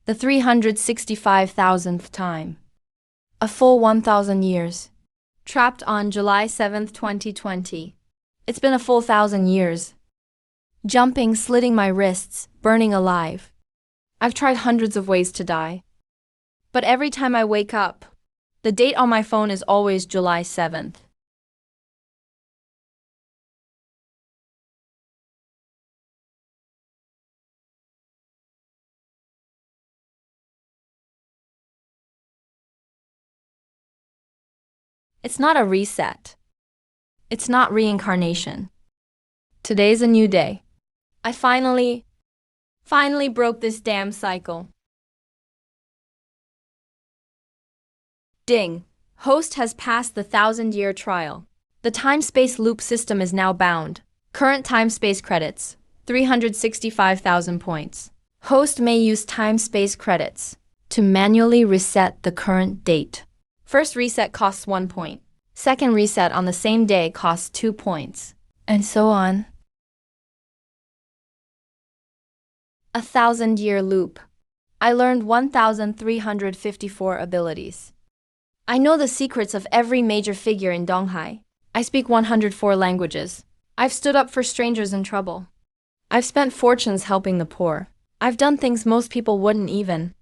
The 365,000th time. A full 1,000 years. Trapped on July 7th, 2020. It's been a full 1,000 years. Jumping, slitting my wrists, burning alive. I've tried hundreds of ways to die. But every time I wake up, the date on my phone is always July 7th. It's not a reset. It's not reincarnation. Today's a new day. I finally broke this damn cycle. Ding. Host has passed the 1,000-year trial. The time-space loop system is now bound. Current time-space credits, 365,000 points. Host may use time-space credits to manually reset the current date. First reset costs 1 point. Second reset on the same day costs 2 points. And so on. A 1,000-year loop. I learned 1,354 abilities. I know the secrets of every major figure in Donghai. I speak 104 languages. I've stood up for strangers in trouble. I've spent fortunes helping the poor. I've done things most people wouldn't even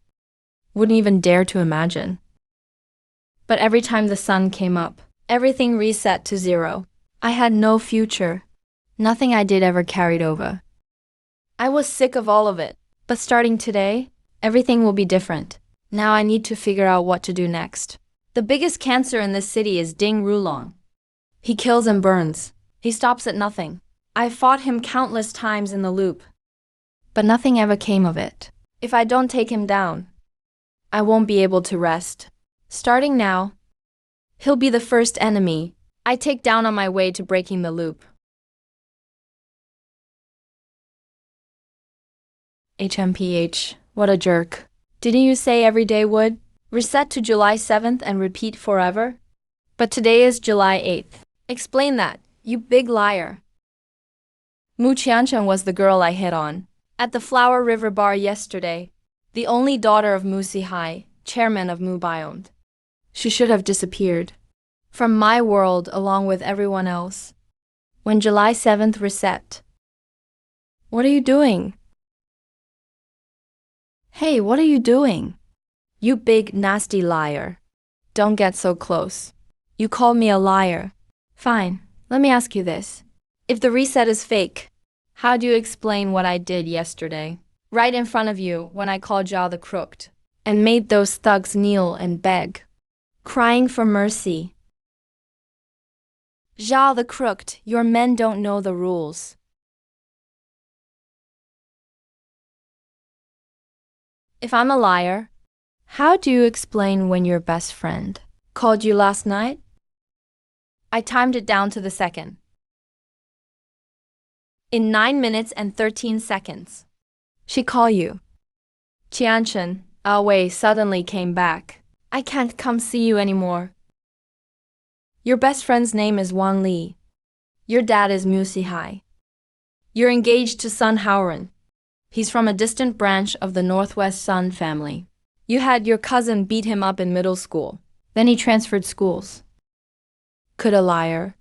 dare to imagine. But every time the sun came up, everything reset to zero. I had no future. Nothing I did ever carried over. I was sick of all of it. But starting today, everything will be different. Now I need to figure out what to do next. The biggest cancer in this city is Ding Rulong. He kills and burns. He stops at nothing. I've fought him countless times in the loop. But nothing ever came of it. If I don't take him down, I won't be able to rest. Starting now, he'll be the first enemy I take down on my way to breaking the loop. HMPH, what a jerk. Didn't you say every day would reset to July 7th and repeat forever? But today is July 8th. Explain that, you big liar. Mu Qianchen was the girl I hit on at the Flower River Bar yesterday, the only daughter of Mu Sihai, chairman of Mu Biome. She should have disappeared from my world along with everyone else. When July 7th reset. What are you doing? Hey, what are you doing? You big nasty liar. Don't get so close. You called me a liar. Fine, let me ask you this. If the reset is fake, how do you explain what I did yesterday? Right in front of you when I called Zhao the Crooked and made those thugs kneel and beg, crying for mercy. Zhao the Crooked, your men don't know the rules. If I'm a liar, how do you explain when your best friend called you last night? I timed it down to the second. In 9 minutes and 13 seconds, she called you. Qianchen, Wei suddenly came back. I can't come see you anymore. Your best friend's name is Wang Li. Your dad is Mu Sihai. You're engaged to Sun Haoren. He's from a distant branch of the Northwest Sun family. You had your cousin beat him up in middle school. Then he transferred schools. Could a liar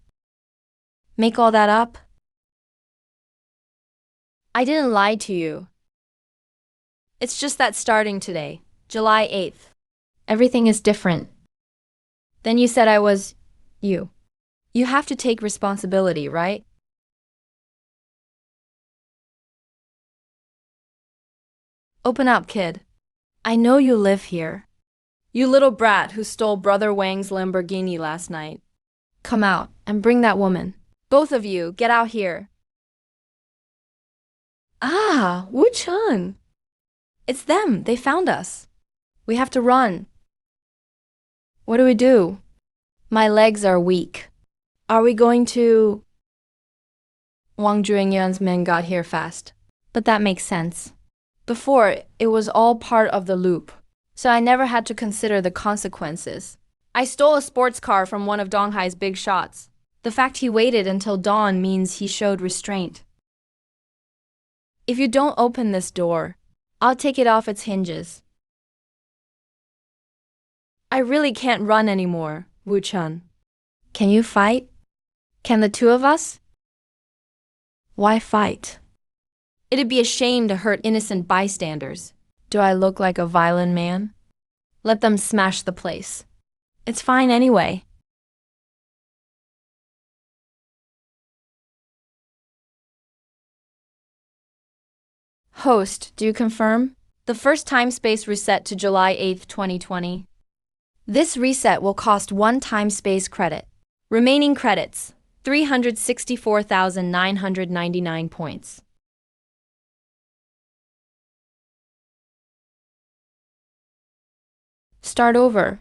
make all that up? I didn't lie to you. It's just that starting today, July 8th, everything is different. Then you said I was you. You have to take responsibility, right? Open up, kid. I know you live here. You little brat who stole Brother Wang's Lamborghini last night. Come out and bring that woman. Both of you, get out here. Ah, Wu Chun. It's them. They found us. We have to run. What do we do? My legs are weak. Are we going to... Wang Juanyuan's men got here fast. But that makes sense. Before, it was all part of the loop, so I never had to consider the consequences. I stole a sports car from one of Donghai's big shots. The fact he waited until dawn means he showed restraint. If you don't open this door, I'll take it off its hinges. I really can't run anymore, Wu-chun. Can you fight? Can the two of us? Why fight? It'd be a shame to hurt innocent bystanders. Do I look like a violent man? Let them smash the place. It's fine anyway. Host, do you confirm? The first time-space reset to July 8, 2020. This reset will cost 1 time-space credit. Remaining credits, 364,999 points. Start over.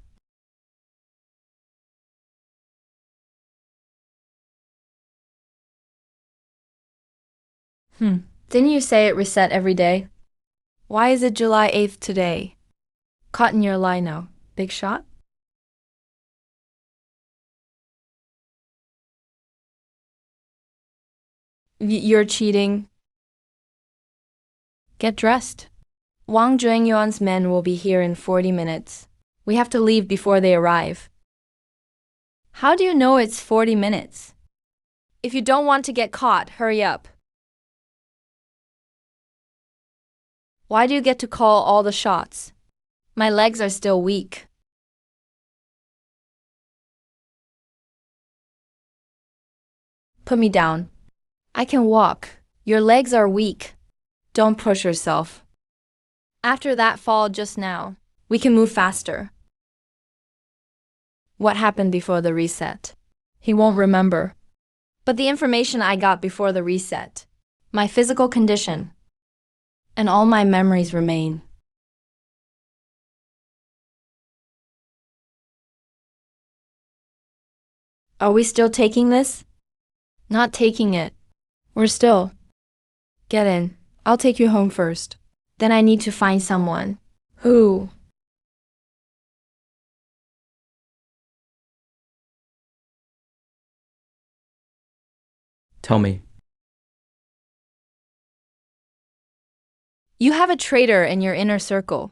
Didn't you say it reset every day? Why is it July 8th today? Caught in your lie now. Big shot? You're cheating. Get dressed. Wang Juangyuan's men will be here in 40 minutes. We have to leave before they arrive. How do you know it's 40 minutes? If you don't want to get caught, hurry up. Why do you get to call all the shots? My legs are still weak. Put me down. I can walk. Your legs are weak. Don't push yourself. After that fall just now, we can move faster. What happened before the reset? He won't remember. But the information I got before the reset, my physical condition, and all my memories remain. Are we still taking this? Not taking it. We're still. Get in. I'll take you home first. Then I need to find someone. Who? Tell me. You have a traitor in your inner circle.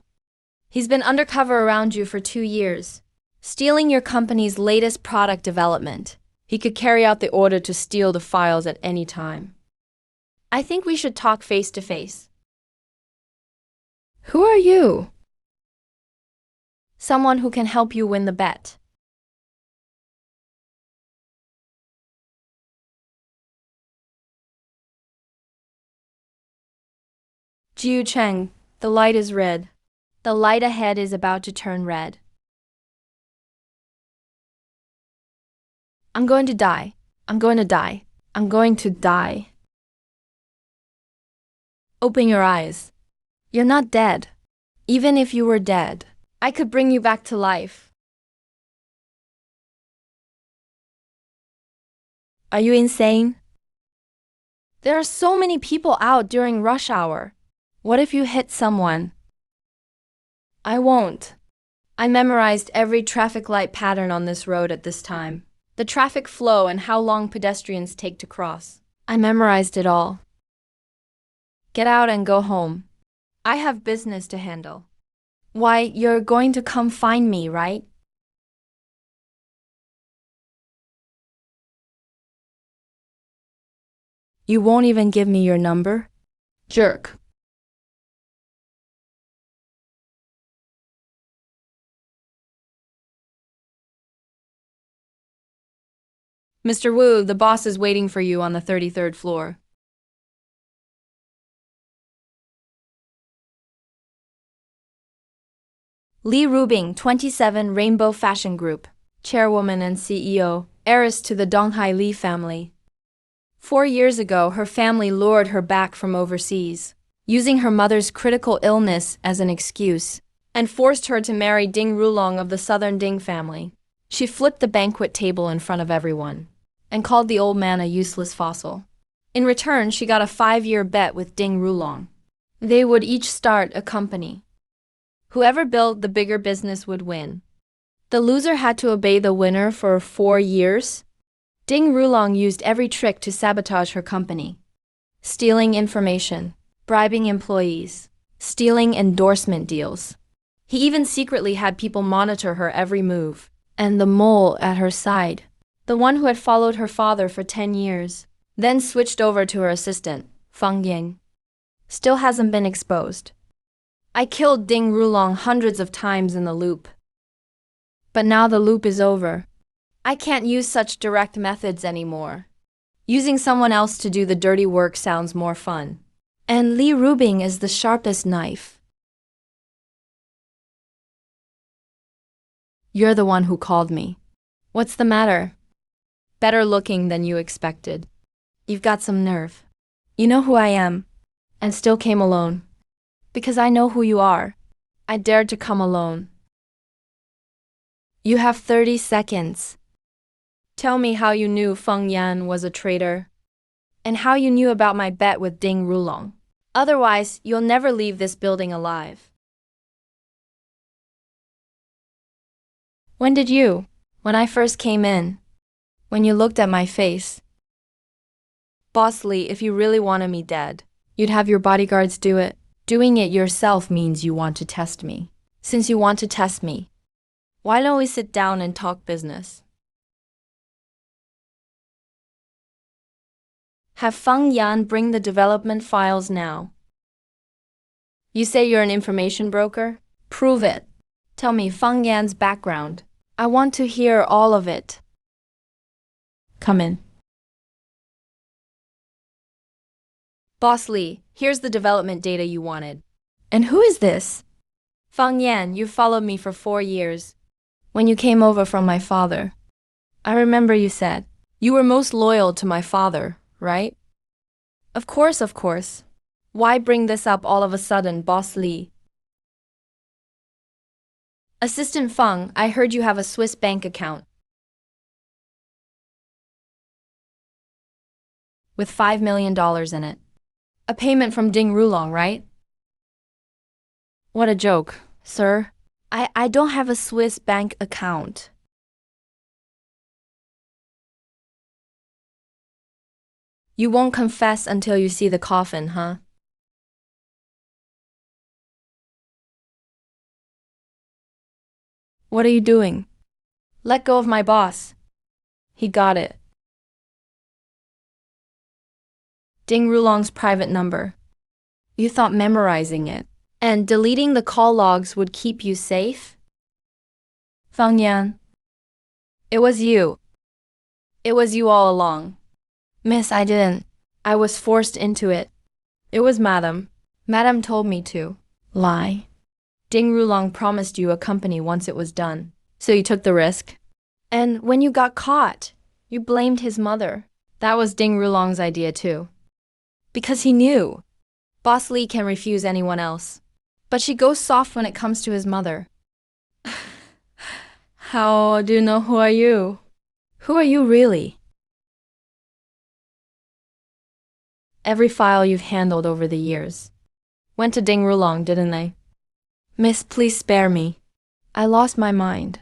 He's been undercover around you for 2 years, stealing your company's latest product development. He could carry out the order to steal the files at any time. I think we should talk face to face. Who are you? Someone who can help you win the bet. Jiu Cheng, the light is red. The light ahead is about to turn red. I'm going to die. I'm going to die. I'm going to die. Open your eyes. You're not dead. Even if you were dead, I could bring you back to life. Are you insane? There are so many people out during rush hour. What if you hit someone? I won't. I memorized every traffic light pattern on this road at this time. The traffic flow and how long pedestrians take to cross. I memorized it all. Get out and go home. I have business to handle. Why, you're going to come find me, right? You won't even give me your number? Jerk. Mr. Wu, the boss is waiting for you on the 33rd floor. Li Rubing, 27, Rainbow Fashion Group, chairwoman and CEO, heiress to the Donghai Li family. 4 years ago, her family lured her back from overseas, using her mother's critical illness as an excuse, and forced her to marry Ding Rulong of the Southern Ding family. She flipped the banquet table in front of everyone, and called the old man a useless fossil. In return, she got a 5-year bet with Ding Rulong. They would each start a company. Whoever built the bigger business would win. The loser had to obey the winner for 4 years. Ding Rulong used every trick to sabotage her company. Stealing information, bribing employees, stealing endorsement deals. He even secretly had people monitor her every move. And the mole at her side, the one who had followed her father for 10 years, then switched over to her assistant, Feng Ying, still hasn't been exposed. I killed Ding Rulong hundreds of times in the loop. But now the loop is over. I can't use such direct methods anymore. Using someone else to do the dirty work sounds more fun. And Li Rubing is the sharpest knife. You're the one who called me. What's the matter? Better looking than you expected. You've got some nerve. You know who I am, and still came alone. Because I know who you are. I dared to come alone. You have 30 seconds. Tell me how you knew Feng Yan was a traitor, and how you knew about my bet with Ding Rulong. Otherwise, you'll never leave this building alive. When did you? When I first came in. When you looked at my face. Boss Lee, if you really wanted me dead, you'd have your bodyguards do it. Doing it yourself means you want to test me. Since you want to test me, why don't we sit down and talk business? Have Feng Yan bring the development files now. You say you're an information broker? Prove it. Tell me Feng Yan's background. I want to hear all of it. Come in. Boss Lee, here's the development data you wanted. And who is this? Feng Yan, you've followed me for 4 years. When you came over from my father, I remember you said, you were most loyal to my father, right? Of course, of course. Why bring this up all of a sudden, Boss Lee? Assistant Feng, I heard you have a Swiss bank account. With $5 million in it. A payment from Ding Rulong, right? What a joke, sir. I don't have a Swiss bank account. You won't confess until you see the coffin, huh? What are you doing? Let go of my boss. He got it. Ding Rulong's private number. You thought memorizing it and deleting the call logs would keep you safe? Feng Yan, it was you. It was you all along. Miss, I didn't. I was forced into it. It was Madam. Madam told me to. Lie. Ding Rulong promised you a company once it was done. So you took the risk. And when you got caught, you blamed his mother. That was Ding Rulong's idea too. Because he knew. Boss Lee can refuse anyone else. But she goes soft when it comes to his mother. How do you know who are you? Who are you really? Every file you've handled over the years went to Ding Rulong, didn't they? Miss, please spare me. I lost my mind.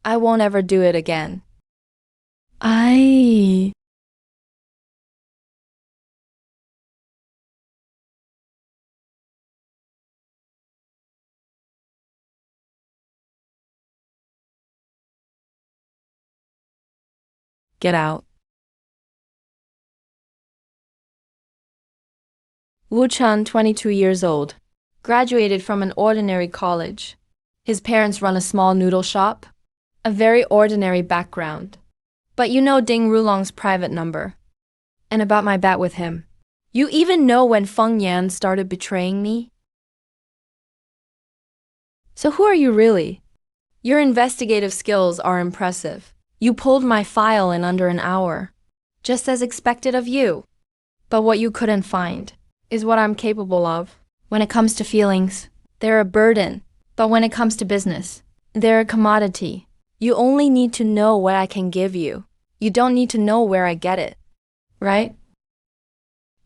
I won't ever do it again. Get out. Wu Chun, 22 years old. Graduated from an ordinary college. His parents run a small noodle shop. A very ordinary background. But you know Ding Rulong's private number. And about my bet with him. You even know when Feng Yan started betraying me? So who are you really? Your investigative skills are impressive. You pulled my file in under an hour. Just as expected of you. But what you couldn't find is what I'm capable of. When it comes to feelings, they're a burden. But when it comes to business, they're a commodity. You only need to know what I can give you. You don't need to know where I get it. Right?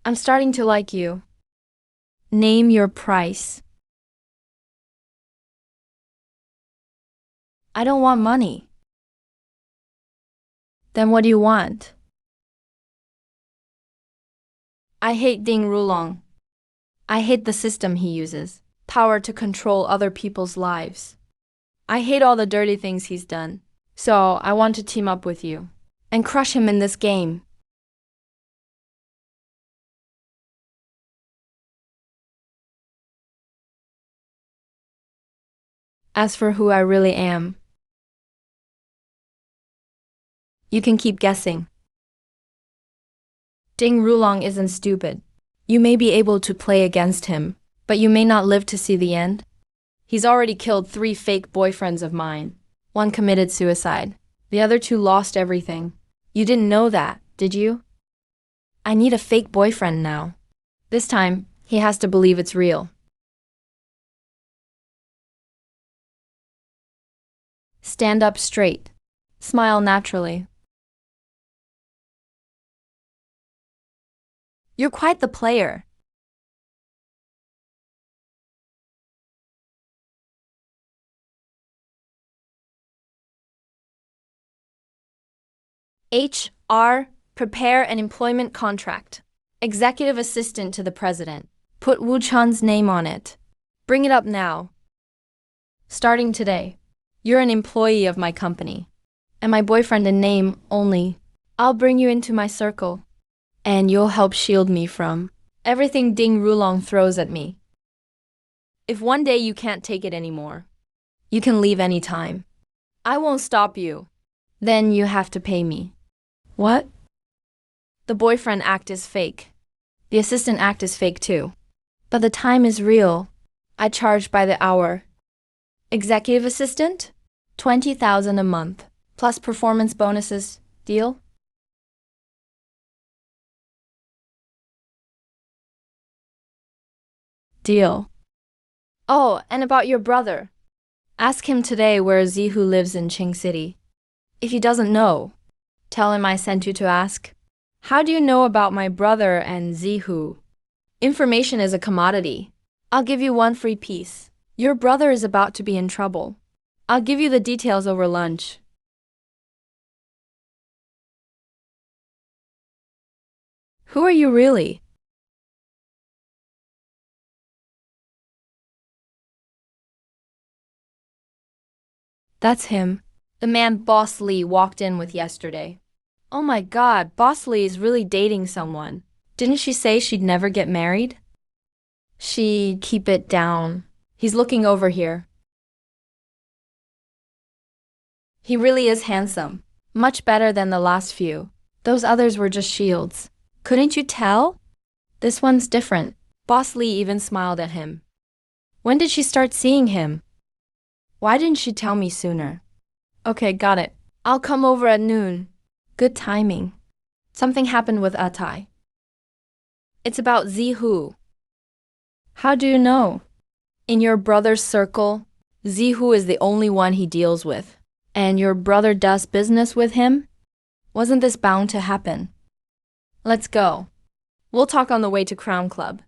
I'm starting to like you. Name your price. I don't want money. Then what do you want? I hate Ding Rulong. I hate the system he uses. power to control other people's lives. I hate all the dirty things he's done. So I want to team up with you and crush him in this game. As for who I really am, you can keep guessing. Ding Rulong isn't stupid. You may be able to play against him, but you may not live to see the end. He's already killed 3 fake boyfriends of mine. 1 committed suicide. The other 2 lost everything. You didn't know that, did you? I need a fake boyfriend now. This time, he has to believe it's real. Stand up straight. Smile naturally. You're quite the player. HR, prepare an employment contract. Executive assistant to the president. Put Wu Chun's name on it. Bring it up now. Starting today, you're an employee of my company. And my boyfriend in name only. I'll bring you into my circle. And you'll help shield me from everything Ding Rulong throws at me. If one day you can't take it anymore, you can leave anytime. I won't stop you. Then you have to pay me. What? The boyfriend act is fake. The assistant act is fake too. But the time is real. I charge by the hour. Executive assistant? 20,000 a month, plus performance bonuses. Deal? Deal. Oh, and about your brother. Ask him today where Zihu lives in Qing City. If he doesn't know, tell him I sent you to ask. How do you know about my brother and Zihu? Information is a commodity. I'll give you 1 free piece. Your brother is about to be in trouble. I'll give you the details over lunch. Who are you really? That's him. The man Boss Lee walked in with yesterday. Oh my god, Boss Lee is really dating someone. Didn't she say she'd never get married? Keep it down. He's looking over here. He really is handsome. Much better than the last few. Those others were just shields. Couldn't you tell? This one's different. Boss Lee even smiled at him. When did she start seeing him? Why didn't she tell me sooner? Okay, got it. I'll come over at noon. Good timing. Something happened with Atai. It's about Zihu. How do you know? In your brother's circle, Zihu is the only one he deals with. And your brother does business with him? Wasn't this bound to happen? Let's go. We'll talk on the way to Crown Club.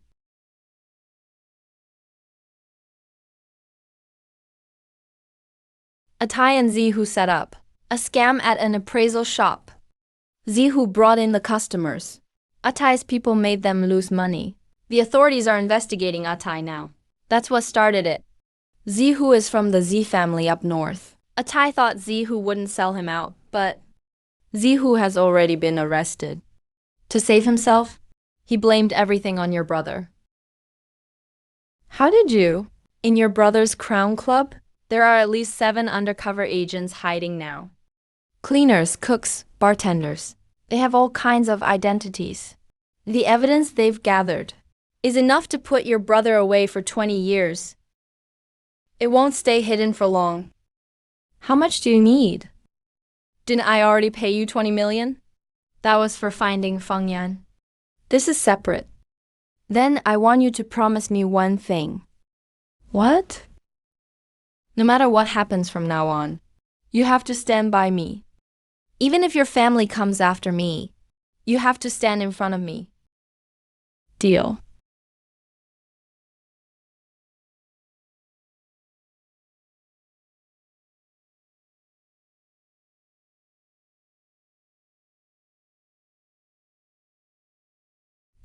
Atai and Zihu set up a scam at an appraisal shop. Zihu brought in the customers. Atai's people made them lose money. The authorities are investigating Atai now. That's what started it. Zihu is from the Z family up north. Atai thought Zihu wouldn't sell him out, but Zihu has already been arrested. To save himself, he blamed everything on your brother. How did you? In your brother's Crown Club? There are at least 7 undercover agents hiding now. Cleaners, cooks, bartenders. They have all kinds of identities. The evidence they've gathered is enough to put your brother away for 20 years. It won't stay hidden for long. How much do you need? Didn't I already pay you 20 million? That was for finding Feng Yan. This is separate. Then I want you to promise me one thing. What? No matter what happens from now on, you have to stand by me. Even if your family comes after me, you have to stand in front of me. Deal.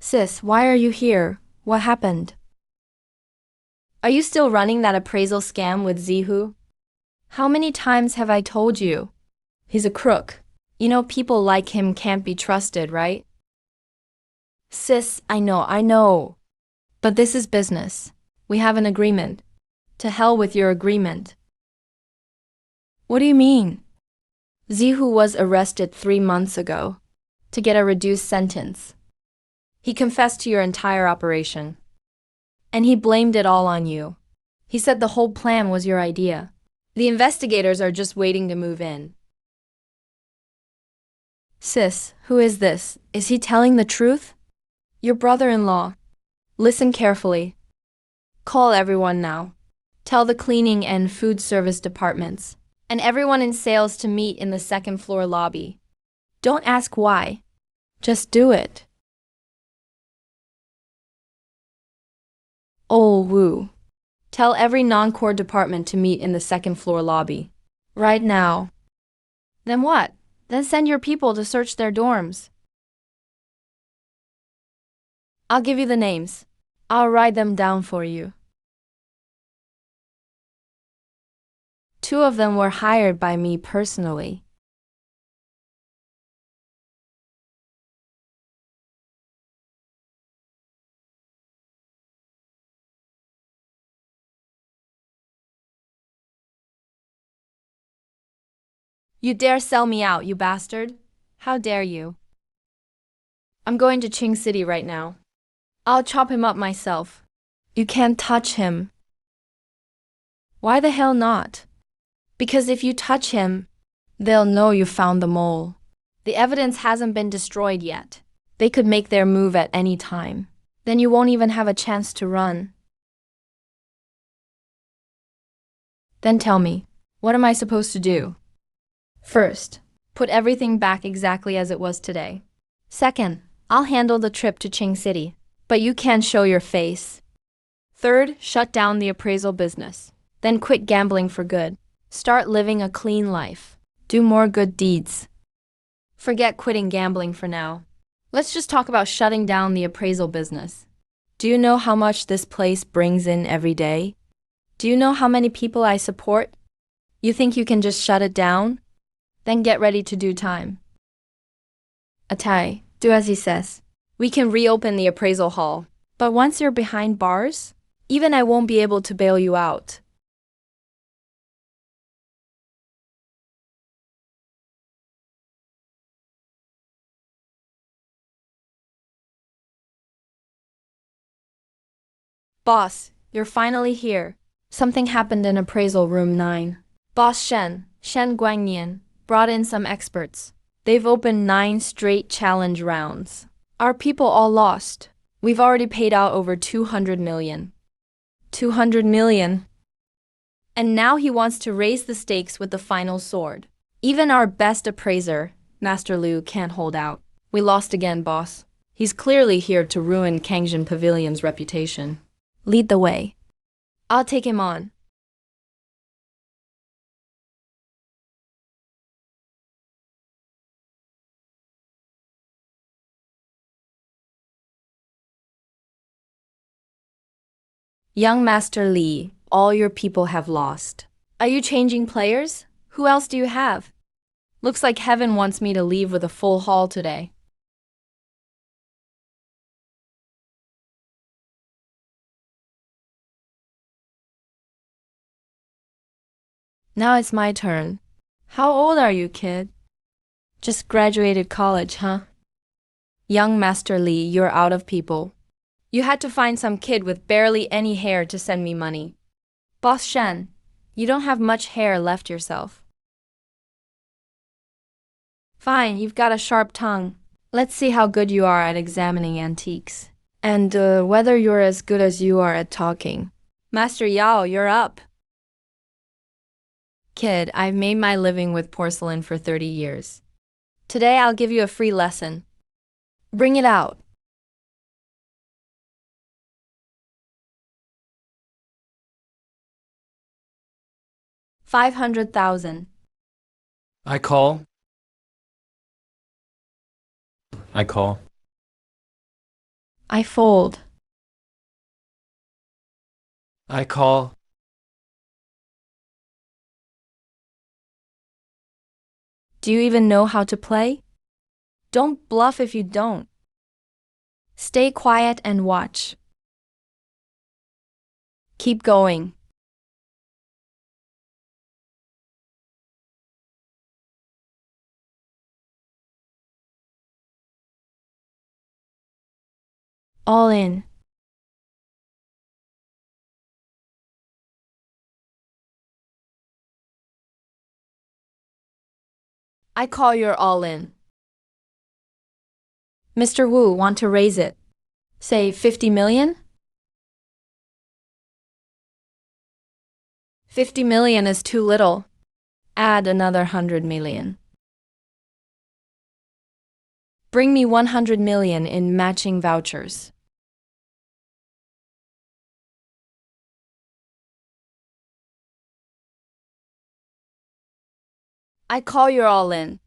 Sis, why are you here? What happened? Are you still running that appraisal scam with Zihu? How many times have I told you? He's a crook. You know people like him can't be trusted, right? Sis, I know. But this is business. We have an agreement. To hell with your agreement. What do you mean? Zihu was arrested 3 months ago to get a reduced sentence. He confessed to your entire operation. And he blamed it all on you. He said the whole plan was your idea. The investigators are just waiting to move in. Sis, who is this? Is he telling the truth? Your brother-in-law. Listen carefully. Call everyone now. Tell the cleaning and food service departments and everyone in sales to meet in the second floor lobby. Don't ask why. Just do it. Oh, woo. Tell every non-core department to meet in the second floor lobby. Right now. Then what? Then send your people to search their dorms. I'll give you the names. I'll write them down for you. 2 of them were hired by me personally. You dare sell me out, you bastard? How dare you? I'm going to Qing City right now. I'll chop him up myself. You can't touch him. Why the hell not? Because if you touch him, they'll know you found the mole. The evidence hasn't been destroyed yet. They could make their move at any time. Then you won't even have a chance to run. Then tell me, what am I supposed to do? First, put everything back exactly as it was today. Second, I'll handle the trip to Qing City, but you can't show your face. Third, shut down the appraisal business. Then quit gambling for good. Start living a clean life. Do more good deeds. Forget quitting gambling for now. Let's just talk about shutting down the appraisal business. Do you know how much this place brings in every day? Do you know how many people I support? You think you can just shut it down? Then get ready to do time. Atai, do as he says. We can reopen the appraisal hall. But once you're behind bars, even I won't be able to bail you out. Boss, you're finally here. Something happened in appraisal room 9. Boss Shen Guangnian, brought in some experts. They've opened 9 straight challenge rounds. Our people all lost. We've already paid out over 200 million. 200 million? And now he wants to raise the stakes with the final sword. Even our best appraiser, Master Liu, can't hold out. We lost again, boss. He's clearly here to ruin Kangjin Pavilion's reputation. Lead the way. I'll take him on. Young Master Li, all your people have lost. Are you changing players? Who else do you have? Looks like heaven wants me to leave with a full haul today. Now it's my turn. How old are you, kid? Just graduated college, huh? Young Master Li, you're out of people. You had to find some kid with barely any hair to send me money. Boss Shen, you don't have much hair left yourself. Fine, you've got a sharp tongue. Let's see how good you are at examining antiques. And whether you're as good as you are at talking. Master Yao, you're up. Kid, I've made my living with porcelain for 30 years. Today I'll give you a free lesson. Bring it out. 500,000. I call. I call. I fold. I call. Do you even know how to play? Don't bluff if you don't. Stay quiet and watch. Keep going. All in. I call your all in. Mr. Wu, want to raise it? Say 50 million? 50 million is too little. Add another 100 million. Bring me 100 million in matching vouchers. I call your all in.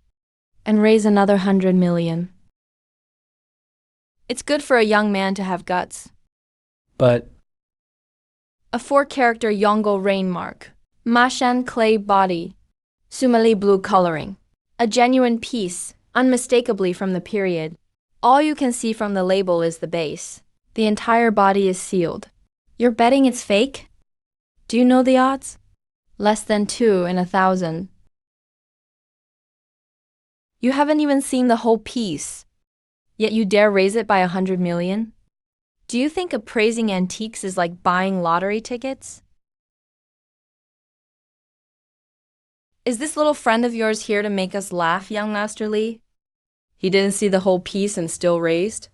And raise another 100 million. It's good for a young man to have guts. But A 4-character Yongle rain mark. Mashan clay body. Sumali blue coloring. A genuine piece, unmistakably from the period. All you can see from the label is the base. The entire body is sealed. You're betting it's fake? Do you know the odds? Less than 2 in 1,000. You haven't even seen the whole piece. Yet you dare raise it by 100 million? Do you think appraising antiques is like buying lottery tickets? Is this little friend of yours here to make us laugh, young Master Li? He didn't see the whole piece and still raised?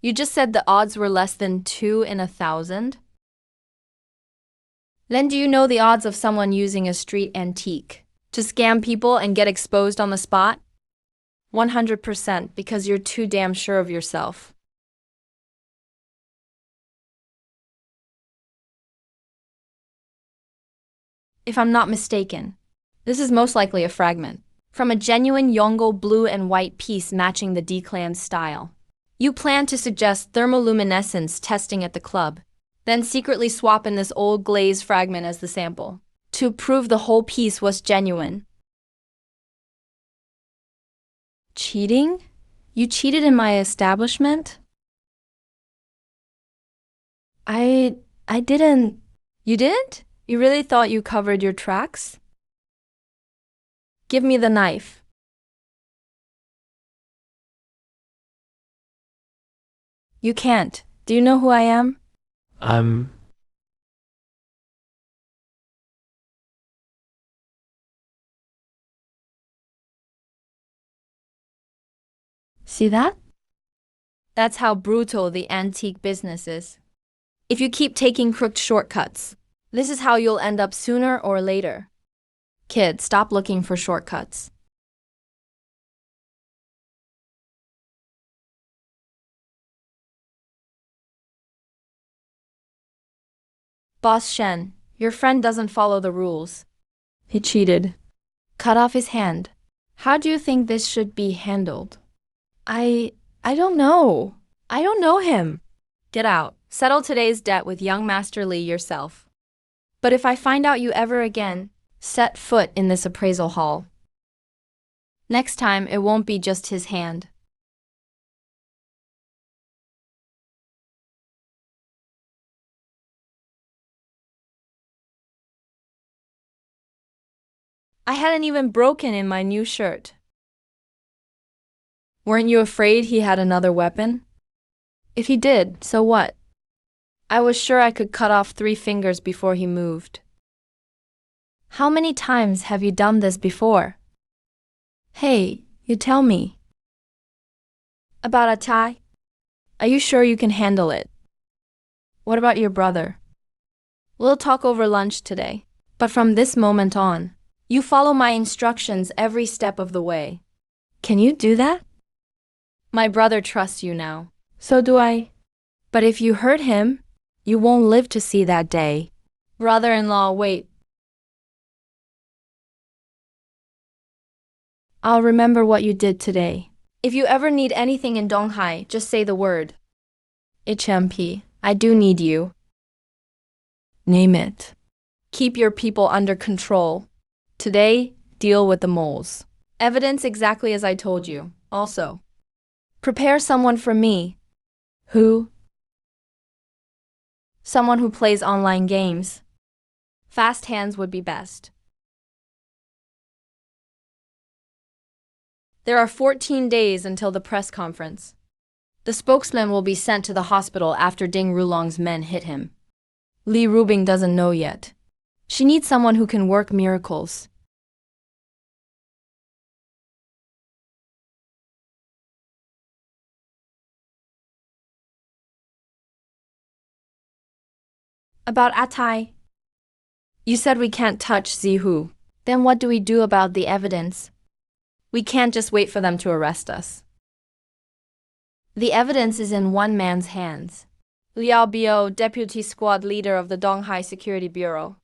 You just said the odds were less than 2 in 1,000? Then do you know the odds of someone using a street antique to scam people and get exposed on the spot? 100%, because you're too damn sure of yourself. If I'm not mistaken, this is most likely a fragment from a genuine Yongle blue and white piece matching the declam style. You plan to suggest thermoluminescence testing at the club, then secretly swap in this old glaze fragment as the sample to prove the whole piece was genuine. Cheating? You cheated in my establishment? I didn't. You didn't? You really thought you covered your tracks? Give me the knife. You can't. Do you know who I am? I'm. See that? That's how brutal the antique business is. If you keep taking crooked shortcuts, this is how you'll end up sooner or later. Kid, stop looking for shortcuts. Boss Shen, your friend doesn't follow the rules. He cheated. Cut off his hand. How do you think this should be handled? I don't know. I don't know him. Get out. Settle today's debt with young Master Li yourself. But if I find out you ever again set foot in this appraisal hall, next time it won't be just his hand. I hadn't even broken in my new shirt. Weren't you afraid he had another weapon? If he did, so what? I was sure I could cut off 3 fingers before he moved. How many times have you done this before? Hey, you tell me. About a tie? Are you sure you can handle it? What about your brother? We'll talk over lunch today, but from this moment on, you follow my instructions every step of the way. Can you do that? My brother trusts you now. So do I. But if you hurt him, you won't live to see that day. Brother-in-law, wait. I'll remember what you did today. If you ever need anything in Donghai, just say the word. HMP, I do need you. Name it. Keep your people under control. Today, deal with the moles. Evidence exactly as I told you. Also, prepare someone for me. Who? Someone who plays online games. Fast hands would be best. There are 14 days until the press conference. The spokesman will be sent to the hospital after Ding Rulong's men hit him. Li Rubing doesn't know yet. She needs someone who can work miracles. About Atai. You said we can't touch Zihu. Then what do we do about the evidence? We can't just wait for them to arrest us. The evidence is in one man's hands. Liao Biao, deputy squad leader of the Donghai Security Bureau.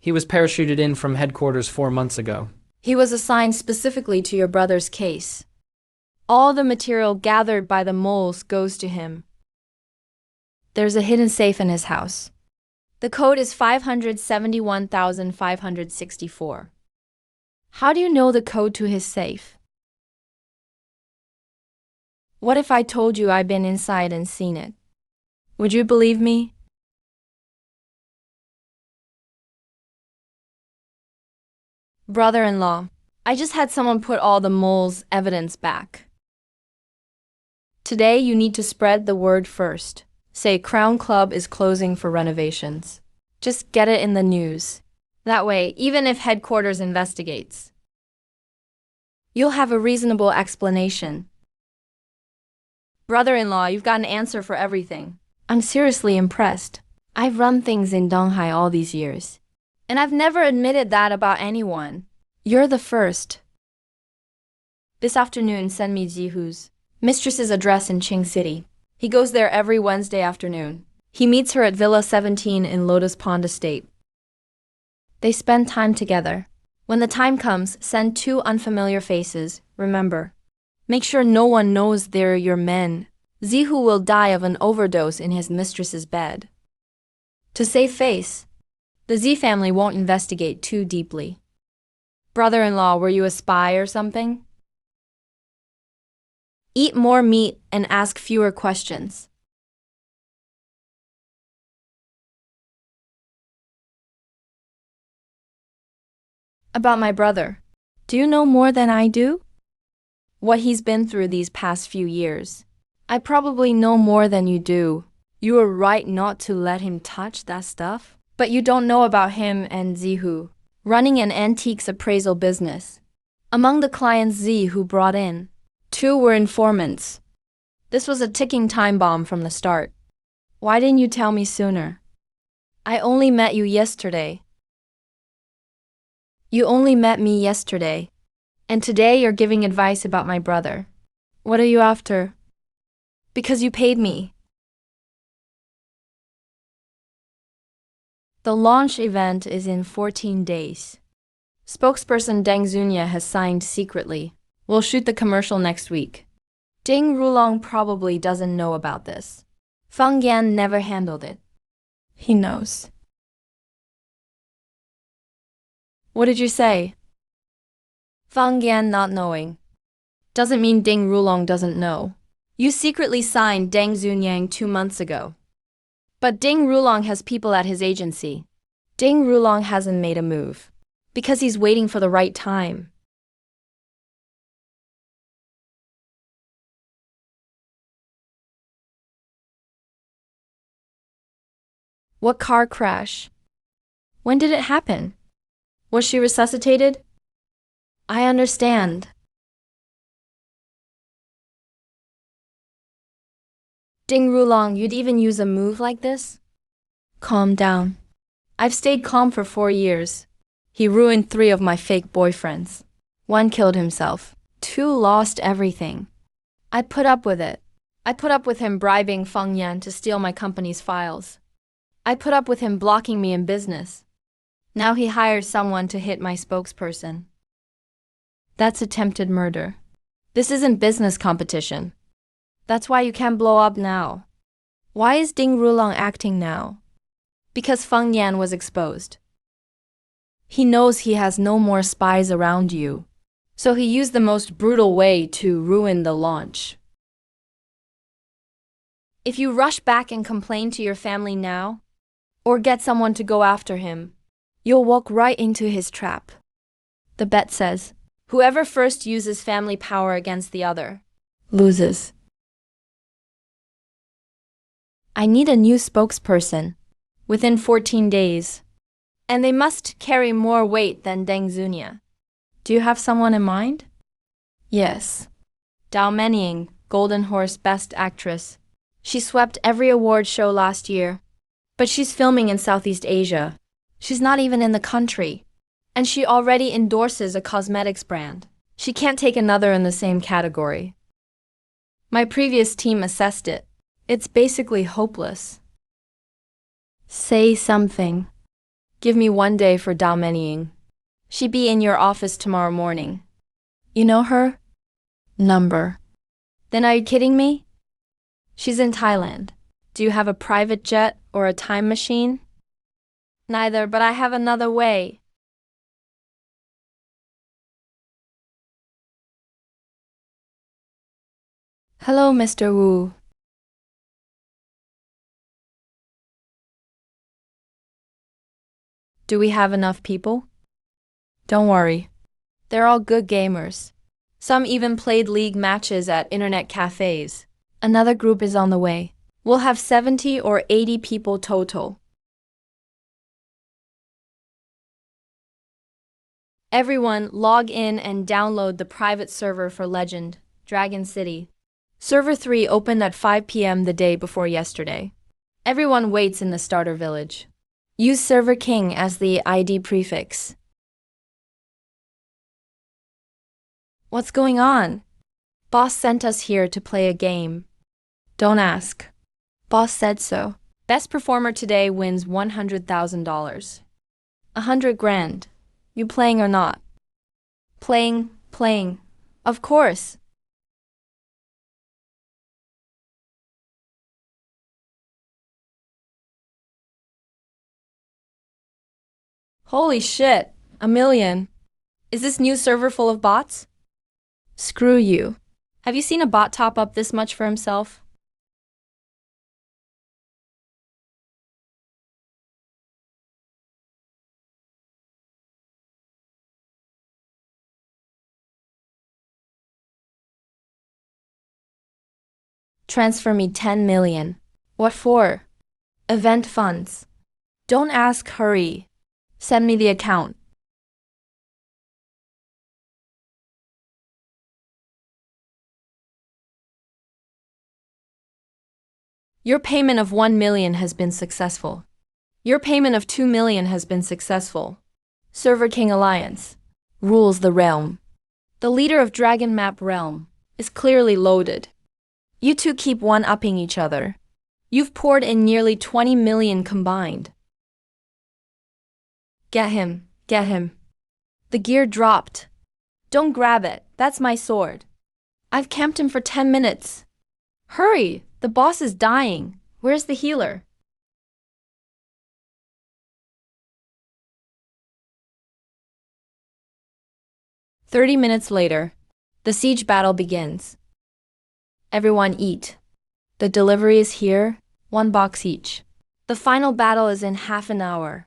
He was parachuted in from headquarters 4 months ago. He was assigned specifically to your brother's case. All the material gathered by the moles goes to him. There's a hidden safe in his house. The code is 571,564. How do you know the code to his safe? What if I told you I've been inside and seen it? Would you believe me? Brother-in-law, I just had someone put all the moles' evidence back. Today you need to spread the word first. Say Crown Club is closing for renovations. Just get it in the news. That way, even if headquarters investigates, you'll have a reasonable explanation. Brother-in-law, you've got an answer for everything. I'm seriously impressed. I've run things in Donghai all these years, and I've never admitted that about anyone. You're the first. This afternoon, send me Zihu's mistress's address in Qing City. He goes there every Wednesday afternoon. He meets her at Villa 17 in Lotus Pond Estate. They spend time together. When the time comes, send 2 unfamiliar faces, remember. Make sure no one knows they're your men. Zihu will die of an overdose in his mistress's bed. To save face, the Z family won't investigate too deeply. Brother-in-law, were you a spy or something? Eat more meat and ask fewer questions. About my brother. Do you know more than I do? What he's been through these past few years. I probably know more than you do. You were right not to let him touch that stuff. But you don't know about him and Zihu running an antiques appraisal business. Among the clients Z who brought in, 2 were informants. This was a ticking time bomb from the start. Why didn't you tell me sooner? I only met you yesterday. You only met me yesterday. And today you're giving advice about my brother. What are you after? Because you paid me. The launch event is in 14 days. Spokesperson Deng Zunya has signed secretly. We'll shoot the commercial next week. Ding Rulong probably doesn't know about this. Feng Yan never handled it. He knows. What did you say? Feng Yan not knowing doesn't mean Ding Rulong doesn't know. You secretly signed Deng Zunyang 2 months ago. But Ding Rulong has people at his agency. Ding Rulong hasn't made a move because he's waiting for the right time. What car crash? When did it happen? Was she resuscitated? I understand. Ding Rulong, you'd even use a move like this? Calm down. I've stayed calm for 4 years. He ruined 3 of my fake boyfriends. 1 killed himself. 2 lost everything. I put up with it. I put up with him bribing Feng Yan to steal my company's files. I put up with him blocking me in business. Now he hires someone to hit my spokesperson. That's attempted murder. This isn't business competition. That's why you can't blow up now. Why is Ding Rulong acting now? Because Feng Yan was exposed. He knows he has no more spies around you, so he used the most brutal way to ruin the launch. If you rush back and complain to your family now, or get someone to go after him, you'll walk right into his trap. The bet says, whoever first uses family power against the other, loses. I need a new spokesperson, within 14 days. And they must carry more weight than Deng Zunia. Do you have someone in mind? Yes. Dao Menying, Golden Horse Best Actress. She swept every award show last year. But she's filming in Southeast Asia. She's not even in the country. And she already endorses a cosmetics brand. She can't take another in the same category. My previous team assessed it. It's basically hopeless. Say something. Give me 1 day for Dao Menying. She be in your office tomorrow morning. You know her? Number. Then are you kidding me? She's in Thailand. Do you have a private jet or a time machine? Neither, but I have another way. Hello, Mr. Wu. Do we have enough people? Don't worry. They're all good gamers. Some even played league matches at internet cafes. Another group is on the way. We'll have 70 or 80 people total. Everyone log in and download the private server for Legend, Dragon City. Server 3 opened at 5 p.m. the day before yesterday. Everyone waits in the starter village. Use Server King as the ID prefix. What's going on? Boss sent us here to play a game. Don't ask. Boss said so. Best performer today wins $100,000. 100 grand. You playing or not? Playing. Of course. Holy shit, 1 million. Is this new server full of bots? Screw you. Have you seen a bot top up this much for himself? Transfer me 10 million. What for? Event funds. Don't ask, hurry. Send me the account. Your payment of 1 million has been successful. Your payment of 2 million has been successful. Server King Alliance rules the realm. The leader of Dragon Map Realm is clearly loaded. You two keep one-upping each other. You've poured in nearly 20 million combined. Get him. The gear dropped. Don't grab it, that's my sword. I've camped him for 10 minutes. Hurry, the boss is dying. Where's the healer? "30 minutes later, the siege battle begins. Everyone eat. The delivery is here, 1 box each. The final battle is in half an hour.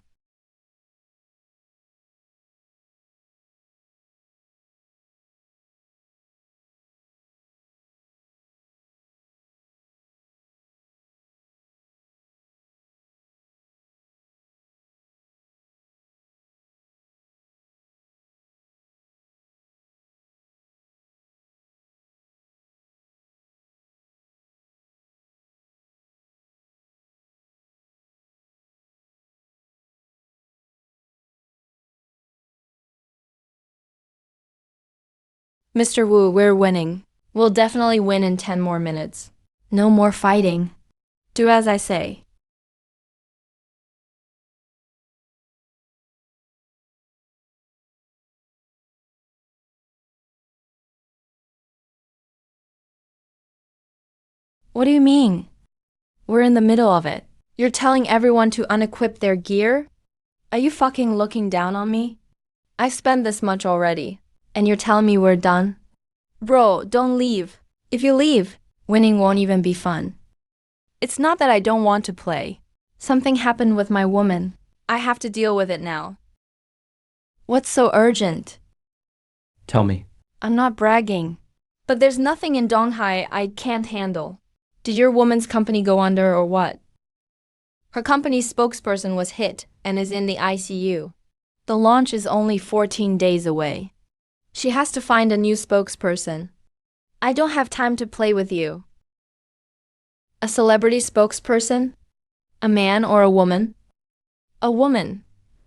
Mr. Wu, we're winning. We'll definitely win in 10 more minutes. No more fighting. Do as I say. What do you mean? We're in the middle of it. You're telling everyone to unequip their gear? Are you fucking looking down on me? I've spent this much already, and you're telling me we're done? Bro, don't leave. If you leave, winning won't even be fun. It's not that I don't want to play. Something happened with my woman. I have to deal with it now. What's so urgent? Tell me. I'm not bragging, but there's nothing in Donghai I can't handle. Did your woman's company go under or what? Her company's spokesperson was hit and is in the ICU. The launch is only 14 days away. She has to find a new spokesperson. I don't have time to play with you. A celebrity spokesperson? A man or a woman? A woman.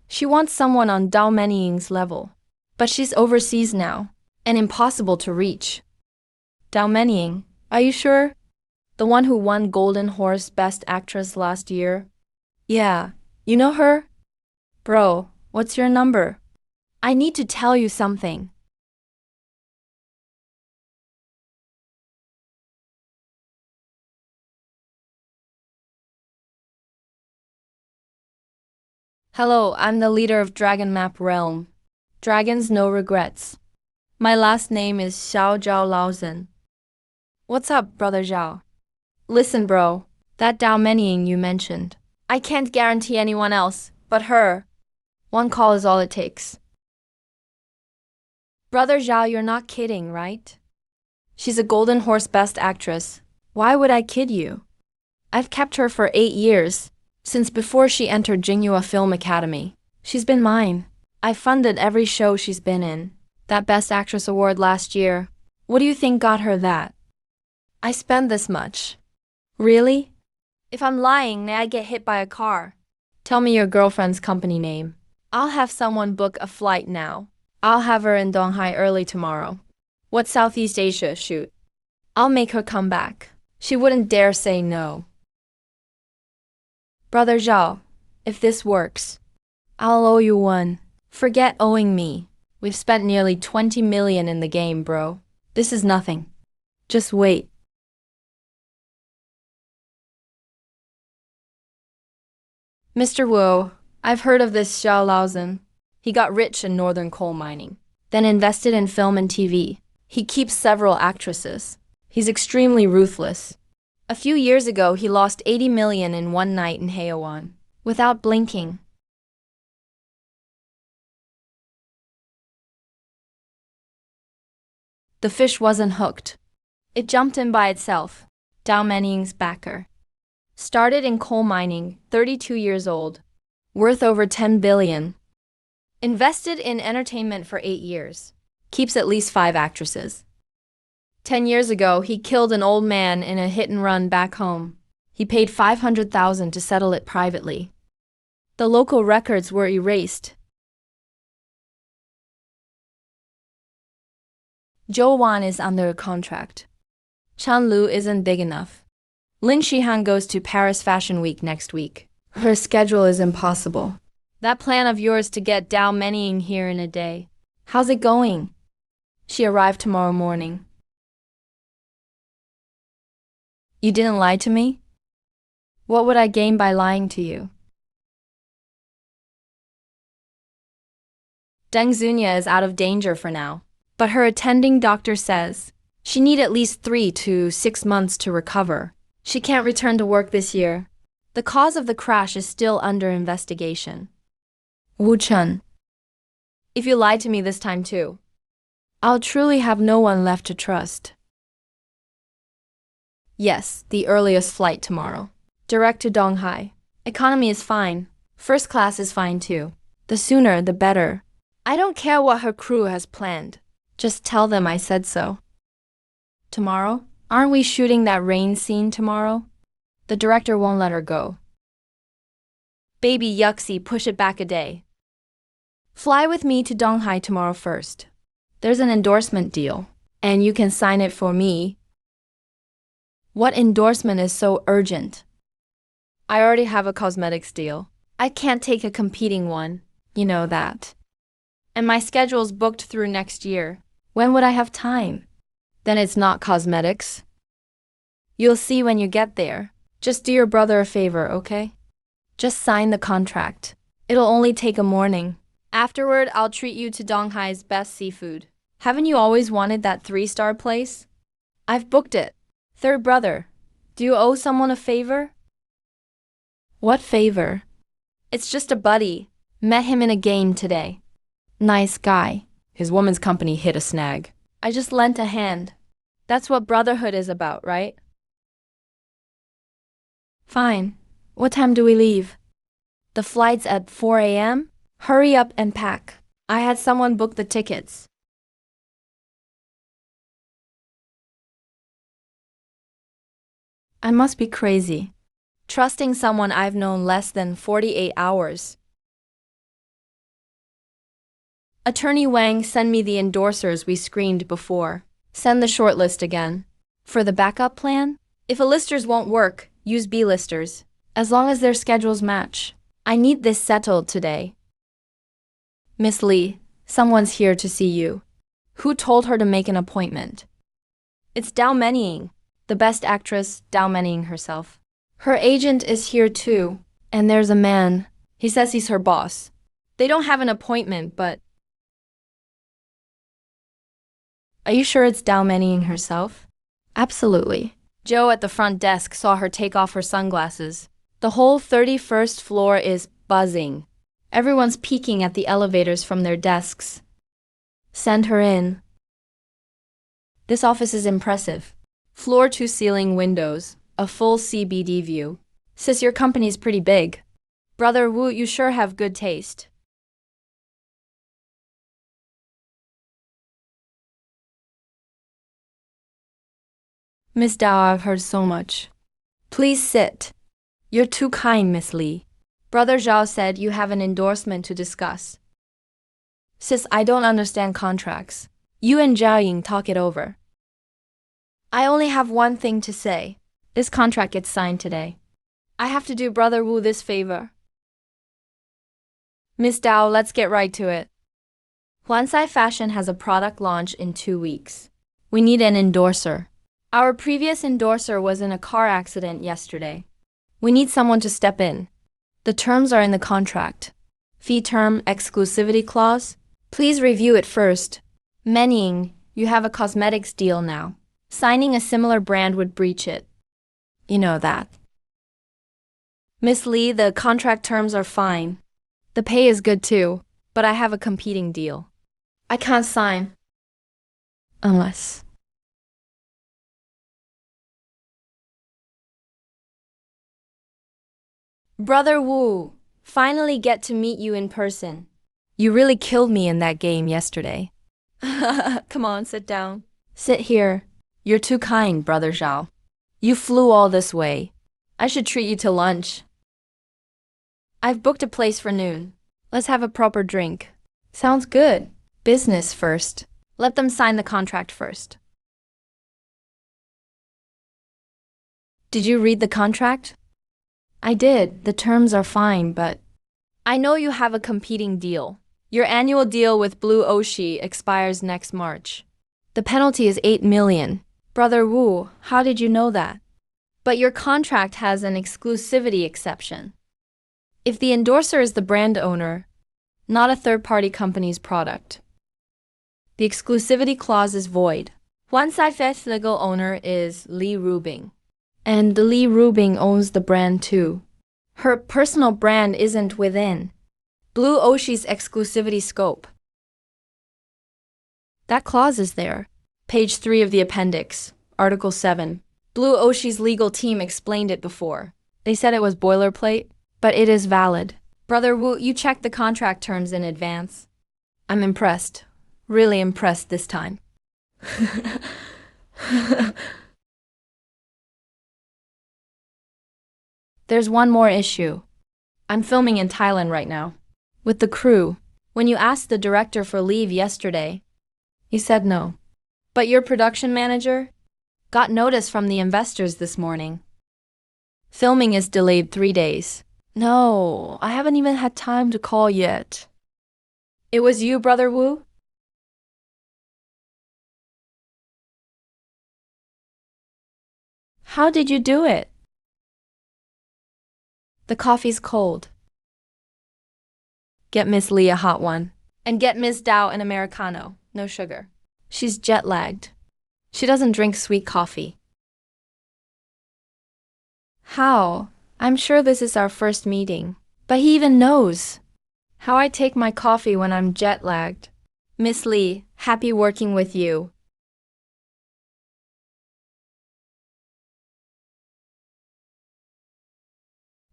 She wants someone on Dao Menying's level. But she's overseas now, and impossible to reach. Dao Menying, are you sure? The one who won Golden Horse Best Actress last year? Yeah, you know her? Bro, what's your number? I need to tell you something. Hello, I'm the leader of Dragon Map Realm. Dragons no regrets. My last name is Xiao Zhao Laozhen. What's up, brother Zhao? Listen, bro, that Dao Menying you mentioned. I can't guarantee anyone else, but her. One call is all it takes. Brother Zhao, you're not kidding, right? She's a Golden Horse Best Actress. Why would I kid you? I've kept her for 8 years, since before she entered Jinghua Film Academy. She's been mine. I funded every show she's been in. That Best Actress award last year. What do you think got her that? I spent this much. Really? If I'm lying, may I get hit by a car? Tell me your girlfriend's company name. I'll have someone book a flight now. I'll have her in Donghai early tomorrow. What Southeast Asia shoot? I'll make her come back. She wouldn't dare say no. Brother Zhao, if this works, I'll owe you one. Forget owing me. We've spent nearly 20 million in the game, bro. This is nothing. Just wait. Mr. Wu, I've heard of this Xiao Laozhen. He got rich in northern coal mining, then invested in film and TV. He keeps several actresses. He's extremely ruthless. A few years ago, he lost 80 million in one night in Heian, without blinking. The fish wasn't hooked. It jumped in by itself. Dao Menying's backer. Started in coal mining, 32 years old. Worth over 10 billion. Invested in entertainment for 8 years. Keeps at least 5 actresses. 10 years ago, he killed an old man in a hit-and-run back home. He paid 500,000 to settle it privately. The local records were erased. Zhou Wan is under contract. Chanlu isn't big enough. Lin Shihan goes to Paris Fashion Week next week. Her schedule is impossible. That plan of yours to get Dao Menying here in a day. How's it going? She arrived tomorrow morning. You didn't lie to me? What would I gain by lying to you? Deng Zunya is out of danger for now, but her attending doctor says she need at least 3 to 6 months to recover. She can't return to work this year. The cause of the crash is still under investigation. Wu Chen. If you lie to me this time too, I'll truly have no one left to trust. Yes, the earliest flight tomorrow. Direct to Donghai. Economy is fine. First class is fine too. The sooner, the better. I don't care what her crew has planned. Just tell them I said so. Tomorrow? Aren't we shooting that rain scene tomorrow? The director won't let her go. Baby Yuxi, push it back a day. Fly with me to Donghai tomorrow first. There's an endorsement deal, and you can sign it for me. What endorsement is so urgent? I already have a cosmetics deal. I can't take a competing one, you know that. And my schedule's booked through next year. When would I have time? Then it's not cosmetics. You'll see when you get there. Just do your brother a favor, okay? Just sign the contract. It'll only take a morning. Afterward, I'll treat you to Donghai's best seafood. Haven't you always wanted that 3-star place? I've booked it. Third brother, do you owe someone a favor? What favor? It's just a buddy. Met him in a game today. Nice guy. His woman's company hit a snag. I just lent a hand. That's what brotherhood is about, right? Fine. What time do we leave? The flight's at 4 a.m.? Hurry up and pack. I had someone book the tickets. I must be crazy. Trusting someone I've known less than 48 hours. Attorney Wang, send me the endorsers we screened before. Send the shortlist again. For the backup plan? If A-listers won't work, use B-listers. As long as their schedules match. I need this settled today. Miss Lee, someone's here to see you. Who told her to make an appointment? It's Dao Menying, the best actress, Dao Menying herself. Her agent is here too, and there's a man. He says he's her boss. They don't have an appointment, but... Are you sure it's Dao Menying herself? Absolutely. Joe at the front desk saw her take off her sunglasses. The whole 31st floor is buzzing. Everyone's peeking at the elevators from their desks. Send her in. This office is impressive. Floor-to-ceiling windows, a full CBD view. Sis, your company's pretty big. Brother Wu, you sure have good taste. Miss Dao, I've heard so much. Please sit. You're too kind, Miss Lee. Brother Zhao said you have an endorsement to discuss. Sis, I don't understand contracts. You and Zhao Ying talk it over. I only have one thing to say. This contract gets signed today. I have to do Brother Wu this favor. Miss Dao, let's get right to it. Huansai Fashion has a product launch in 2 weeks. We need an endorser. Our previous endorser was in a car accident yesterday. We need someone to step in. The terms are in the contract. Fee term, exclusivity clause. Please review it first. Menying, you have a cosmetics deal now. Signing a similar brand would breach it. You know that. Miss Lee, the contract terms are fine. The pay is good too, but I have a competing deal. I can't sign. Unless... Brother Wu, finally get to meet you in person. You really killed me in that game yesterday. Come on, sit down. Sit here. You're too kind, Brother Zhao. You flew all this way. I should treat you to lunch. I've booked a place for noon. Let's have a proper drink. Sounds good. Business first. Let them sign the contract first. Did you read the contract? I did. The terms are fine, but... I know you have a competing deal. Your annual deal with Blue Oshi expires next March. The penalty is 8 million. Brother Wu, how did you know that? But your contract has an exclusivity exception. If the endorser is the brand owner, not a third-party company's product, the exclusivity clause is void. Huansai legal owner is Li Rubing. And Li Rubing owns the brand too. Her personal brand isn't within Blue Oshi's exclusivity scope. That clause is there. Page 3 of the appendix, Article 7. Blue Oshi's legal team explained it before. They said it was boilerplate, but it is valid. Brother Wu, you checked the contract terms in advance. I'm impressed. Really impressed this time. There's one more issue. I'm filming in Thailand right now. With the crew. When you asked the director for leave yesterday, he said no. But your production manager got notice from the investors this morning. Filming is delayed 3 days. No, I haven't even had time to call yet. It was you, Brother Wu? How did you do it? The coffee's cold. Get Miss Lee a hot one. And get Miss Dow an Americano, no sugar. She's jet-lagged. She doesn't drink sweet coffee. How? I'm sure this is our first meeting. But he even knows how I take my coffee when I'm jet-lagged. Miss Lee, happy working with you.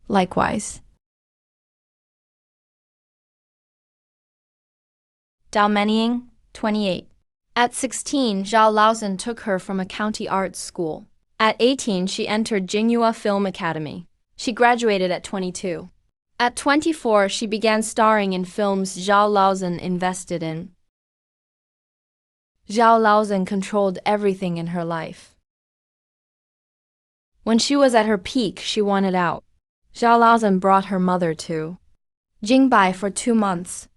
Likewise. Dalmenying, 28. At 16, Zhao Laozhen took her from a county arts school. At 18, she entered Jinghua Film Academy. She graduated at 22. At 24, she began starring in films Zhao Laozhen invested in. Zhao Laozhen controlled everything in her life. When she was at her peak, she wanted out. Zhao Laozhen brought her mother to Jingbai for 2 months.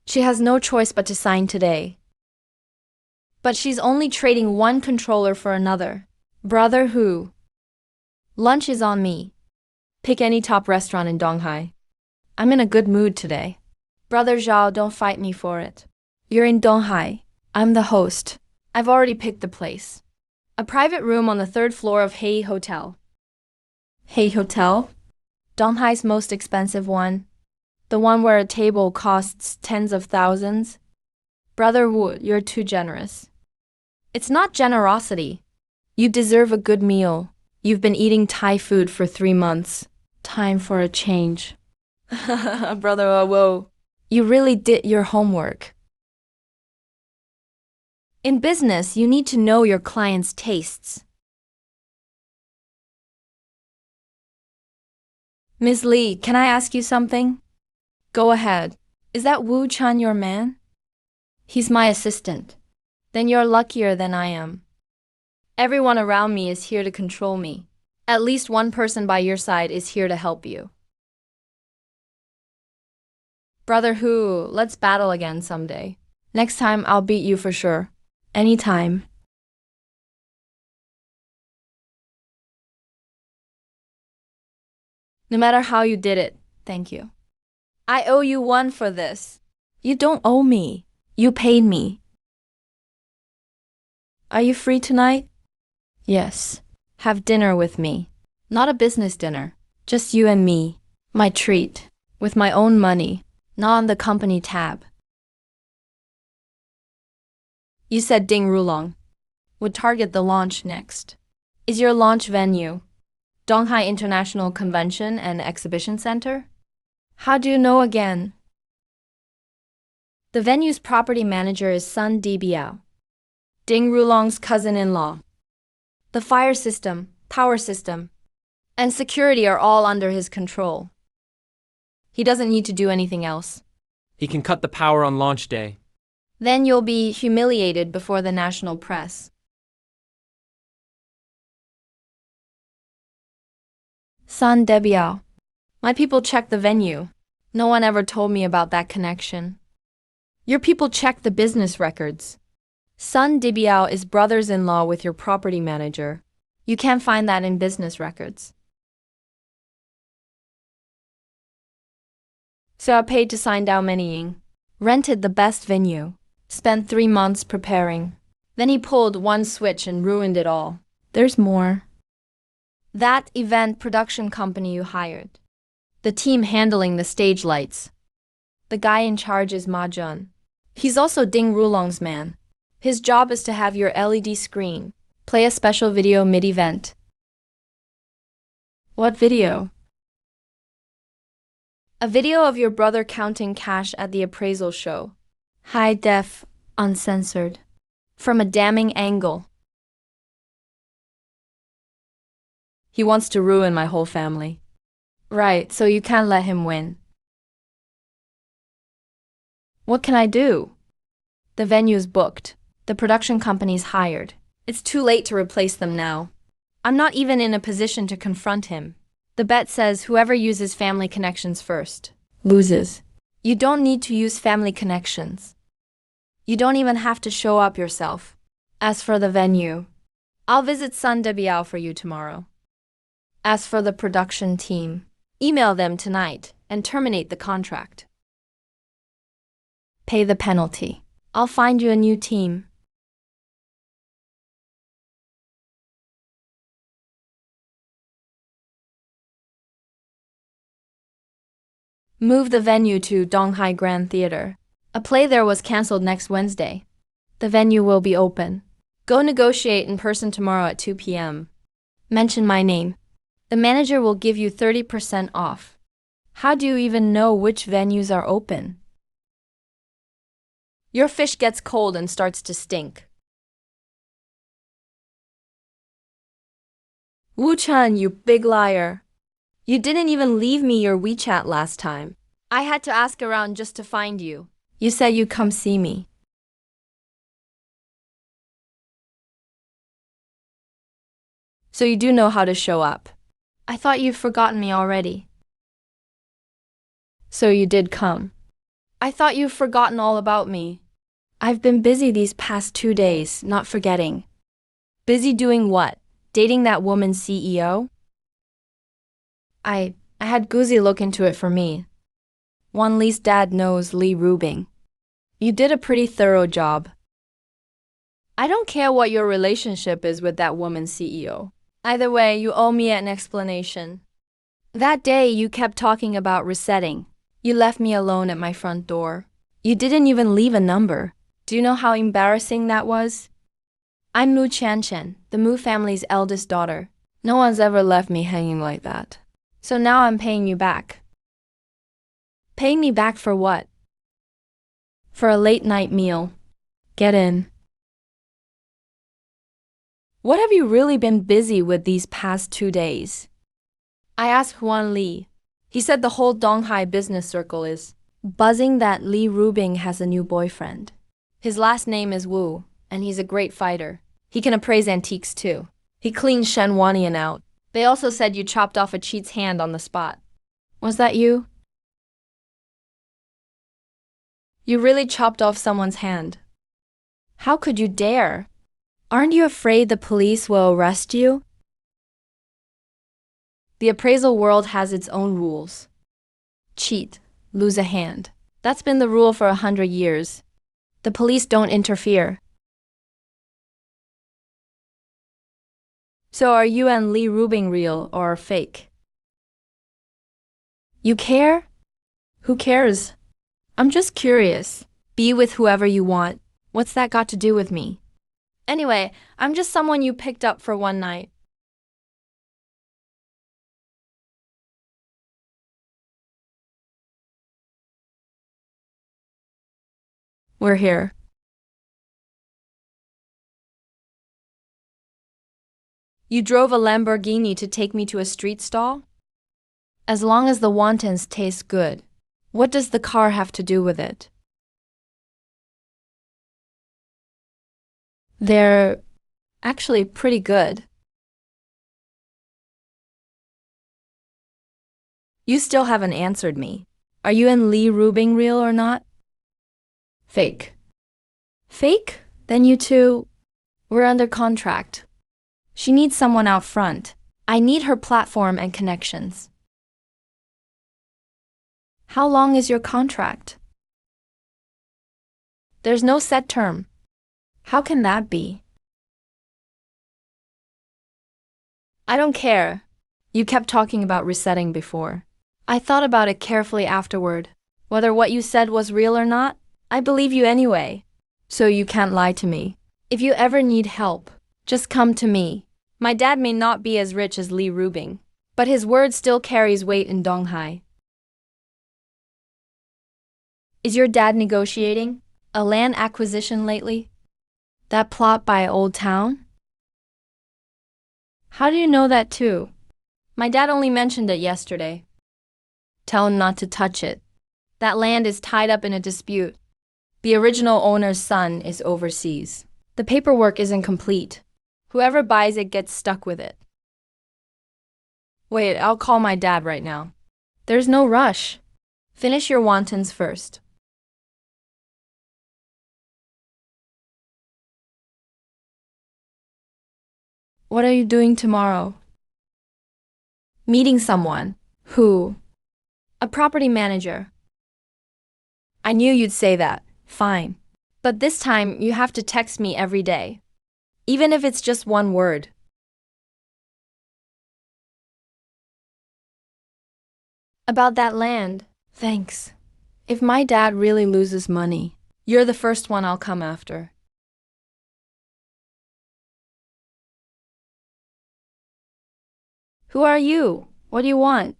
She has no choice but to sign today. But she's only trading one controller for another. Brother Hu. Lunch is on me. Pick any top restaurant in Donghai. I'm in a good mood today. Brother Zhao, don't fight me for it. You're in Donghai. I'm the host. I've already picked the place. A private room on the 3rd floor of Hei Hotel. Hei Hotel? Donghai's most expensive one. The one where a table costs tens of thousands? Brother Wu, you're too generous. It's not generosity. You deserve a good meal. You've been eating Thai food for 3 months. Time for a change. Brother Wu, you really did your homework. In business, you need to know your client's tastes. Miss Lee, can I ask you something? Go ahead. Is that Wu Chan your man? He's my assistant. Then you're luckier than I am. Everyone around me is here to control me. At least one person by your side is here to help you. Brother Hu, let's battle again someday. Next time I'll beat you for sure. Anytime. No matter how you did it, thank you. I owe you one for this. You don't owe me. You paid me. Are you free tonight? Yes. Have dinner with me. Not a business dinner. Just you and me. My treat. With my own money. Not on the company tab. You said Ding Rulong would target the launch next. Is your launch venue Donghai International Convention and Exhibition Center? How do you know again? The venue's property manager is Sun Dibiao, Ding Rulong's cousin-in-law. The fire system, power system, and security are all under his control. He doesn't need to do anything else. He can cut the power on launch day. Then you'll be humiliated before the national press. Sun Debiao. My people check the venue. No one ever told me about that connection. Your people check the business records. Sun Dibiao is brothers-in-law with your property manager. You can't find that in business records. So I paid to sign Dalmenying. Rented the best venue. Spent 3 months preparing. Then he pulled one switch and ruined it all. There's more. That event production company you hired. The team handling the stage lights. The guy in charge is Ma Jun. He's also Ding Rulong's man. His job is to have your LED screen play a special video mid-event. What video? A video of your brother counting cash at the appraisal show. High def, uncensored. From a damning angle. He wants to ruin my whole family. Right, so you can't let him win. What can I do? The venue's booked. The production company's hired. It's too late to replace them now. I'm not even in a position to confront him. The bet says whoever uses family connections first loses. You don't need to use family connections. You don't even have to show up yourself. As for the venue, I'll visit Sun Debiao for you tomorrow. As for the production team, email them tonight and terminate the contract. Pay the penalty. I'll find you a new team. Move the venue to Donghai Grand Theater. A play there was cancelled next Wednesday. The venue will be open. Go negotiate in person tomorrow at 2 p.m. Mention my name. The manager will give you 30% off. How do you even know which venues are open? Your fish gets cold and starts to stink. Wu-chan, you big liar. You didn't even leave me your WeChat last time. I had to ask around just to find you. You said you'd come see me. So you do know how to show up. I thought you've forgotten me already. So you did come. I thought you've forgotten all about me. I've been busy these past 2 days, not forgetting. Busy doing what? Dating that woman CEO? I had Guzi look into it for me. Wan Li's dad knows Li Rubing. You did a pretty thorough job. I don't care what your relationship is with that woman CEO. Either way, you owe me an explanation. That day, you kept talking about resetting. You left me alone at my front door. You didn't even leave a number. Do you know how embarrassing that was? I'm Mu Chanchen, the Mu family's eldest daughter. No one's ever left me hanging like that. So now I'm paying you back. Paying me back for what? For a late-night meal. Get in. What have you really been busy with these past 2 days? I asked Huan Li. He said the whole Donghai business circle is buzzing that Li Rubing has a new boyfriend. His last name is Wu, and he's a great fighter. He can appraise antiques too. He cleaned Shen Wanian out. They also said you chopped off a cheat's hand on the spot. Was that you? You really chopped off someone's hand. How could you dare? Aren't you afraid the police will arrest you? The appraisal world has its own rules. Cheat, lose a hand. That's been the rule for 100 years. The police don't interfere. So are you and Li Rubing real or fake? You care? Who cares? I'm just curious. Be with whoever you want. What's that got to do with me? Anyway, I'm just someone you picked up for one night. We're here. You drove a Lamborghini to take me to a street stall? As long as the wontons taste good, what does the car have to do with it? They're actually pretty good. You still haven't answered me. Are you and Li Rubing real or not? Fake. Fake? Then you two, we're under contract. She needs someone out front. I need her platform and connections. How long is your contract? There's no set term. How can that be? I don't care. You kept talking about resetting before. I thought about it carefully afterward. Whether what you said was real or not, I believe you anyway. So you can't lie to me. If you ever need help, just come to me. My dad may not be as rich as Li Rubing, but his word still carries weight in Donghai. Is your dad negotiating a land acquisition lately? That plot by Old Town? How do you know that too? My dad only mentioned it yesterday. Tell him not to touch it. That land is tied up in a dispute. The original owner's son is overseas. The paperwork isn't complete. Whoever buys it gets stuck with it. Wait, I'll call my dad right now. There's no rush. Finish your wontons first. What are you doing tomorrow? Meeting someone. Who? A property manager. I knew you'd say that. Fine. But this time, you have to text me every day. Even if it's just one word. About that land. Thanks. If my dad really loses money, you're the first one I'll come after. Who are you? What do you want?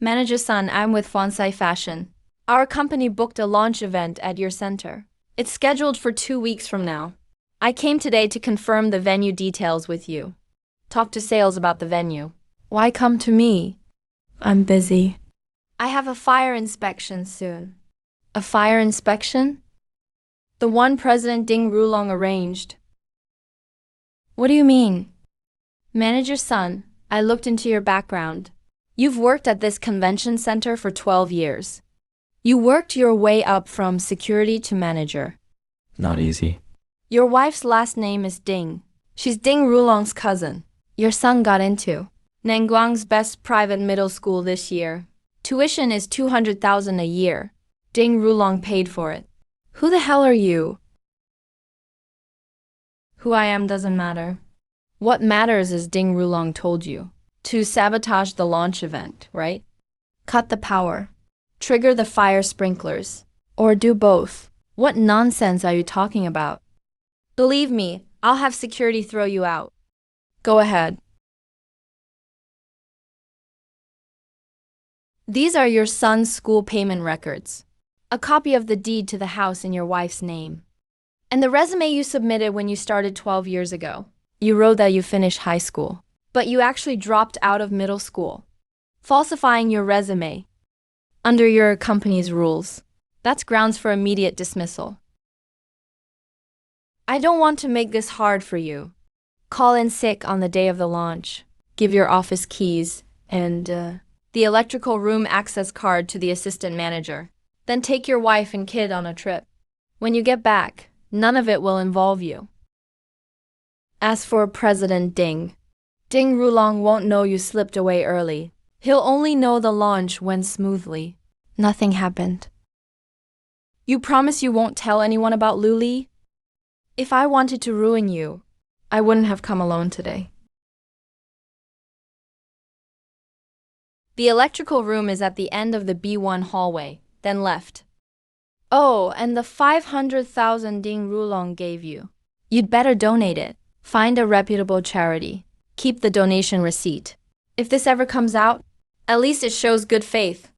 Manager son, I'm with 1K Fashion. Our company booked a launch event at your center. It's scheduled for 2 weeks from now. I came today to confirm the venue details with you. Talk to sales about the venue. Why come to me? I'm busy. I have a fire inspection soon. A fire inspection? The one President Ding Rulong arranged. What do you mean? Manager son, I looked into your background. You've worked at this convention center for 12 years. You worked your way up from security to manager. Not easy. Your wife's last name is Ding. She's Ding Rulong's cousin. Your son got into Nanguang's best private middle school this year. Tuition is 200,000 a year. Ding Rulong paid for it. Who the hell are you? Who I am doesn't matter. What matters is Ding Rulong told you to sabotage the launch event, right? Cut the power, trigger the fire sprinklers, or do both. What nonsense are you talking about? Believe me, I'll have security throw you out. Go ahead. These are your son's school payment records. A copy of the deed to the house in your wife's name. And the resume you submitted when you started 12 years ago. You wrote that you finished high school, but you actually dropped out of middle school, falsifying your resume. Under your company's rules, that's grounds for immediate dismissal. I don't want to make this hard for you. Call in sick on the day of the launch. Give your office keys and the electrical room access card to the assistant manager. Then take your wife and kid on a trip. When you get back, none of it will involve you. As for President Ding, Ding Rulong won't know you slipped away early. He'll only know the launch went smoothly. Nothing happened. You promise you won't tell anyone about Luli? If I wanted to ruin you, I wouldn't have come alone today. The electrical room is at the end of the B1 hallway, then left. Oh, and the 500,000 Ding Rulong gave you. You'd better donate it. Find a reputable charity. Keep the donation receipt. If this ever comes out, at least it shows good faith.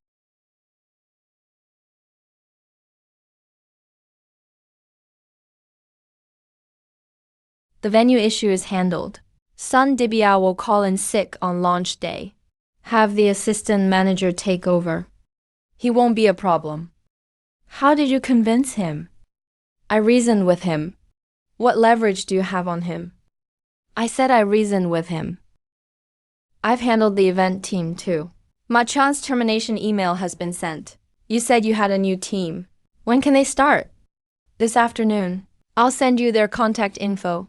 The venue issue is handled. Sun Dibia will call in sick on launch day. Have the assistant manager take over. He won't be a problem. How did you convince him? I reasoned with him. What leverage do you have on him? I said I reasoned with him. I've handled the event team too. Machan's termination email has been sent. You said you had a new team. When can they start? This afternoon. I'll send you their contact info.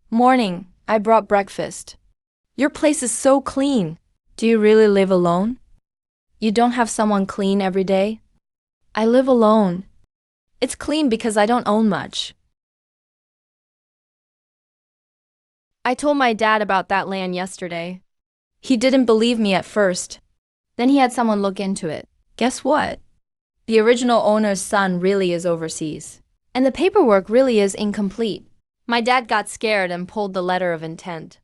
Morning, I brought breakfast. Your place is so clean. Do you really live alone? You don't have someone clean every day? I live alone. It's clean because I don't own much. I told my dad about that land yesterday. He didn't believe me at first. Then he had someone look into it. Guess what? The original owner's son really is overseas. And the paperwork really is incomplete. My dad got scared and pulled the letter of intent.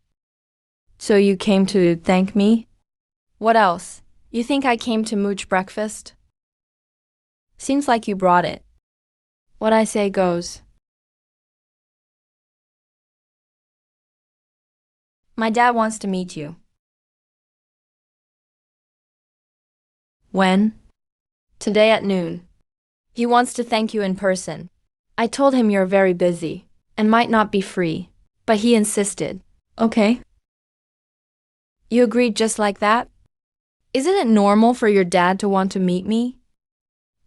So you came to thank me? What else? You think I came to mooch breakfast? Seems like you brought it. What I say goes. My dad wants to meet you. When? Today at noon. He wants to thank you in person. I told him you're very busy and might not be free, but he insisted. Okay. You agreed just like that? Isn't it normal for your dad to want to meet me?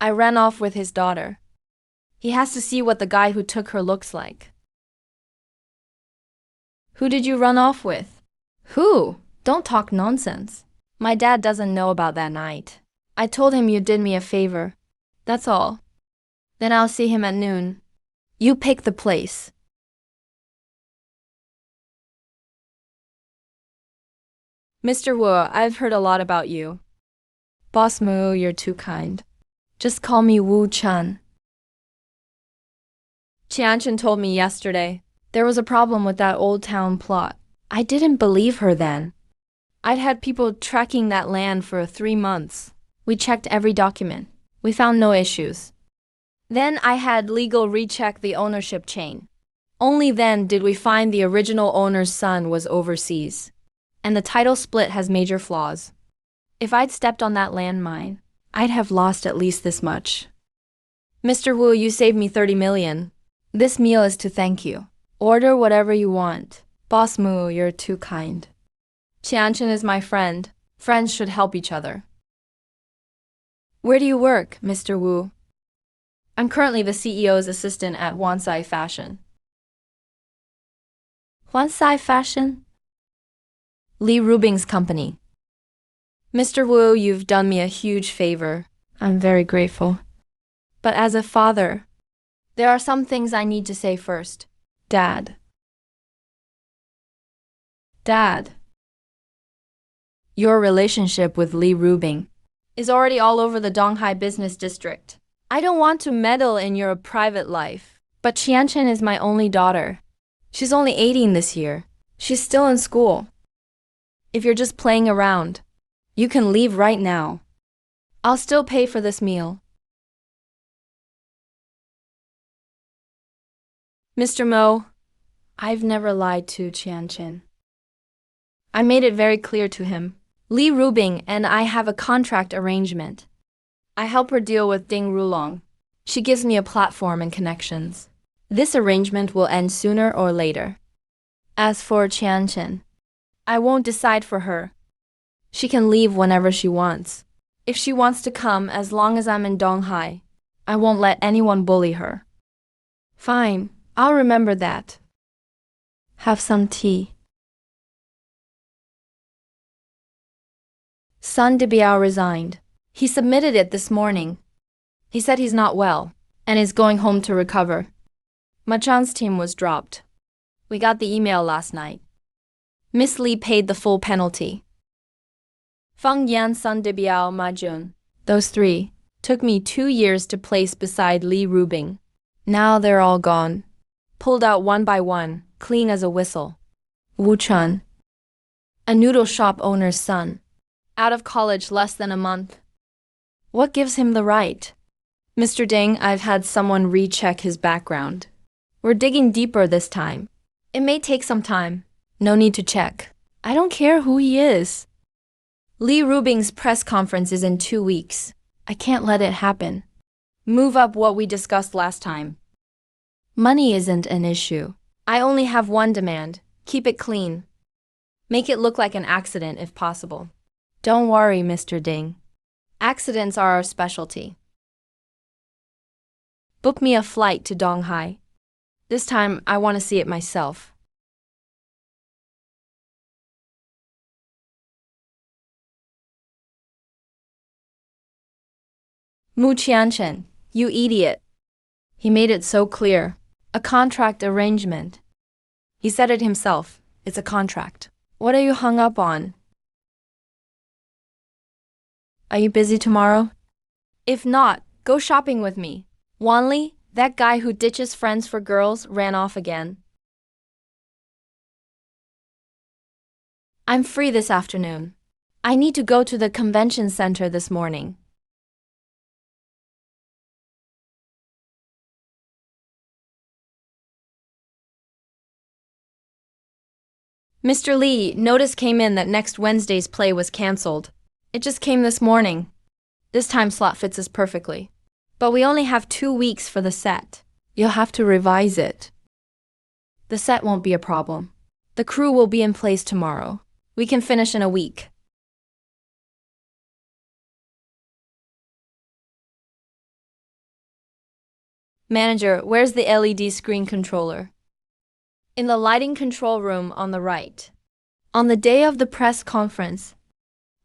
I ran off with his daughter. He has to see what the guy who took her looks like. Who did you run off with? Who? Don't talk nonsense. My dad doesn't know about that night. I told him you did me a favor. That's all. Then I'll see him at noon. You pick the place. Mr. Wu, I've heard a lot about you. Boss Moo, you're too kind. Just call me Wu Chun. Qianchen told me yesterday there was a problem with that old town plot. I didn't believe her then. I'd had people tracking that land for 3 months. We checked every document. We found no issues. Then I had legal recheck the ownership chain. Only then did we find the original owner's son was overseas. And the title split has major flaws. If I'd stepped on that landmine, I'd have lost at least this much. Mr. Wu, you saved me 30 million. This meal is to thank you. Order whatever you want. Boss Moo, you're too kind. Qianchen is my friend. Friends should help each other. Where do you work, Mr. Wu? I'm currently the CEO's assistant at 1K-Yr Fashion. 1K-Yr Fashion? Li Rubing's company. Mr. Wu, you've done me a huge favor. I'm very grateful. But as a father, there are some things I need to say first. Dad. Dad. Your relationship with Li Rubing is already all over the Donghai business district. I don't want to meddle in your private life, but Qianchen is my only daughter. She's only 18 this year. She's still in school. If you're just playing around, you can leave right now. I'll still pay for this meal. Mr. Mo, I've never lied to Qianchen. I made it very clear to him. Li Rubing and I have a contract arrangement. I help her deal with Ding Rulong. She gives me a platform and connections. This arrangement will end sooner or later. As for Qianchen, I won't decide for her. She can leave whenever she wants. If she wants to come, as long as I'm in Donghai, I won't let anyone bully her. Fine, I'll remember that. Have some tea. Sun Debiao resigned. He submitted it this morning. He said he's not well and is going home to recover. Machan's team was dropped. We got the email last night. Miss Li paid the full penalty. Feng Yan, Sun Debiao, Ma Jun. Those 3 took me 2 years to place beside Li Rubing. Now they're all gone. Pulled out one by one, clean as a whistle. Wu Chun, a noodle shop owner's son. Out of college less than a month. What gives him the right? Mr. Ding, I've had someone recheck his background. We're digging deeper this time. It may take some time. No need to check. I don't care who he is. Li Rubing's press conference is in 2 weeks. I can't let it happen. Move up what we discussed last time. Money isn't an issue. I only have one demand. Keep it clean. Make it look like an accident if possible. Don't worry, Mr. Ding. Accidents are our specialty. Book me a flight to Donghai. This time, I want to see it myself. Mu Qianchen, you idiot. He made it so clear. A contract arrangement. He said it himself. It's a contract. What are you hung up on? Are you busy tomorrow? If not, go shopping with me. Wanli, that guy who ditches friends for girls, ran off again. I'm free this afternoon. I need to go to the convention center this morning. Mr. Li, notice came in that next Wednesday's play was cancelled. It just came this morning. This time slot fits us perfectly. But we only have 2 weeks for the set. You'll have to revise it. The set won't be a problem. The crew will be in place tomorrow. We can finish in a week. Manager, where's the LED screen controller? In the lighting control room on the right. On the day of the press conference,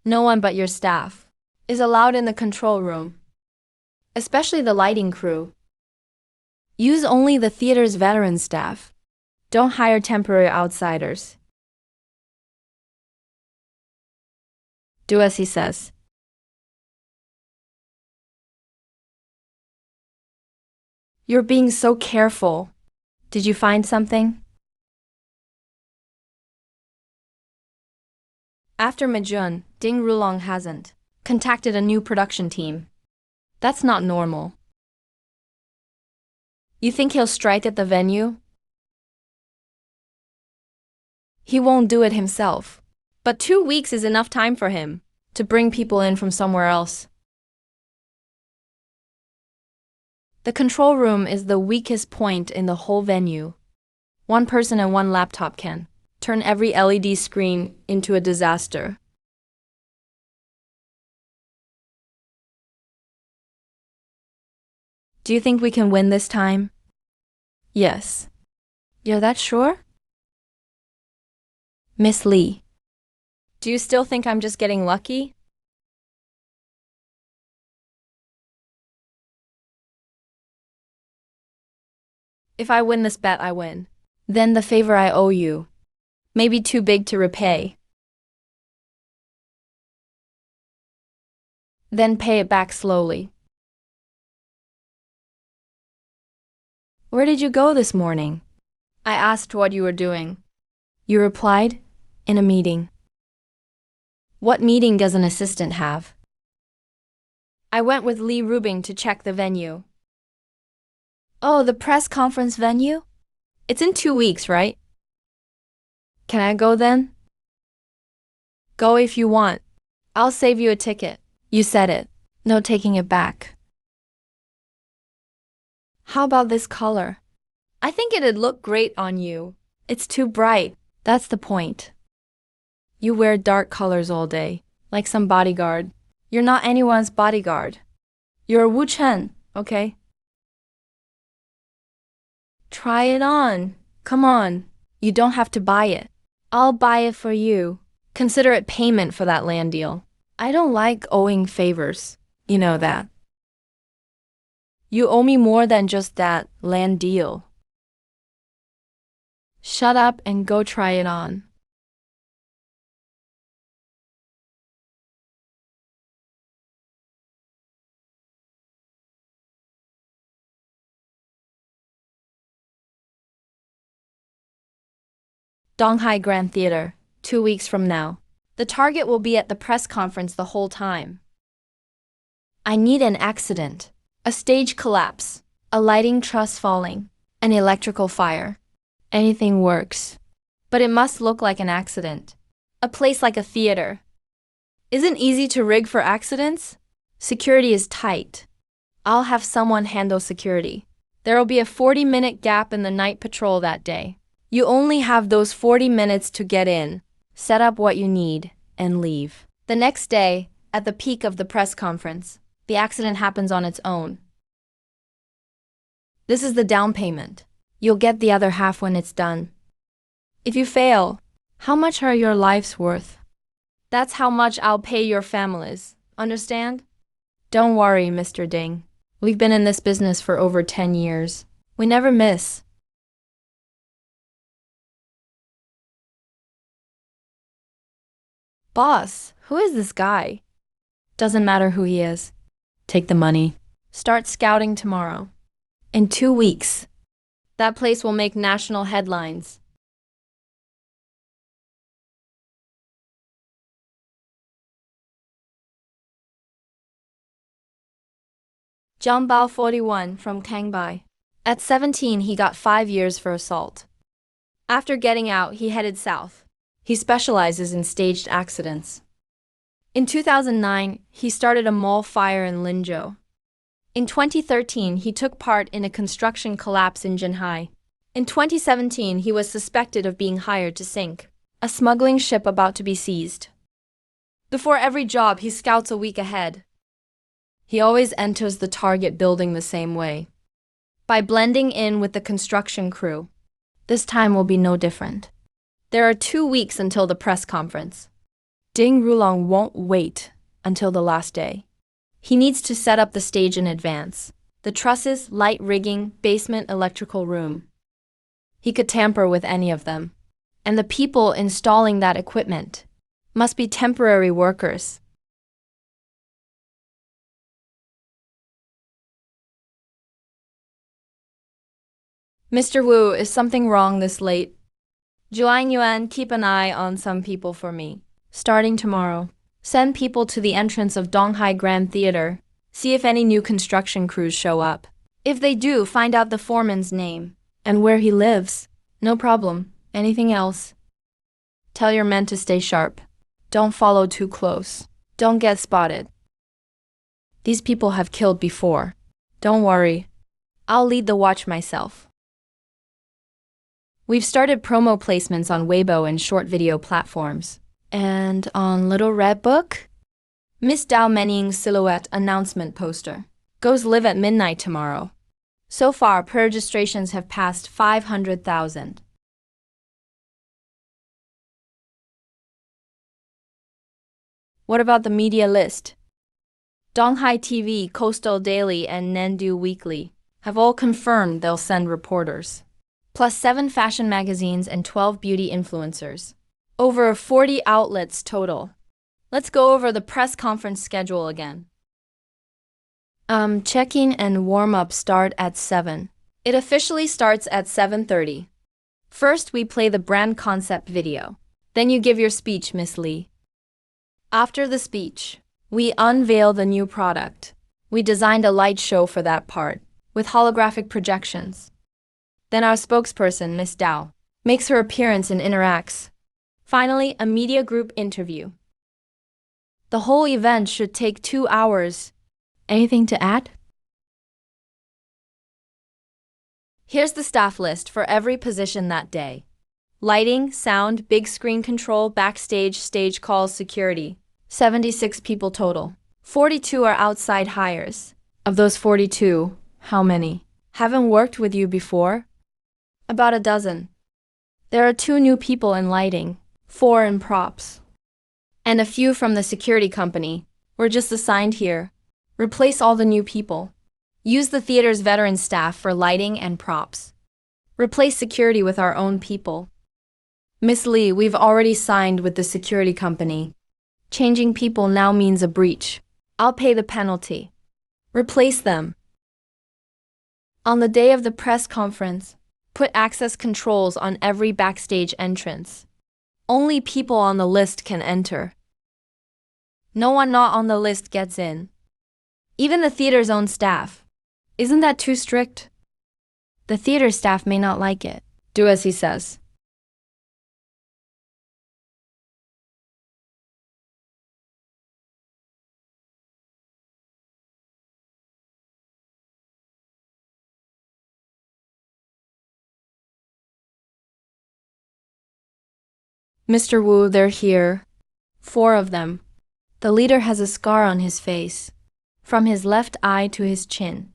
no one but your staff is allowed in the control room, especially the lighting crew. Use only the theater's veteran staff. Don't hire temporary outsiders. Do as he says. You're being so careful. Did you find something? After Majun, Ding Rulong hasn't contacted a new production team. That's not normal. You think he'll strike at the venue? He won't do it himself. But 2 weeks is enough time for him to bring people in from somewhere else. The control room is the weakest point in the whole venue. One person and one laptop can turn every LED screen into a disaster. Do you think we can win this time? Yes. You're that sure? Miss Lee. Do you still think I'm just getting lucky? If I win this bet, I win. Then the favor I owe you may be too big to repay. Then pay it back slowly. Where did you go this morning? I asked what you were doing. You replied, in a meeting. What meeting does an assistant have? I went with Lee Rubing to check the venue. Oh, the press conference venue? It's in 2 weeks, right? Can I go then? Go if you want. I'll save you a ticket. You said it. No taking it back. How about this color? I think it'd look great on you. It's too bright. That's the point. You wear dark colors all day, like some bodyguard. You're not anyone's bodyguard. You're Wu Chen, okay? Try it on. Come on. You don't have to buy it. I'll buy it for you. Consider it payment for that land deal. I don't like owing favors. You know that. You owe me more than just that land deal. Shut up and go try it on. Donghai Grand Theater, 2 weeks from now. The target will be at the press conference the whole time. I need an accident, a stage collapse, a lighting truss falling, an electrical fire. Anything works. But it must look like an accident. A place like a theater. Isn't easy to rig for accidents? Security is tight. I'll have someone handle security. There will be a 40-minute gap in the night patrol that day. You only have those 40 minutes to get in, set up what you need, and leave. The next day, at the peak of the press conference, the accident happens on its own. This is the down payment. You'll get the other half when it's done. If you fail, how much are your lives worth? That's how much I'll pay your families. Understand? Don't worry, Mr. Ding. We've been in this business for over 10 years. We never miss. Boss, who is this guy? Doesn't matter who he is. Take the money. Start scouting tomorrow. In 2 weeks. That place will make national headlines. Zhang Bao 41 from Kangbai. At 17, he got 5 years for assault. After getting out, he headed south. He specializes in staged accidents. In 2009, he started a mall fire in Linzhou. In 2013, he took part in a construction collapse in Zhenhai. In 2017, he was suspected of being hired to sink a smuggling ship about to be seized. Before every job, he scouts a week ahead. He always enters the target building the same way. by blending in with the construction crew. This time will be no different. There are 2 weeks until the press conference. Ding Rulong won't wait until the last day. He needs to set up the stage in advance. The trusses, light rigging, basement electrical room. He could tamper with any of them. And the people installing that equipment must be temporary workers. Mr. Wu, is something wrong this late? Juan Yuan, keep an eye on some people for me. Starting tomorrow, send people to the entrance of Donghai Grand Theater. See if any new construction crews show up. If they do, find out the foreman's name and where he lives. No problem. Anything else? Tell your men to stay sharp. Don't follow too close. Don't get spotted. These people have killed before. Don't worry. I'll lead the watch myself. We've started promo placements on Weibo and short video platforms. And on Little Red Book? Miss Dao Mening's silhouette announcement poster goes live at midnight tomorrow. So far, pre-registrations have passed 500,000. What about the media list? Donghai TV, Coastal Daily, and Nendu Weekly have all confirmed they'll send reporters, plus 7 fashion magazines and 12 beauty influencers. Over 40 outlets total. Let's go over the press conference schedule again. Check-in and warm-up start at 7. It officially starts at 7:30. First, we play the brand concept video. Then you give your speech, Miss Lee. After the speech, we unveil the new product. We designed a light show for that part, with holographic projections. Then our spokesperson, Miss Dao, makes her appearance and interacts. Finally, a media group interview. The whole event should take 2 hours. Anything to add? Here's the staff list for every position that day. Lighting, sound, big screen control, backstage, stage calls, security. 76 people total. 42 are outside hires. Of those 42, how many haven't worked with you before? About a dozen. There are 2 new people in lighting, 4 in props, and a few from the security company. We're just assigned here. Replace all the new people. Use the theater's veteran staff for lighting and props. Replace security with our own people. Miss Lee, we've already signed with the security company. Changing people now means a breach. I'll pay the penalty. Replace them. On the day of the press conference, put access controls on every backstage entrance. Only people on the list can enter. No one not on the list gets in. Even the theater's own staff. Isn't that too strict? The theater staff may not like it. Do as he says. Mr. Wu, they're here. 4 of them. The leader has a scar on his face, from his left eye to his chin.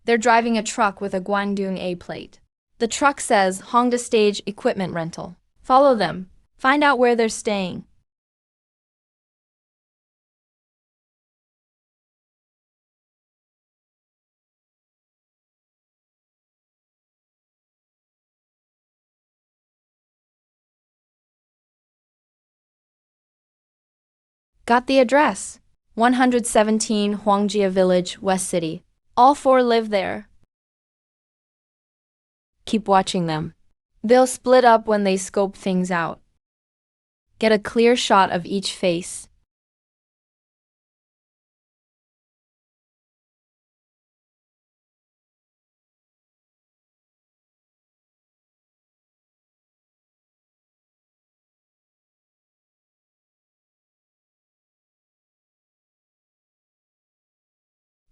They're driving a truck with a Guangdong A plate. The truck says Hongda Stage Equipment Rental. Follow them. Find out where they're staying. Got the address. 117 Huangjia Village, West City. All 4 live there. Keep watching them. They'll split up when they scope things out. Get a clear shot of each face.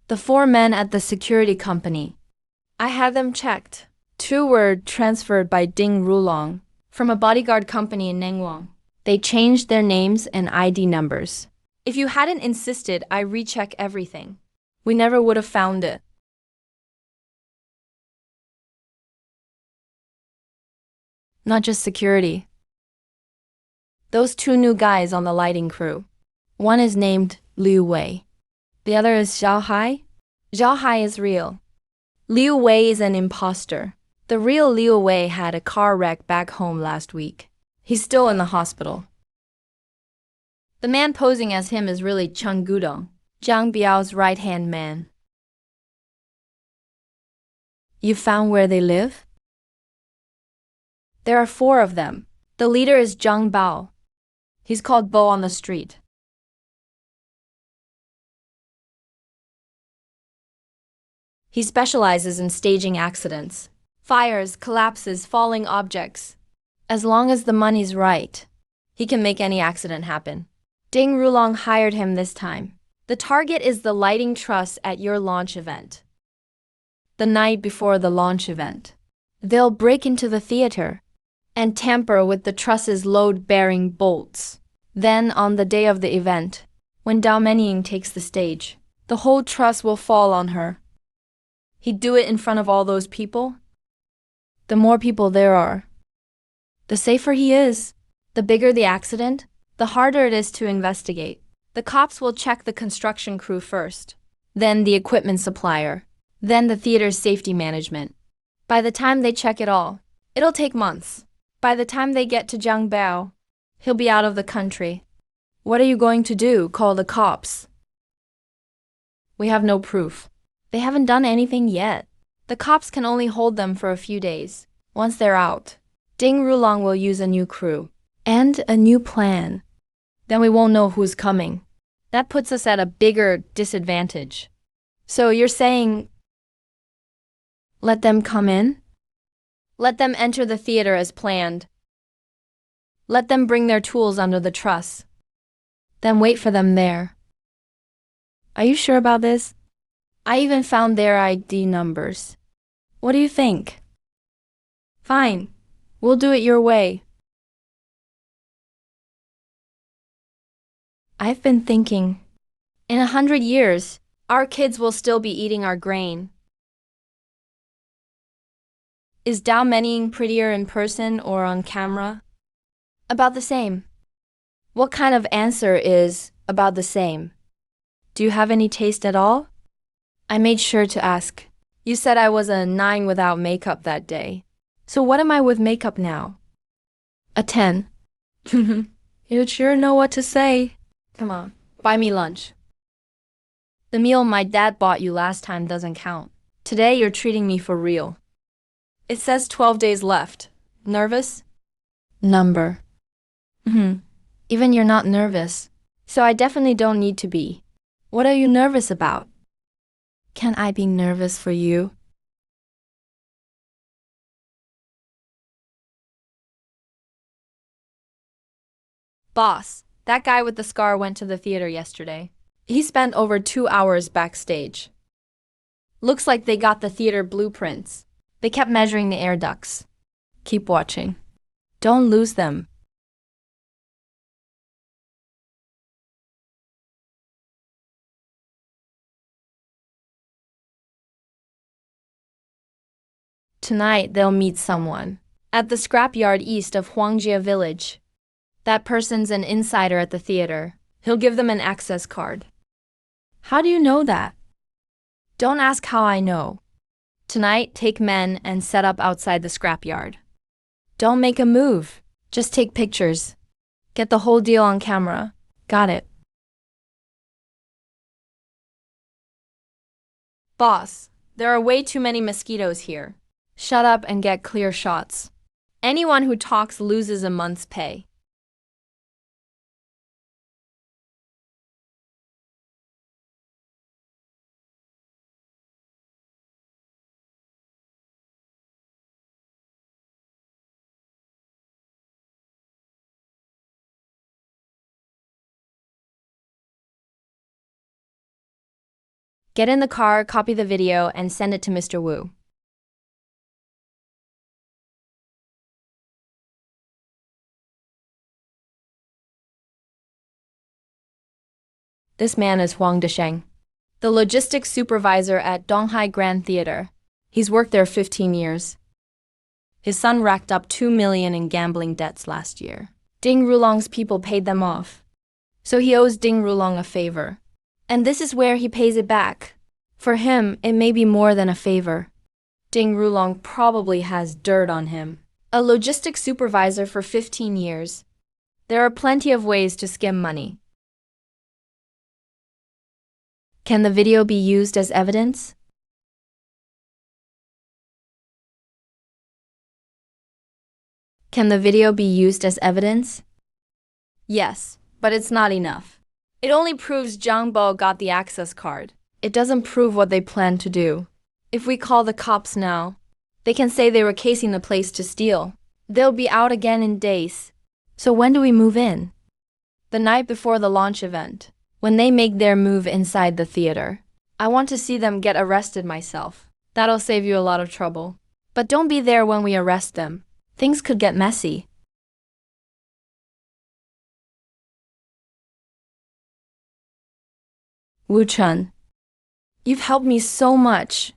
The 4 men at the security company. I had them checked. 2 were transferred by Ding Rulong from a bodyguard company in Ningguang. They changed their names and ID numbers. If you hadn't insisted, I recheck everything. We never would have found it. not just security. Those two new guys on the lighting crew. One is named Liu Wei. The other is Zhao Hai. Zhao Hai is real. Liu Wei is an imposter. The real Liu Wei had a car wreck back home last week. He's still in the hospital. The man posing as him is really Cheng Gudong, Zhang Biao's right-hand man. You found where they live? There are 4 of them. The leader is Zhang Bao. He's called Bo on the street. He specializes in staging accidents, fires, collapses, falling objects. As long as the money's right, he can make any accident happen. Ding Rulong hired him this time. The target is the lighting truss at your launch event. The night before the launch event, they'll break into the theater and tamper with the truss's load-bearing bolts. Then, on the day of the event, when Dao Menying takes the stage, the whole truss will fall on her. He'd do it in front of all those people. The more people there are, the safer he is. The bigger the accident, the harder it is to investigate. The cops will check the construction crew first, then the equipment supplier, then the theater's safety management. By the time they check it all, it'll take months. By the time they get to Zhang Bao, he'll be out of the country. What are you going to do? Call the cops? We have no proof. They haven't done anything yet. The cops can only hold them for a few days. Once they're out, Ding Rulong will use a new crew and a new plan. Then we won't know who's coming. That puts us at a bigger disadvantage. So you're saying, let them come in? Let them enter the theater as planned. Let them bring their tools under the truss. Then wait for them there. Are you sure about this? I even found their ID numbers. What do you think? Fine. We'll do it your way. I've been thinking, in 100 years, our kids will still be eating our grain. Is Dao Menying prettier in person or on camera? About the same. What kind of answer is about the same? Do you have any taste at all? I made sure to ask. You said I was a 9 without makeup that day. So what am I with makeup now? A 10. You sure know what to say. Come on, buy me lunch. The meal my dad bought you last time doesn't count. Today you're treating me for real. It says 12 days left. Nervous? Number. Even you're not nervous. So I definitely don't need to be. What are you nervous about? Can I be nervous for you? Boss, that guy with the scar went to the theater yesterday. He spent over 2 hours backstage. Looks like they got the theater blueprints. They kept measuring the air ducts. Keep watching. Don't lose them. Tonight they'll meet someone at the scrapyard east of Huangjie village. That person's an insider at the theater. He'll give them an access card. How do you know that? Don't ask how I know. Tonight, take men and set up outside the scrapyard. Don't make a move. Just take pictures. Get the whole deal on camera. Got it. Boss, there are way too many mosquitoes here. Shut up and get clear shots. Anyone who talks loses a month's pay. Get in the car, copy the video, and send it to Mr. Wu. This man is Huang Desheng, the logistics supervisor at Donghai Grand Theater. He's worked there 15 years. His son racked up 2 million in gambling debts last year. Ding Rulong's people paid them off. So he owes Ding Rulong a favor. And this is where he pays it back. For him, it may be more than a favor. Ding Rulong probably has dirt on him. A logistics supervisor for 15 years. There are plenty of ways to skim money. Can the video be used as evidence? Can the video be used as evidence? Yes, but it's not enough. It only proves Zhang Bo got the access card. It doesn't prove what they plan to do. If we call the cops now, they can say they were casing the place to steal. They'll be out again in days. So when do we move in? The night before the launch event, when they make their move inside the theater. I want to see them get arrested myself. That'll save you a lot of trouble. But don't be there when we arrest them. Things could get messy. Wu Chun, you've helped me so much.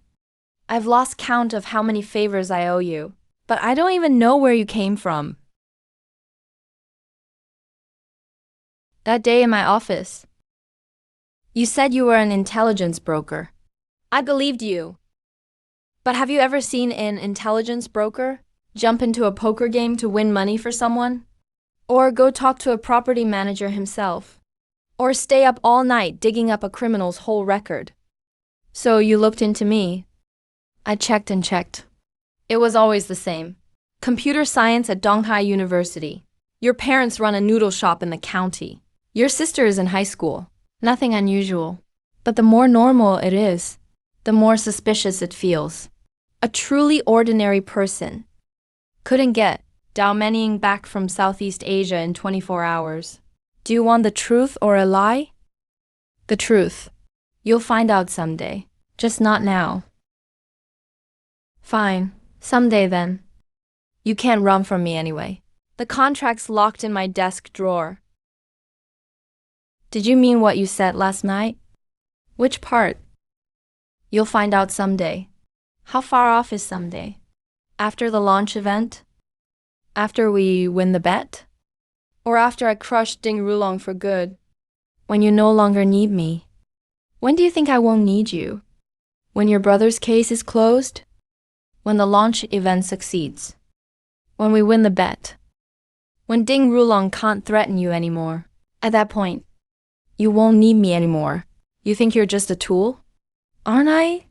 I've lost count of how many favors I owe you, but I don't even know where you came from. That day in my office, you said you were an intelligence broker. I believed you. But have you ever seen an intelligence broker jump into a poker game to win money for someone? Or go talk to a property manager himself? Or stay up all night digging up a criminal's whole record? So you looked into me. I checked and checked. It was always the same. Computer science at Donghai University. Your parents run a noodle shop in the county. Your sister is in high school. Nothing unusual. But the more normal it is, the more suspicious it feels. A truly ordinary person couldn't get Dalmanying back from Southeast Asia in 24 hours. Do you want the truth or a lie? The truth. You'll find out someday. Just not now. Fine. Someday then. You can't run from me anyway. The contract's locked in my desk drawer. Did you mean what you said last night? Which part? You'll find out someday. How far off is someday? After the launch event? After we win the bet? Or after I crush Ding Rulong for good? When you no longer need me? When do you think I won't need you? When your brother's case is closed? When the launch event succeeds? When we win the bet? When Ding Rulong can't threaten you anymore? At that point, you won't need me anymore. You think you're just a tool? Aren't I?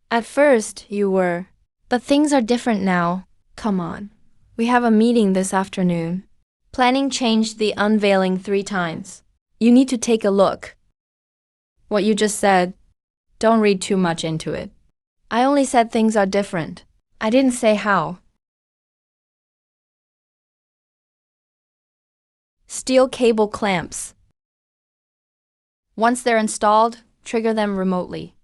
At first, you were. But things are different now. Come on. We have a meeting this afternoon. Planning changed the unveiling 3 times. You need to take a look. What you just said, don't read too much into it. I only said things are different. I didn't say how. Steel cable clamps. Once they're installed, trigger them remotely.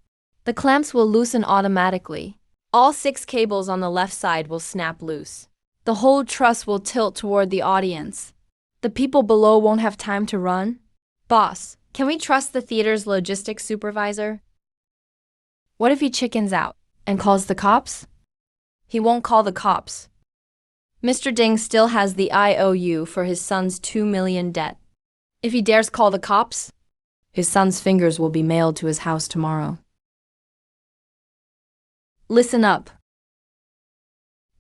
The clamps will loosen automatically. All 6 cables on the left side will snap loose. The whole truss will tilt toward the audience. The people below won't have time to run. Boss, can we trust the theater's logistics supervisor? What if he chickens out and calls the cops? He won't call the cops. Mr. Ding still has the IOU for his son's 2 million debt. If he dares call the cops, his son's fingers will be mailed to his house tomorrow. Listen up.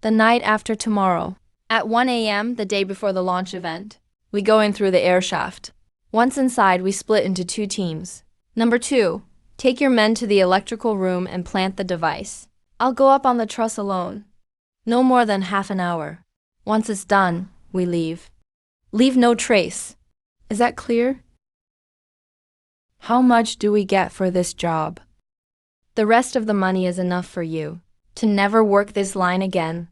The night after tomorrow, at 1 a.m., the day before the launch event, we go in through the air shaft. Once inside, we split into 2 teams. Number 2, take your men to the electrical room and plant the device. I'll go up on the truss alone. No more than half an hour. Once it's done, we leave. Leave no trace. Is that clear? How much do we get for this job? The rest of the money is enough for you to never work this line again.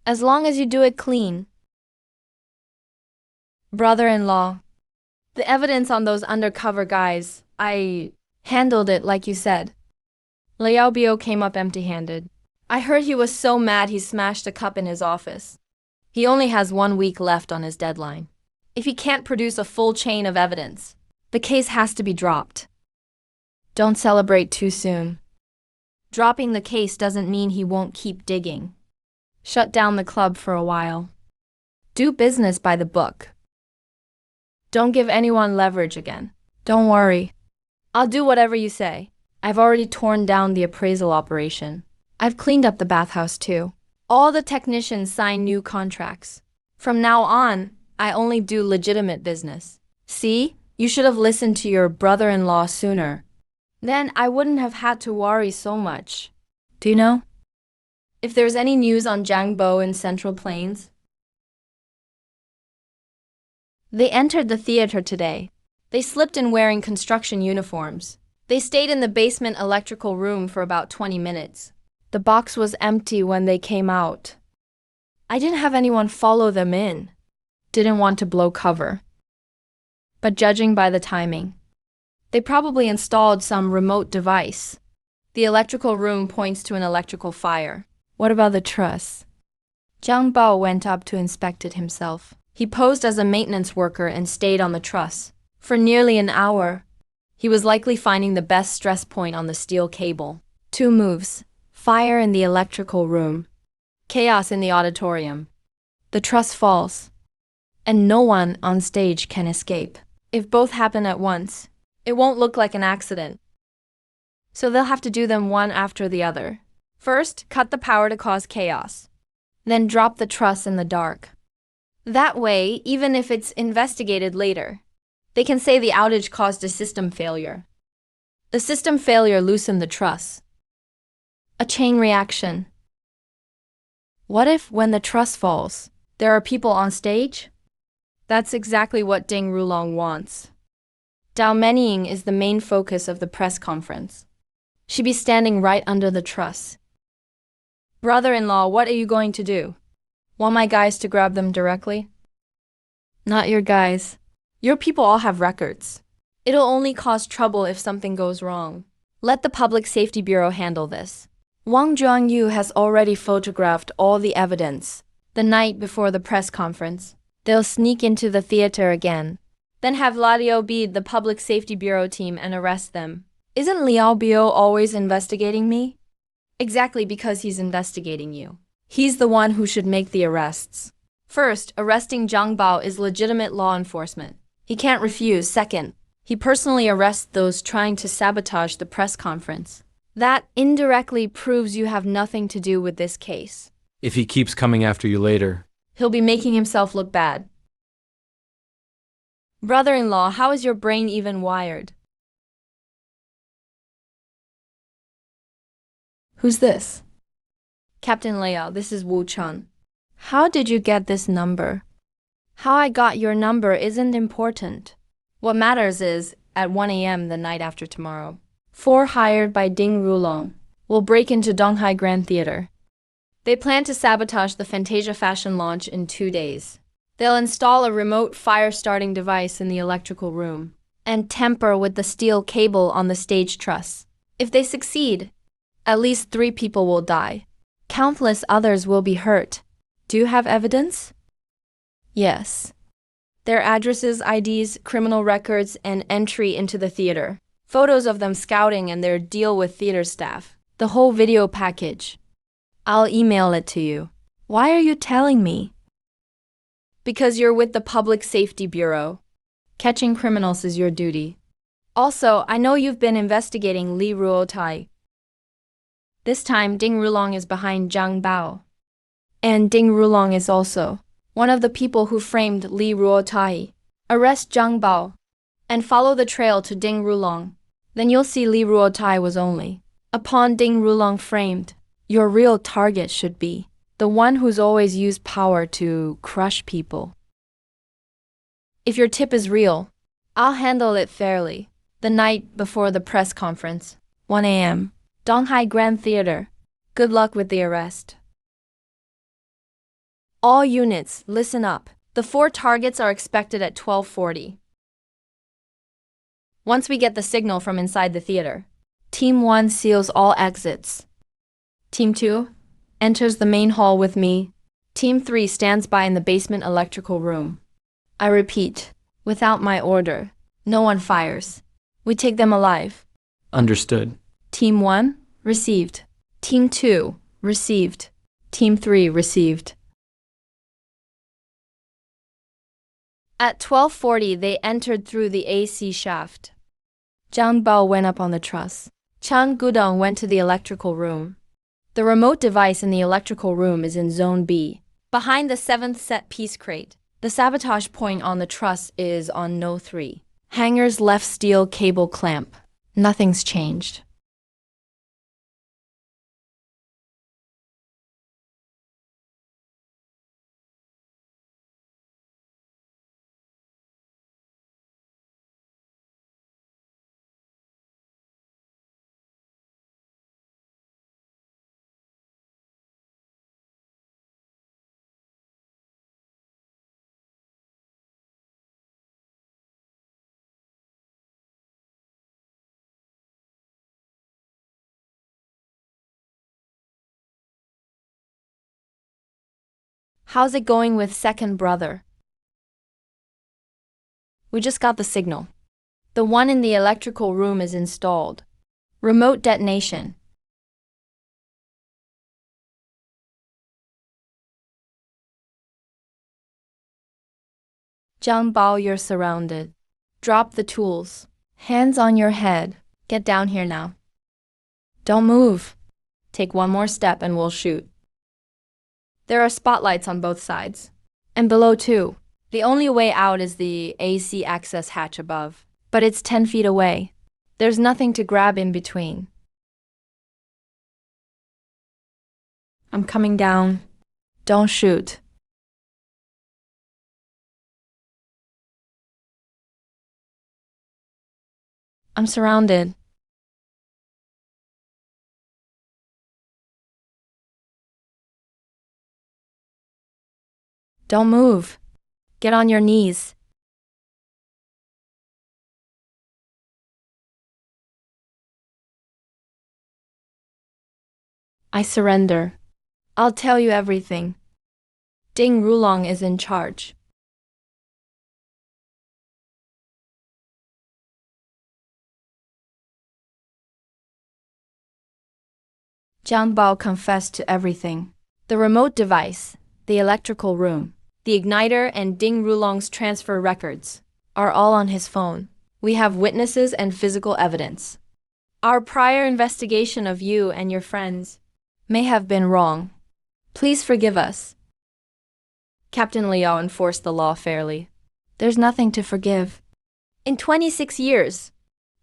As long as you do it clean. Brother-in-law, the evidence on those undercover guys, I handled it like you said. Liao Biao came up empty-handed. I heard he was so mad he smashed a cup in his office. He only has 1 week left on his deadline. If he can't produce a full chain of evidence, the case has to be dropped. Don't celebrate too soon. Dropping the case doesn't mean he won't keep digging. Shut down the club for a while. Do business by the book. Don't give anyone leverage again. Don't worry. I'll do whatever you say. I've already torn down the appraisal operation. I've cleaned up the bathhouse too. All the technicians sign new contracts. From now on, I only do legitimate business. See, you should have listened to your brother-in-law sooner. Then I wouldn't have had to worry so much. Do you know? If there's any news on Jiangbo in Central Plains? They entered the theater today. They slipped in wearing construction uniforms. They stayed in the basement electrical room for about 20 minutes. The box was empty when they came out. I didn't have anyone follow them in. Didn't want to blow cover. But judging by the timing, they probably installed some remote device. The electrical room points to an electrical fire. What about the truss? Jiang Bao went up to inspect it himself. He posed as a maintenance worker and stayed on the truss. For nearly an hour, he was likely finding the best stress point on the steel cable. 2 moves. Fire in the electrical room. Chaos in the auditorium. The truss falls. And no one on stage can escape. If both happen at once, it won't look like an accident. So they'll have to do them one after the other. First, cut the power to cause chaos. Then drop the truss in the dark. That way, even if it's investigated later, they can say the outage caused a system failure. The system failure loosened the truss. A chain reaction. What if, when the truss falls, there are people on stage? That's exactly what Ding Rulong wants. Dao Menying is the main focus of the press conference. She'd be standing right under the truss. Brother-in-law, what are you going to do? Want my guys to grab them directly? Not your guys. Your people all have records. It'll only cause trouble if something goes wrong. Let the Public Safety Bureau handle this. Wang Zhuangyu has already photographed all the evidence. The night before the press conference, they'll sneak into the theater again. Then have Liao beat the Public Safety Bureau team and arrest them. Isn't Liao Bio always investigating me? Exactly, because he's investigating you. He's the one who should make the arrests. First, arresting Zhang Bao is legitimate law enforcement. He can't refuse. Second, he personally arrests those trying to sabotage the press conference. That indirectly proves you have nothing to do with this case. If he keeps coming after you later, He'll be making himself look bad. Brother-in-law, how is your brain even wired? Who's this? Captain Liao, this is Wu Chun. How did you get this number? How I got your number isn't important. What matters is, at 1 a.m. the night after tomorrow, 4 hired by Ding Rulong will break into Donghai Grand Theater. They plan to sabotage the Fantasia fashion launch in 2 days. They'll install a remote fire-starting device in the electrical room and tamper with the steel cable on the stage truss. If they succeed, at least 3 people will die. Countless others will be hurt. Do you have evidence? Yes. Their addresses, IDs, criminal records, and entry into the theater. Photos of them scouting and their deal with theater staff. The whole video package. I'll email it to you. Why are you telling me? Because you're with the Public Safety Bureau. Catching criminals is your duty. Also, I know you've been investigating Li Ruotai. This time, Ding Rulong is behind Zhang Bao. And Ding Rulong is also one of the people who framed Li Ruotai. Arrest Zhang Bao and follow the trail to Ding Rulong. Then you'll see Li Ruotai was only a pawn Ding Rulong framed. Your real target should be the one who's always used power to crush people. If your tip is real, I'll handle it fairly. The night before the press conference, 1 a.m., Donghai Grand Theater. Good luck with the arrest. All units, listen up. The 4 targets are expected at 12:40. Once we get the signal from inside the theater, Team 1 seals all exits. Team 2 enters the main hall with me. Team 3 stands by in the basement electrical room. I repeat, without my order, no one fires. We take them alive. understood. Team 1, received. Team 2, received. Team 3 received. At 12:40, they entered through the AC shaft. Zhang Bao went up on the truss. Chang Gudong went to the electrical room. The remote device in the electrical room is in Zone B, behind the 7th set piece crate. The sabotage point on the truss is on No 3. Hanger's left steel cable clamp. Nothing's changed. How's it going with second brother? We just got the signal. The one in the electrical room is installed. Remote detonation. Zhang Bao, you're surrounded. Drop the tools. Hands on your head. Get down here now. Don't move. Take one more step and we'll shoot. There are spotlights on both sides. And below too. The only way out is the AC access hatch above. But it's 10 feet away. There's nothing to grab in between. I'm coming down. Don't shoot. I'm surrounded. Don't move. Get on your knees. I surrender. I'll tell you everything. Ding Rulong is in charge. Zhang Bao confessed to everything. The remote device, the electrical room, the igniter, and Ding Rulong's transfer records are all on his phone. We have witnesses and physical evidence. Our prior investigation of you and your friends may have been wrong. Please forgive us. Captain Liao enforced the law fairly. There's nothing to forgive. In 26 years,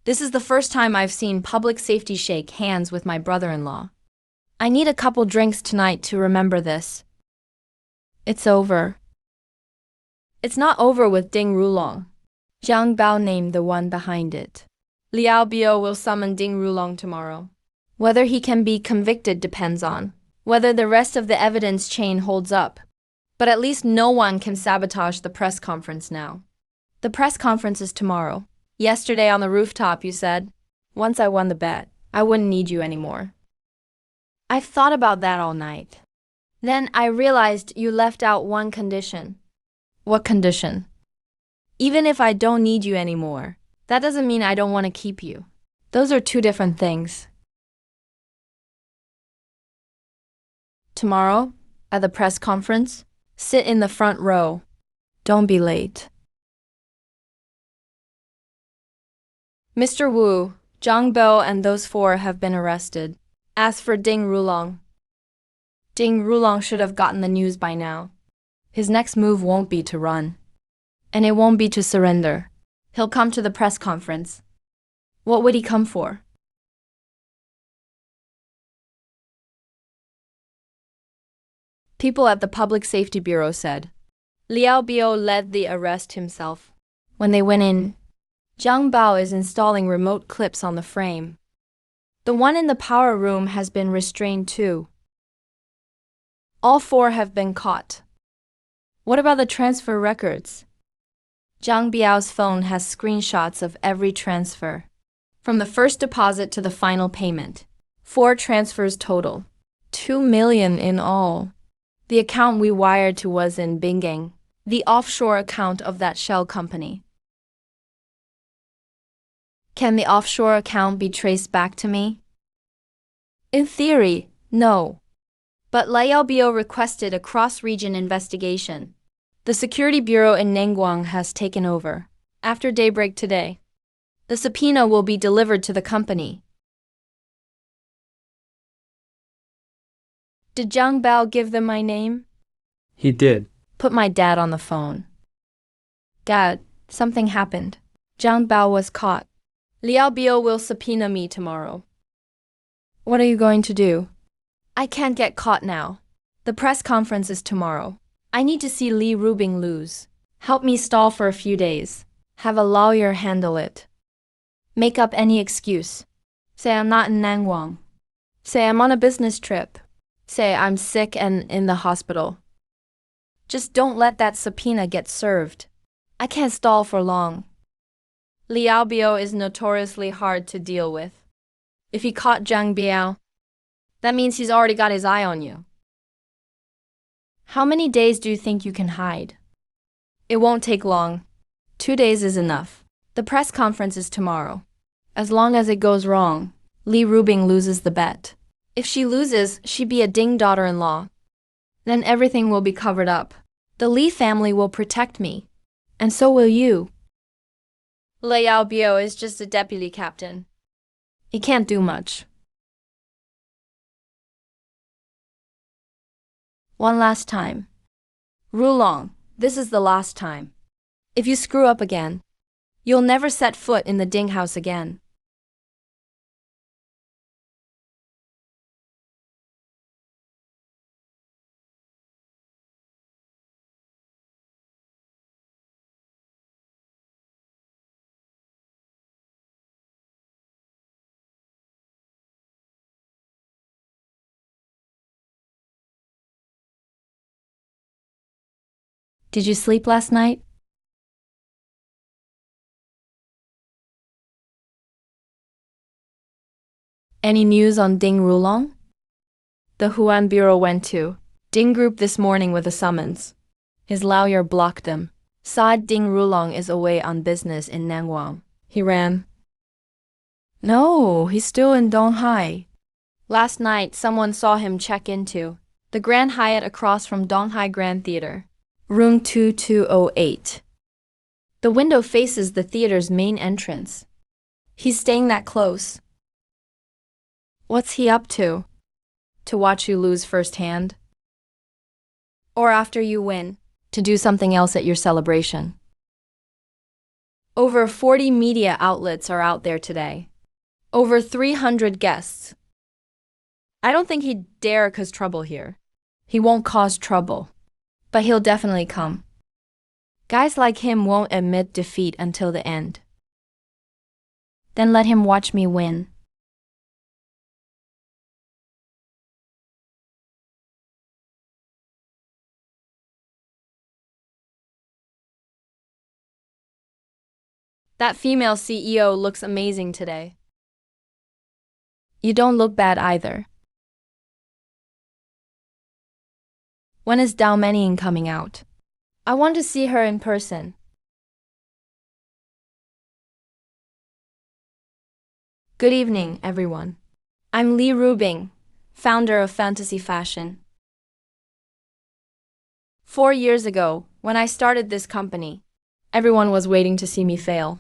this is the first time I've seen public safety shake hands with my brother-in-law. I need a couple drinks tonight to remember this. It's over. It's not over with Ding Rulong. Zhang Bao named the one behind it. Liao Biao will summon Ding Rulong tomorrow. Whether he can be convicted depends on whether the rest of the evidence chain holds up. But at least no one can sabotage the press conference now. The press conference is tomorrow. Yesterday on the rooftop you said, once I won the bet, I wouldn't need you anymore. I've thought about that all night. Then I realized you left out one condition. What condition? Even if I don't need you anymore, that doesn't mean I don't want to keep you. Those are two different things. Tomorrow, at the press conference, sit in the front row. Don't be late. Mr. Wu, Zhang Bao and those four have been arrested. As for Ding Rulong, Ding Rulong should have gotten the news by now. His next move won't be to run. And it won't be to surrender. He'll come to the press conference. What would he come for? People at the Public Safety Bureau said. Liao Biao led the arrest himself. When they went in, Zhang Bao is installing remote clips on the frame. The one in the power room has been restrained too. All four have been caught. What about the transfer records? Zhang Biao's phone has screenshots of every transfer. From the first deposit to the final payment. 4 transfers total. 2 million in all. The account we wired to was in Bingang, the offshore account of that shell company. Can the offshore account be traced back to me? In theory, no. But Liao requested a cross-region investigation. The Security Bureau in Nangguang has taken over. After daybreak today, the subpoena will be delivered to the company. Did Zhang Bao give them my name? He did. Put my dad on the phone. Dad, something happened. Zhang Bao was caught. Liao Bio will subpoena me tomorrow. What are you going to do? I can't get caught now. The press conference is tomorrow. I need to see Li Rubing lose. Help me stall for a few days. Have a lawyer handle it. Make up any excuse. Say I'm not in Nangguang. Say I'm on a business trip. Say I'm sick and in the hospital. Just don't let that subpoena get served. I can't stall for long. Liao Bio is notoriously hard to deal with. If he caught Zhang Biao, that means he's already got his eye on you. How many days do you think you can hide? It won't take long. 2 days is enough. The press conference is tomorrow. As long as it goes wrong, Li Rubing loses the bet. If she loses, she'd be a Ding daughter-in-law. Then everything will be covered up. The Li family will protect me. And so will you. Liao Bio is just a deputy captain. He can't do much. One last time. Rulong, this is the last time. If you screw up again, you'll never set foot in the Ding house again. Did you sleep last night? Any news on Ding Rulong? The Huan Bureau went to Ding Group this morning with a summons. His lawyer blocked them. Said Ding Rulong is away on business in Nangguang. He ran. No, he's still in Donghai. Last night, someone saw him check into the Grand Hyatt across from Donghai Grand Theater. Room 2208. The window faces the theater's main entrance. He's staying that close. What's he up to? To watch you lose firsthand? Or after you win, to do something else at your celebration? Over 40 media outlets are out there today. Over 300 guests. I don't think he'd dare cause trouble here. He won't cause trouble. But he'll definitely come. Guys like him won't admit defeat until the end. Then let him watch me win. That female CEO looks amazing today. You don't look bad either. When is Dao Menying coming out? I want to see her in person. Good evening, everyone. I'm Li Rubing, founder of Fantasy Fashion. 4 years ago, when I started this company, everyone was waiting to see me fail.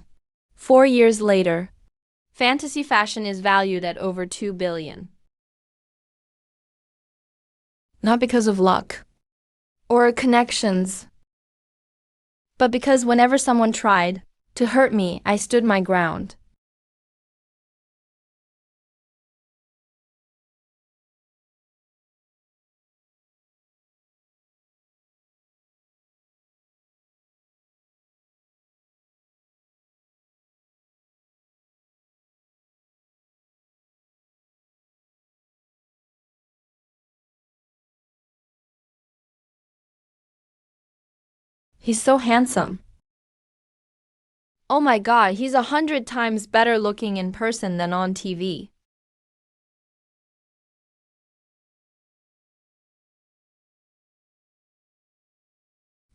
4 years later, Fantasy Fashion is valued at over 2 billion. Not because of luck or connections, but because whenever someone tried to hurt me, I stood my ground. He's so handsome. Oh my God, he's 100 times better looking in person than on TV.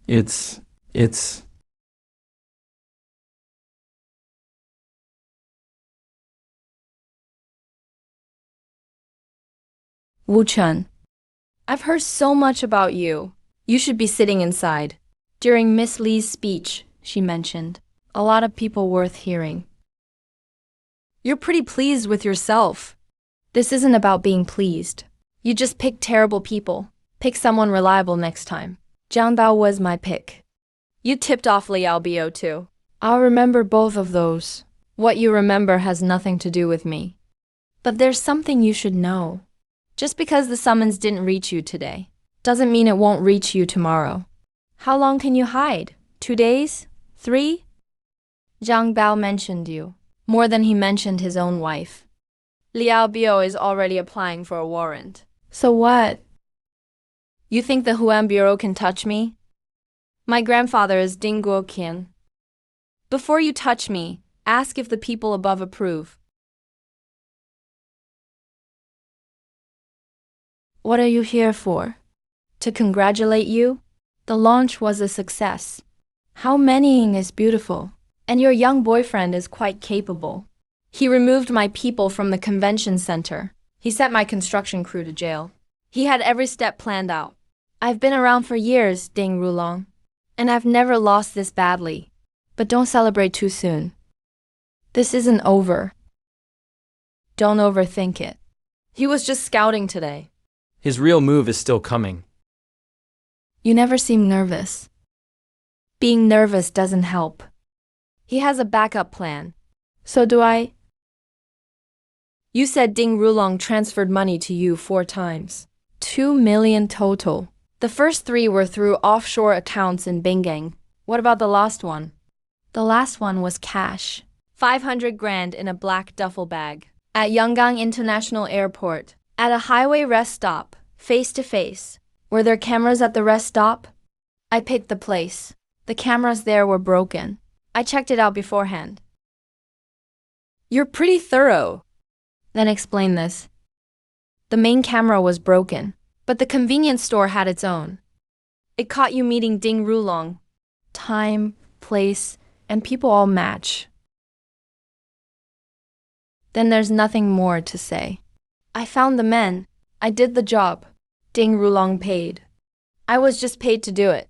It's. Wu Chen, I've heard so much about you. You should be sitting inside. During Miss Lee's speech, she mentioned, a lot of people worth hearing. You're pretty pleased with yourself. This isn't about being pleased. You just pick terrible people. Pick someone reliable next time. Jiang Bao was my pick. You tipped off Liao Bio too. I'll remember both of those. What you remember has nothing to do with me. But there's something you should know. Just because the summons didn't reach you today, doesn't mean it won't reach you tomorrow. How long can you hide? 2 days? 3? Jiang Bao mentioned you, more than he mentioned his own wife. Liao Bio is already applying for a warrant. So what? You think the Huan Bureau can touch me? My grandfather is Ding Guoqian. Before you touch me, ask if the people above approve. What are you here for? To congratulate you? The launch was a success. How manying is beautiful, and your young boyfriend is quite capable. He removed my people from the convention center. He sent my construction crew to jail. He had every step planned out. I've been around for years, Ding Rulong, and I've never lost this badly. But don't celebrate too soon. This isn't over. Don't overthink it. He was just scouting today. His real move is still coming. You never seem nervous. Being nervous doesn't help. He has a backup plan. So do I. You said Ding Rulong transferred money to you 4 times. 2 million total. The first 3 were through offshore accounts in Bingang. What about the last one? The last one was cash. 500 grand in a black duffel bag. At Yangon International Airport. At a highway rest stop, face to face. Were there cameras at the rest stop? I picked the place. The cameras there were broken. I checked it out beforehand. You're pretty thorough. Then explain this. The main camera was broken, but the convenience store had its own. It caught you meeting Ding Rulong. Time, place, and people all match. Then there's nothing more to say. I found the men. I did the job. Ding Rulong paid. I was just paid to do it.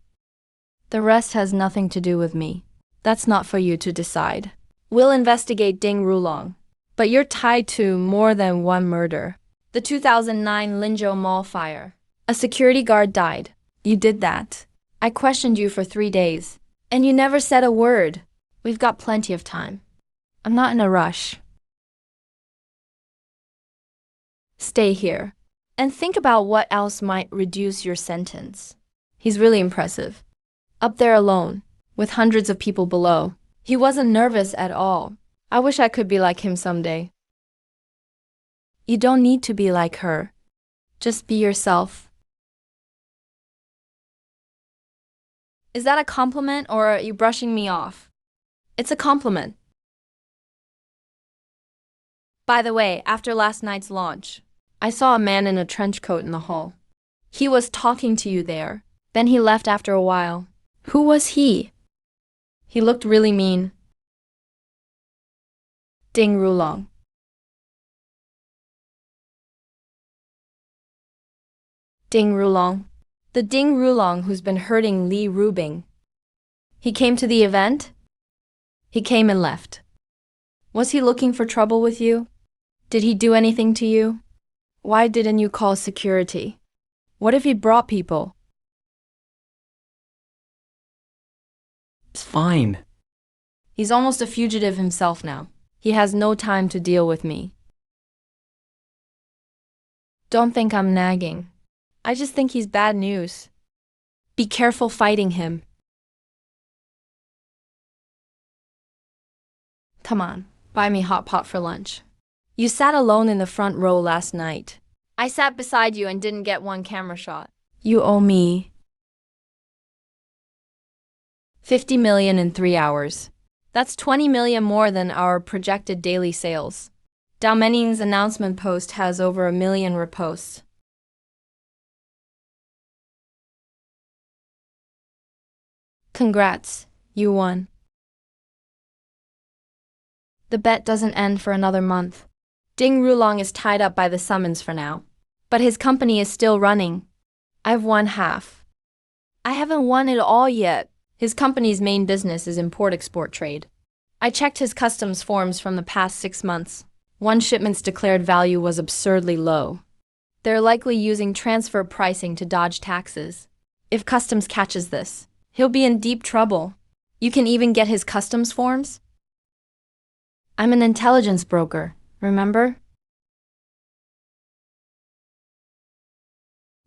The rest has nothing to do with me. That's not for you to decide. We'll investigate Ding Rulong. But you're tied to more than one murder. The 2009 Linzhou Mall fire. A security guard died. You did that. I questioned you for 3 days. And you never said a word. We've got plenty of time. I'm not in a rush. Stay here. And think about what else might reduce your sentence. He's really impressive. Up there alone, with hundreds of people below. He wasn't nervous at all. I wish I could be like him someday. You don't need to be like her. Just be yourself. Is that a compliment or are you brushing me off? It's a compliment. By the way, after last night's launch, I saw a man in a trench coat in the hall. He was talking to you there. Then he left after a while. Who was he? He looked really mean. Ding Rulong. Ding Rulong. The Ding Rulong who's been hurting Li Rubing. He came to the event? He came and left. Was he looking for trouble with you? Did he do anything to you? Why didn't you call security? What if he brought people? It's fine. He's almost a fugitive himself now. He has no time to deal with me. Don't think I'm nagging. I just think he's bad news. Be careful fighting him. Come on, buy me hot pot for lunch. You sat alone in the front row last night. I sat beside you and didn't get one camera shot. You owe me 50 million in 3 hours. That's 20 million more than our projected daily sales. Dao Mening's announcement post has over 1 million reposts. Congrats, you won. The bet doesn't end for another month. Ding Rulong is tied up by the summons for now. But his company is still running. I've won half. I haven't won it all yet. His company's main business is import-export trade. I checked his customs forms from the past 6 months. One shipment's declared value was absurdly low. They're likely using transfer pricing to dodge taxes. If customs catches this, he'll be in deep trouble. You can even get his customs forms? I'm an intelligence broker, remember?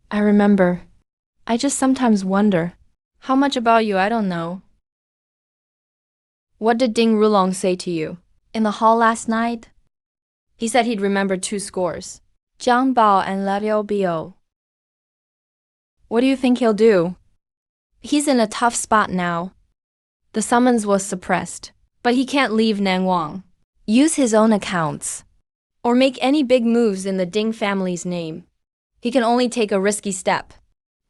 I remember. I just sometimes wonder. How much about you I don't know. What did Ding Rulong say to you? In the hall last night? He said he'd remember 2 scores. Jiang Bao and Liao Bio. What do you think he'll do? He's in a tough spot now. The summons was suppressed, but he can't leave Nangwang. Use his own accounts. Or make any big moves in the Ding family's name. He can only take a risky step.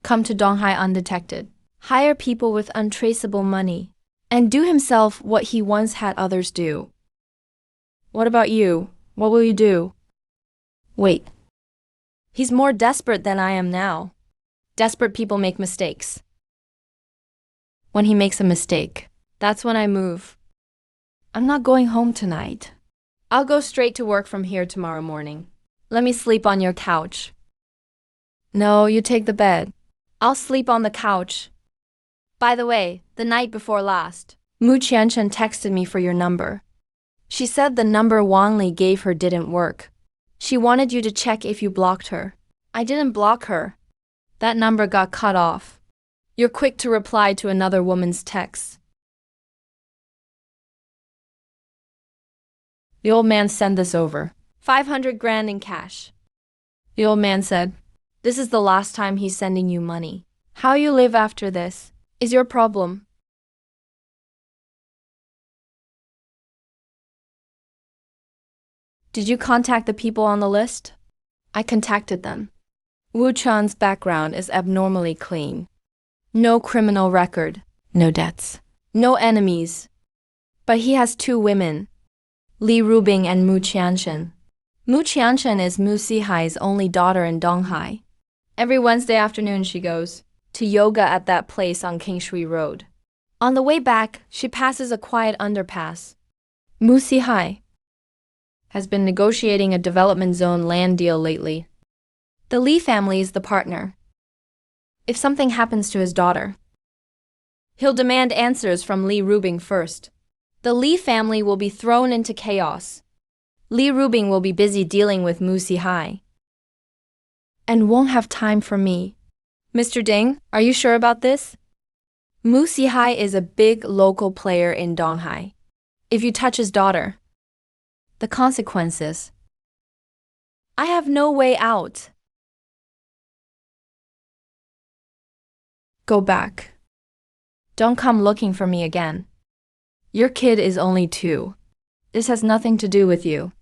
Come to Donghai undetected. Hire people with untraceable money. And do himself what he once had others do. What about you? What will you do? Wait. He's more desperate than I am now. Desperate people make mistakes. When he makes a mistake, that's when I move. I'm not going home tonight. I'll go straight to work from here tomorrow morning. Let me sleep on your couch. No, you take the bed. I'll sleep on the couch. By the way, the night before last, Mu Qianchen texted me for your number. She said the number Wang Li gave her didn't work. She wanted you to check if you blocked her. I didn't block her. That number got cut off. You're quick to reply to another woman's texts. The old man sent this over. 500 grand in cash. The old man said, this is the last time he's sending you money. How you live after this is your problem. Did you contact the people on the list? I contacted them. Wu Chan's background is abnormally clean. No criminal record, no debts, no enemies. But he has 2 women, Li Rubing and Mu Qianchen. Mu Qianchen is Mu Sihai's only daughter in Donghai. Every Wednesday afternoon she goes to yoga at that place on Kingshui Road. On the way back, she passes a quiet underpass. Mu Sihai has been negotiating a development zone land deal lately. The Li family is the partner. If something happens to his daughter, he'll demand answers from Li Rubing first. The Li family will be thrown into chaos. Li Rubing will be busy dealing with Mu Sihai and won't have time for me. Mr. Ding, are you sure about this? Mu Sihai is a big local player in Donghai. If you touch his daughter, the consequences. I have no way out. Go back. Don't come looking for me again. Your kid is only 2. This has nothing to do with you.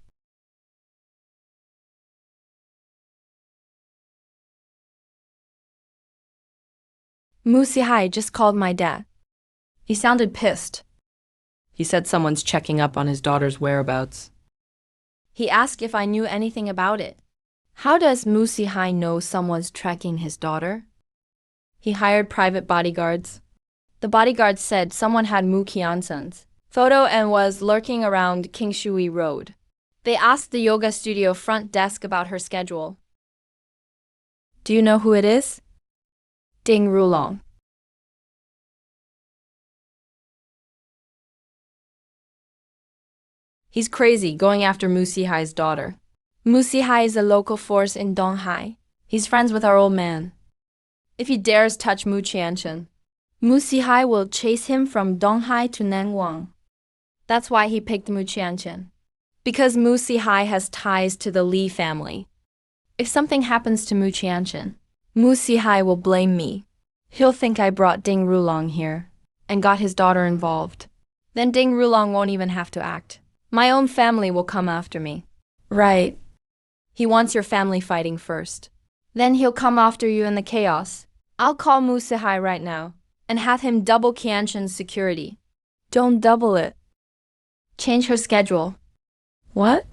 Mu Sihai just called my dad. He sounded pissed. He said someone's checking up on his daughter's whereabouts. He asked if I knew anything about it. How does Mu Sihai know someone's tracking his daughter? He hired private bodyguards. The bodyguards said someone had Mu Qianchen's photo and was lurking around Kingshui Road. They asked the yoga studio front desk about her schedule. Do you know who it is? Ding Rulong. He's crazy going after Mu Sihai's daughter. Mu Sihai is a local force in Donghai. He's friends with our old man. If he dares touch Mu Qianchen, Mu Sihai will chase him from Donghai to Nangwang. That's why he picked Mu Qianchen. Because Mu Sihai has ties to the Li family. If something happens to Mu Qianchen, Mu Sihai will blame me. He'll think I brought Ding Rulong here and got his daughter involved. Then Ding Rulong won't even have to act. My own family will come after me. Right. He wants your family fighting first. Then he'll come after you in the chaos. I'll call Mu Sihai right now and have him double Qianchen's security. Don't double it. Change her schedule. What?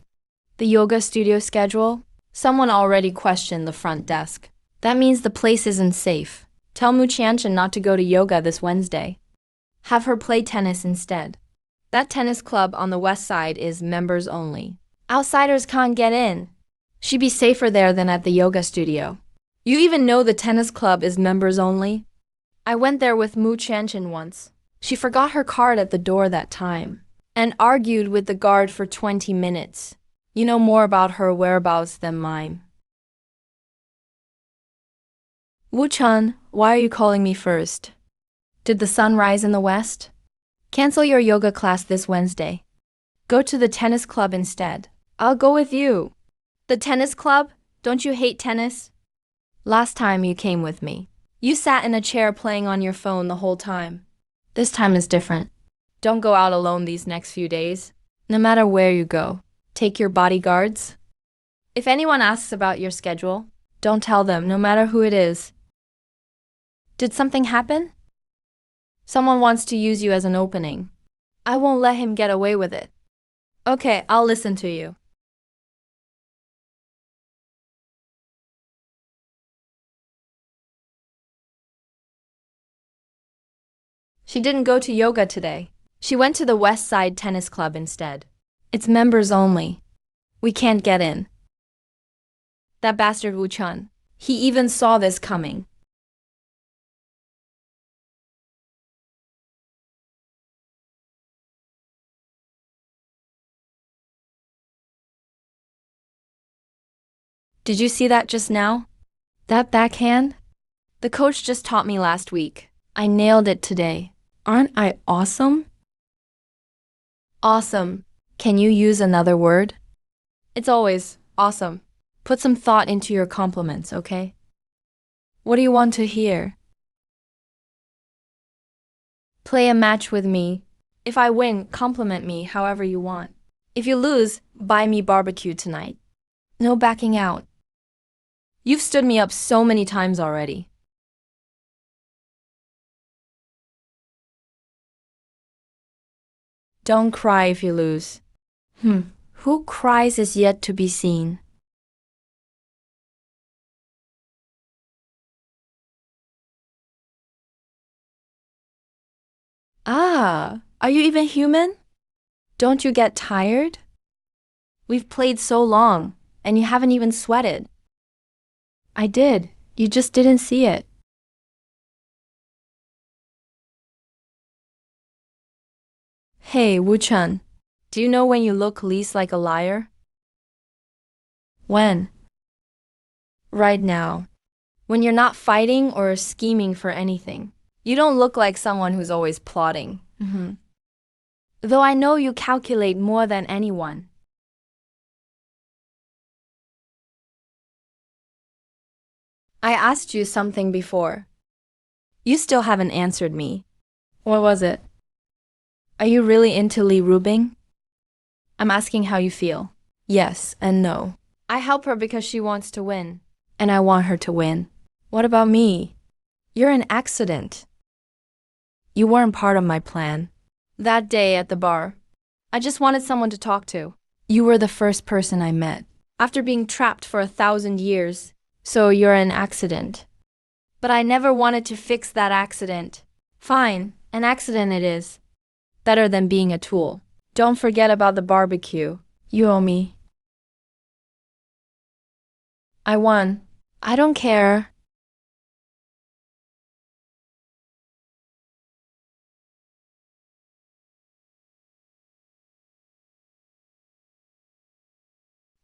The yoga studio schedule? Someone already questioned the front desk. That means the place isn't safe. Tell Mu Qianchen not to go to yoga this Wednesday. Have her play tennis instead. That tennis club on the west side is members only. Outsiders can't get in. She'd be safer there than at the yoga studio. You even know the tennis club is members only? I went there with Mu Qianchen once. She forgot her card at the door that time and argued with the guard for 20 minutes. You know more about her whereabouts than mine. Wu Chun, why are you calling me first? Did the sun rise in the west? Cancel your yoga class this Wednesday. Go to the tennis club instead. I'll go with you. The tennis club? Don't you hate tennis? Last time you came with me, you sat in a chair playing on your phone the whole time. This time is different. Don't go out alone these next few days. No matter where you go, take your bodyguards. If anyone asks about your schedule, don't tell them, no matter who it is. Did something happen? Someone wants to use you as an opening. I won't let him get away with it. Okay, I'll listen to you. She didn't go to yoga today. She went to the West Side Tennis Club instead. It's members only. We can't get in. That bastard Wu Chun. He even saw this coming. Did you see that just now? That backhand? The coach just taught me last week. I nailed it today. Aren't I awesome? Awesome. Can you use another word? It's always awesome. Put some thought into your compliments, okay? What do you want to hear? Play a match with me. If I win, compliment me however you want. If you lose, buy me barbecue tonight. No backing out. You've stood me up so many times already. Don't cry if you lose. Who cries is yet to be seen. Ah, are you even human? Don't you get tired? We've played so long, and you haven't even sweated. I did. You just didn't see it. Hey, Wu Chun, do you know when you look least like a liar? When? Right now. When you're not fighting or scheming for anything. You don't look like someone who's always plotting. Though I know you calculate more than anyone. I asked you something before. You still haven't answered me. What was it? Are you really into Li Rubing? I'm asking how you feel. Yes and no. I help her because she wants to win. And I want her to win. What about me? You're an accident. You weren't part of my plan. That day at the bar, I just wanted someone to talk to. You were the first person I met. After being trapped for 1,000 years, so you're an accident. But I never wanted to fix that accident. Fine, an accident it is. Better than being a tool. Don't forget about the barbecue. You owe me. I won. I don't care.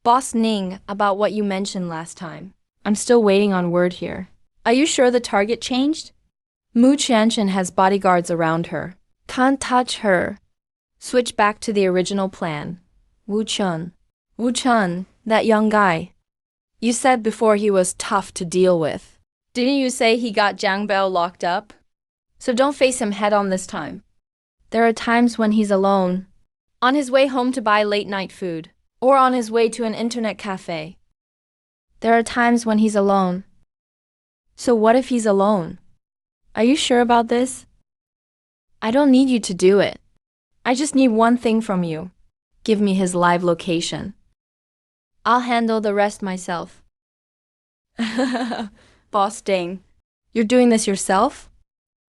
Boss Ning, about what you mentioned last time. I'm still waiting on word here. Are you sure the target changed? Mu Qianchen has bodyguards around her. Can't touch her. Switch back to the original plan. Wu Chun. Wu Chun, that young guy. You said before he was tough to deal with. Didn't you say he got Jiang Bao locked up? So don't face him head on this time. There are times when he's alone. On his way home to buy late-night food. Or on his way to an internet cafe. There are times when he's alone. So what if he's alone? Are you sure about this? I don't need you to do it. I just need one thing from you. Give me his live location. I'll handle the rest myself. Boss Ding, you're doing this yourself?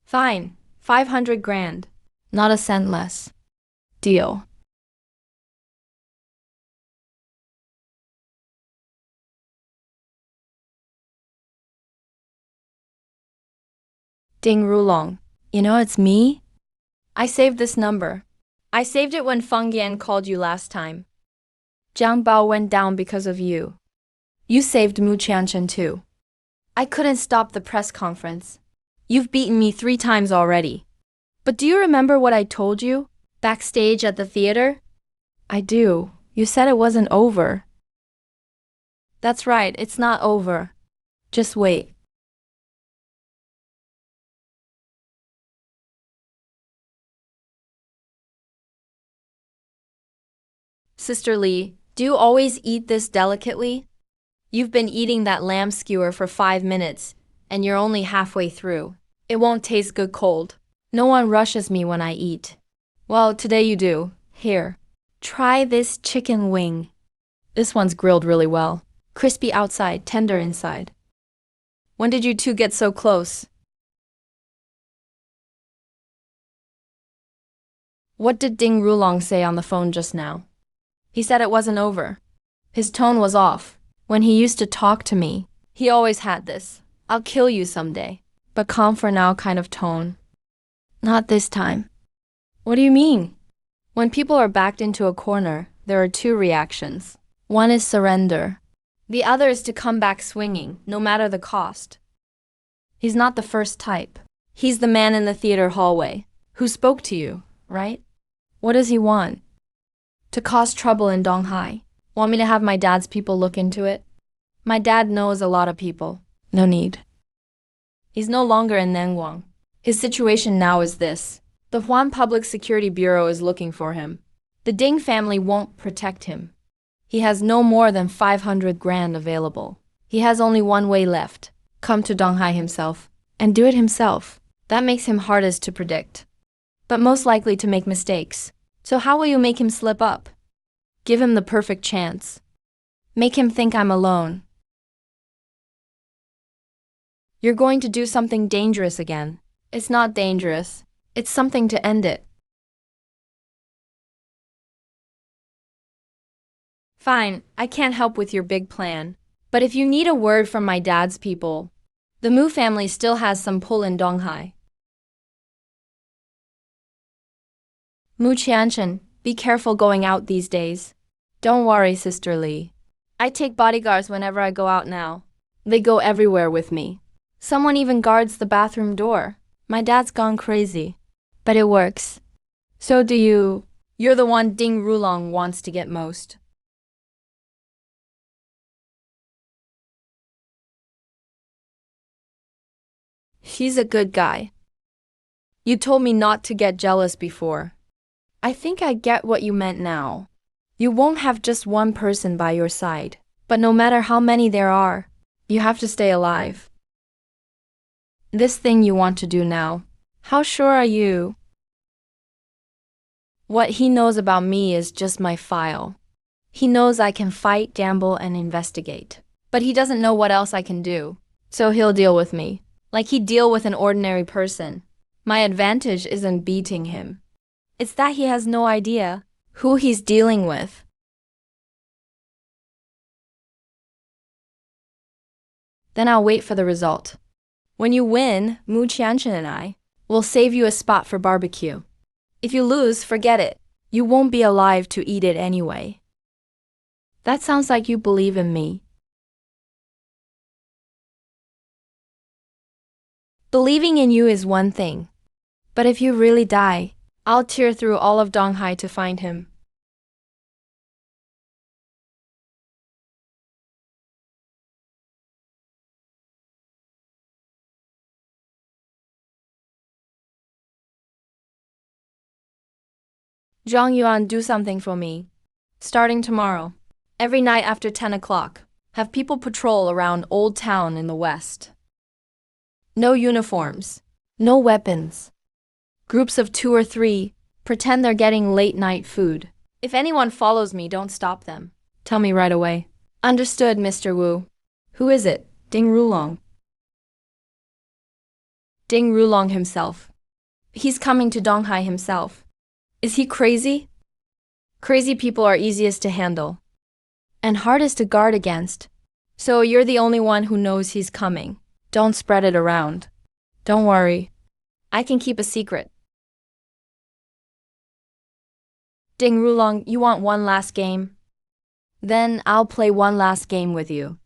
Fine, 500 grand. Not a cent less. Deal. Ding Rulong, you know it's me? I saved this number. I saved it when Feng Yan called you last time. Jiang Bao went down because of you. You saved Mu Qianchen too. I couldn't stop the press conference. You've beaten me 3 times already. But do you remember what I told you? Backstage at the theater? I do. You said it wasn't over. That's right, it's not over. Just wait. Sister Lee, do you always eat this delicately? You've been eating that lamb skewer for 5 minutes, and you're only halfway through. It won't taste good cold. No one rushes me when I eat. Well, today you do. Here, try this chicken wing. This one's grilled really well. Crispy outside, tender inside. When did you two get so close? What did Ding Rulong say on the phone just now? He said it wasn't over. His tone was off. When he used to talk to me, he always had this "I'll kill you someday, but calm for now" kind of tone. Not this time. What do you mean? When people are backed into a corner, there are 2 reactions. One is surrender. The other is to come back swinging, no matter the cost. He's not the first type. He's the man in the theater hallway who spoke to you, right? What does he want? To cause trouble in Donghai. Want me to have my dad's people look into it? My dad knows a lot of people. No need. He's no longer in Nangwang. His situation now is this. The Huan Public Security Bureau is looking for him. The Ding family won't protect him. He has no more than 500 grand available. He has only one way left. Come to Donghai himself. And do it himself. That makes him hardest to predict. But most likely to make mistakes. So how will you make him slip up? Give him the perfect chance. Make him think I'm alone. You're going to do something dangerous again. It's not dangerous. It's something to end it. Fine, I can't help with your big plan. But if you need a word from my dad's people, the Mu family still has some pull in Donghai. Mu Qianchen, be careful going out these days. Don't worry, Sister Lee. I take bodyguards whenever I go out now. They go everywhere with me. Someone even guards the bathroom door. My dad's gone crazy. But it works. So do you. You're the one Ding Rulong wants to get most. He's a good guy. You told me not to get jealous before. I think I get what you meant now. You won't have just one person by your side. But no matter how many there are, you have to stay alive. This thing you want to do now, how sure are you? What he knows about me is just my file. He knows I can fight, gamble, and investigate. But he doesn't know what else I can do. So he'll deal with me, like he'd deal with an ordinary person. My advantage isn't beating him. It's that he has no idea who he's dealing with. Then I'll wait for the result. When you win, Mu Qianchen and I will save you a spot for barbecue. If you lose, forget it. You won't be alive to eat it anyway. That sounds like you believe in me. Believing in you is one thing. But if you really die, I'll tear through all of Donghai to find him. Zhang Yuan, do something for me. Starting tomorrow, every night after 10 o'clock, have people patrol around Old Town in the west. No uniforms, no weapons. Groups of 2 or 3, pretend they're getting late-night food. If anyone follows me, don't stop them. Tell me right away. Understood, Mr. Wu. Who is it? Ding Rulong. Ding Rulong himself. He's coming to Donghai himself. Is he crazy? Crazy people are easiest to handle and hardest to guard against. So you're the only one who knows he's coming. Don't spread it around. Don't worry. I can keep a secret. Ding Rulong, you want one last game? Then I'll play one last game with you.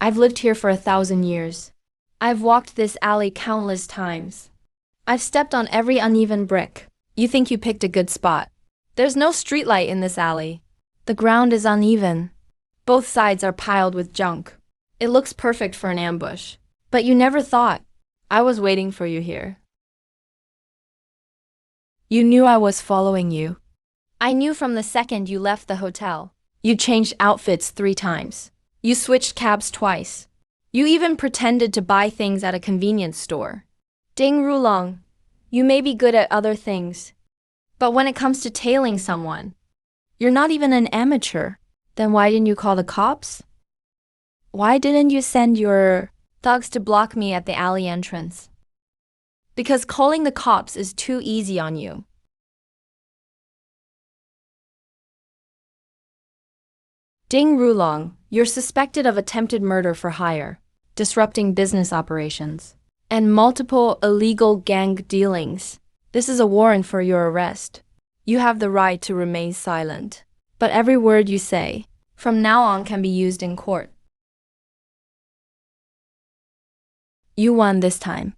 I've lived here for 1,000 years. I've walked this alley countless times. I've stepped on every uneven brick. You think you picked a good spot. There's no streetlight in this alley. The ground is uneven. Both sides are piled with junk. It looks perfect for an ambush. But you never thought. I was waiting for you here. You knew I was following you. I knew from the second you left the hotel. You changed outfits 3 times. You switched cabs twice. You even pretended to buy things at a convenience store. Ding Rulong, you may be good at other things, but when it comes to tailing someone, you're not even an amateur. Then why didn't you call the cops? Why didn't you send your thugs to block me at the alley entrance? Because calling the cops is too easy on you. Ding Rulong, you're suspected of attempted murder for hire, disrupting business operations, and multiple illegal gang dealings. This is a warrant for your arrest. You have the right to remain silent, but every word you say, from now on, can be used in court. You won this time.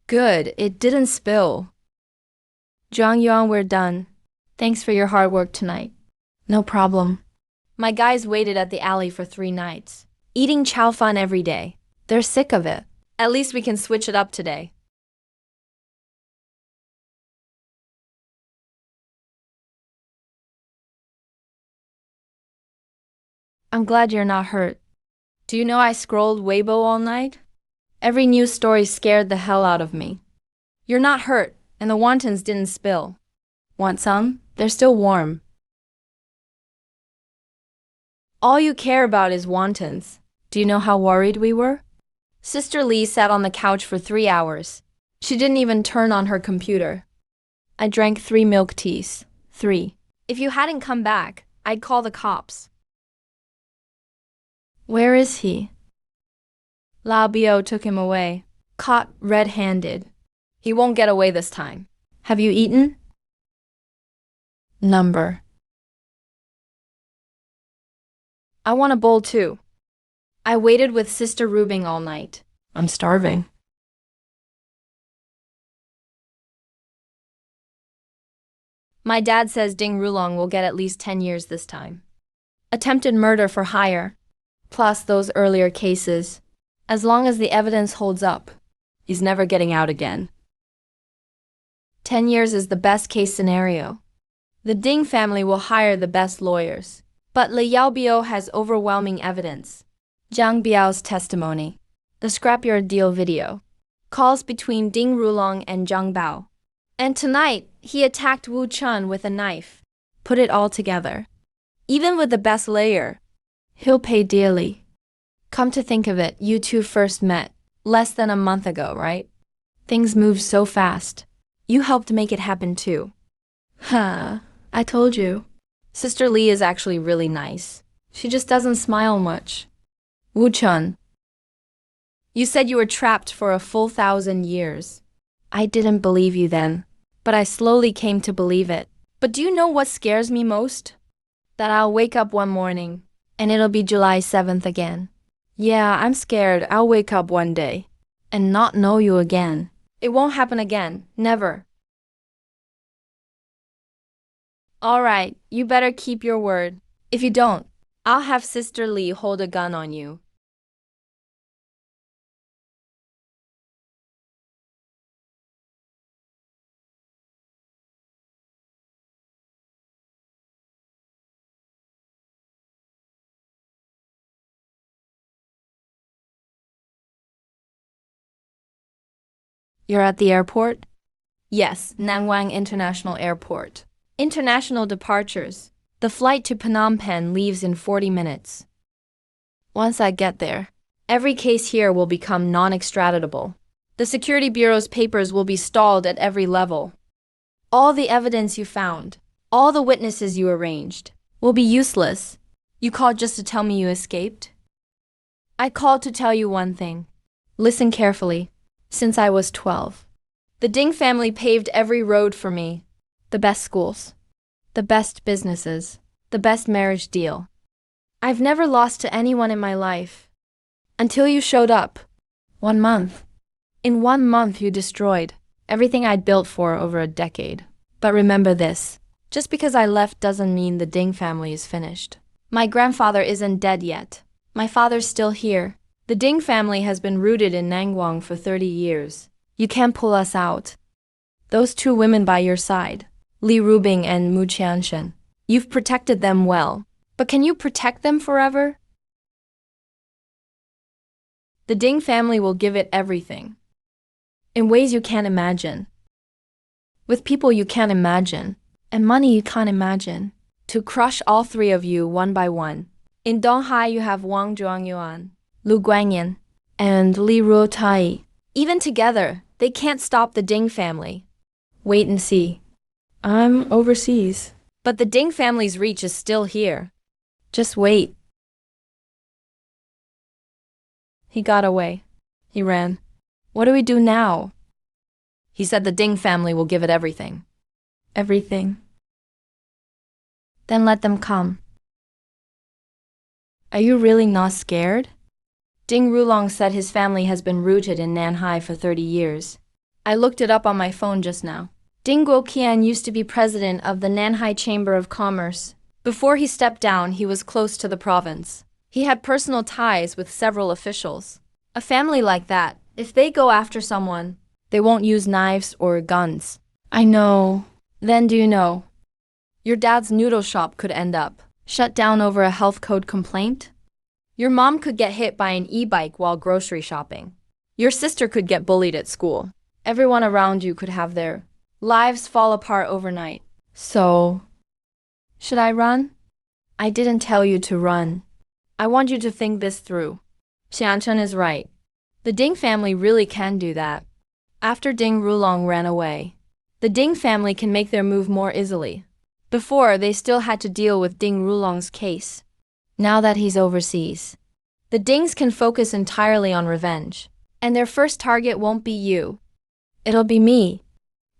Good, it didn't spill. Zhang Yuan, we're done. Thanks for your hard work tonight. No problem. My guys waited at the alley for 3 nights, eating chow fun every day. They're sick of it. At least we can switch it up today. I'm glad you're not hurt. Do you know I scrolled Weibo all night? Every news story scared the hell out of me. You're not hurt, and the wontons didn't spill. Want some? They're still warm. All you care about is wontons. Do you know how worried we were? Sister Lee sat on the couch for 3 hours. She didn't even turn on her computer. I drank 3 milk teas. 3. If you hadn't come back, I'd call the cops. Where is he? Lao Bio took him away, caught red-handed. He won't get away this time. Have you eaten? Number. I want a bowl too. I waited with Sister Rubing all night. I'm starving. My dad says Ding Rulong will get at least 10 years this time. Attempted murder for hire, plus those earlier cases. As long as the evidence holds up, he's never getting out again. 10 years is the best case scenario. The Ding family will hire the best lawyers, but Li Yaobio has overwhelming evidence. Zhang Biao's testimony, the scrapyard deal video, calls between Ding Rulong and Zhang Bao. And tonight, he attacked Wu Chun with a knife. Put it all together. Even with the best lawyer, he'll pay dearly. Come to think of it, you two first met less than a month ago, right? Things move so fast. You helped make it happen too. Huh, I told you. Sister Lee is actually really nice. She just doesn't smile much. Wu Chun, you said you were trapped for a full 1,000 years. I didn't believe you then, but I slowly came to believe it. But do you know what scares me most? That I'll wake up one morning, and it'll be July 7th again. Yeah, I'm scared I'll wake up one day and not know you again. It won't happen again, never. All right, you better keep your word. If you don't, I'll have Sister Lee hold a gun on you. You're at the airport? Yes, Nangwang International Airport. International departures. The flight to Phnom Penh leaves in 40 minutes. Once I get there, every case here will become non-extraditable. The Security Bureau's papers will be stalled at every level. All the evidence you found, all the witnesses you arranged, will be useless. You called just to tell me you escaped? I called to tell you one thing. Listen carefully. Since I was 12, the Ding family paved every road for me. The best schools, the best businesses, the best marriage deal. I've never lost to anyone in my life. Until you showed up. 1 month. In 1 month you destroyed everything I'd built for over a decade. But remember this, just because I left doesn't mean the Ding family is finished. My grandfather isn't dead yet. My father's still here. The Ding family has been rooted in Nangwang for 30 years. You can't pull us out. Those 2 women by your side, Li Rubing and Mu Qianshen, you've protected them well. But can you protect them forever? The Ding family will give it everything. In ways you can't imagine. With people you can't imagine. And money you can't imagine. To crush all 3 of you one by one. In Donghai you have Wang Zhuangyuan, Lu Guangyan, and Li Ruotai. Even together, they can't stop the Ding family. Wait and see. I'm overseas. But the Ding family's reach is still here. Just wait. He got away. He ran. What do we do now? He said the Ding family will give it everything. Everything. Then let them come. Are you really not scared? Ding Rulong said his family has been rooted in Nanhai for 30 years. I looked it up on my phone just now. Ding Guoqian used to be president of the Nanhai Chamber of Commerce. Before he stepped down, he was close to the province. He had personal ties with several officials. A family like that, if they go after someone, they won't use knives or guns. I know. Then do you know? Your dad's noodle shop could end up shut down over a health code complaint. Your mom could get hit by an e-bike while grocery shopping. Your sister could get bullied at school. Everyone around you could have their lives fall apart overnight. So, should I run? I didn't tell you to run. I want you to think this through. Xianchen is right. The Ding family really can do that. After Ding Rulong ran away, the Ding family can make their move more easily. Before, they still had to deal with Ding Rulong's case. Now that he's overseas, the Dings can focus entirely on revenge. And their first target won't be you. It'll be me.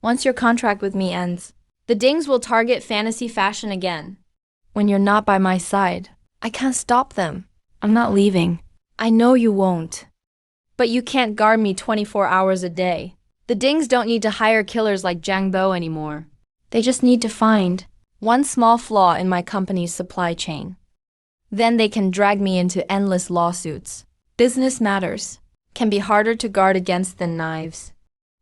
Once your contract with me ends, the Dings will target fantasy fashion again. When you're not by my side, I can't stop them. I'm not leaving. I know you won't. But you can't guard me 24 hours a day. The Dings don't need to hire killers like Zhang Bo anymore. They just need to find one small flaw in my company's supply chain. Then they can drag me into endless lawsuits. Business matters can be harder to guard against than knives.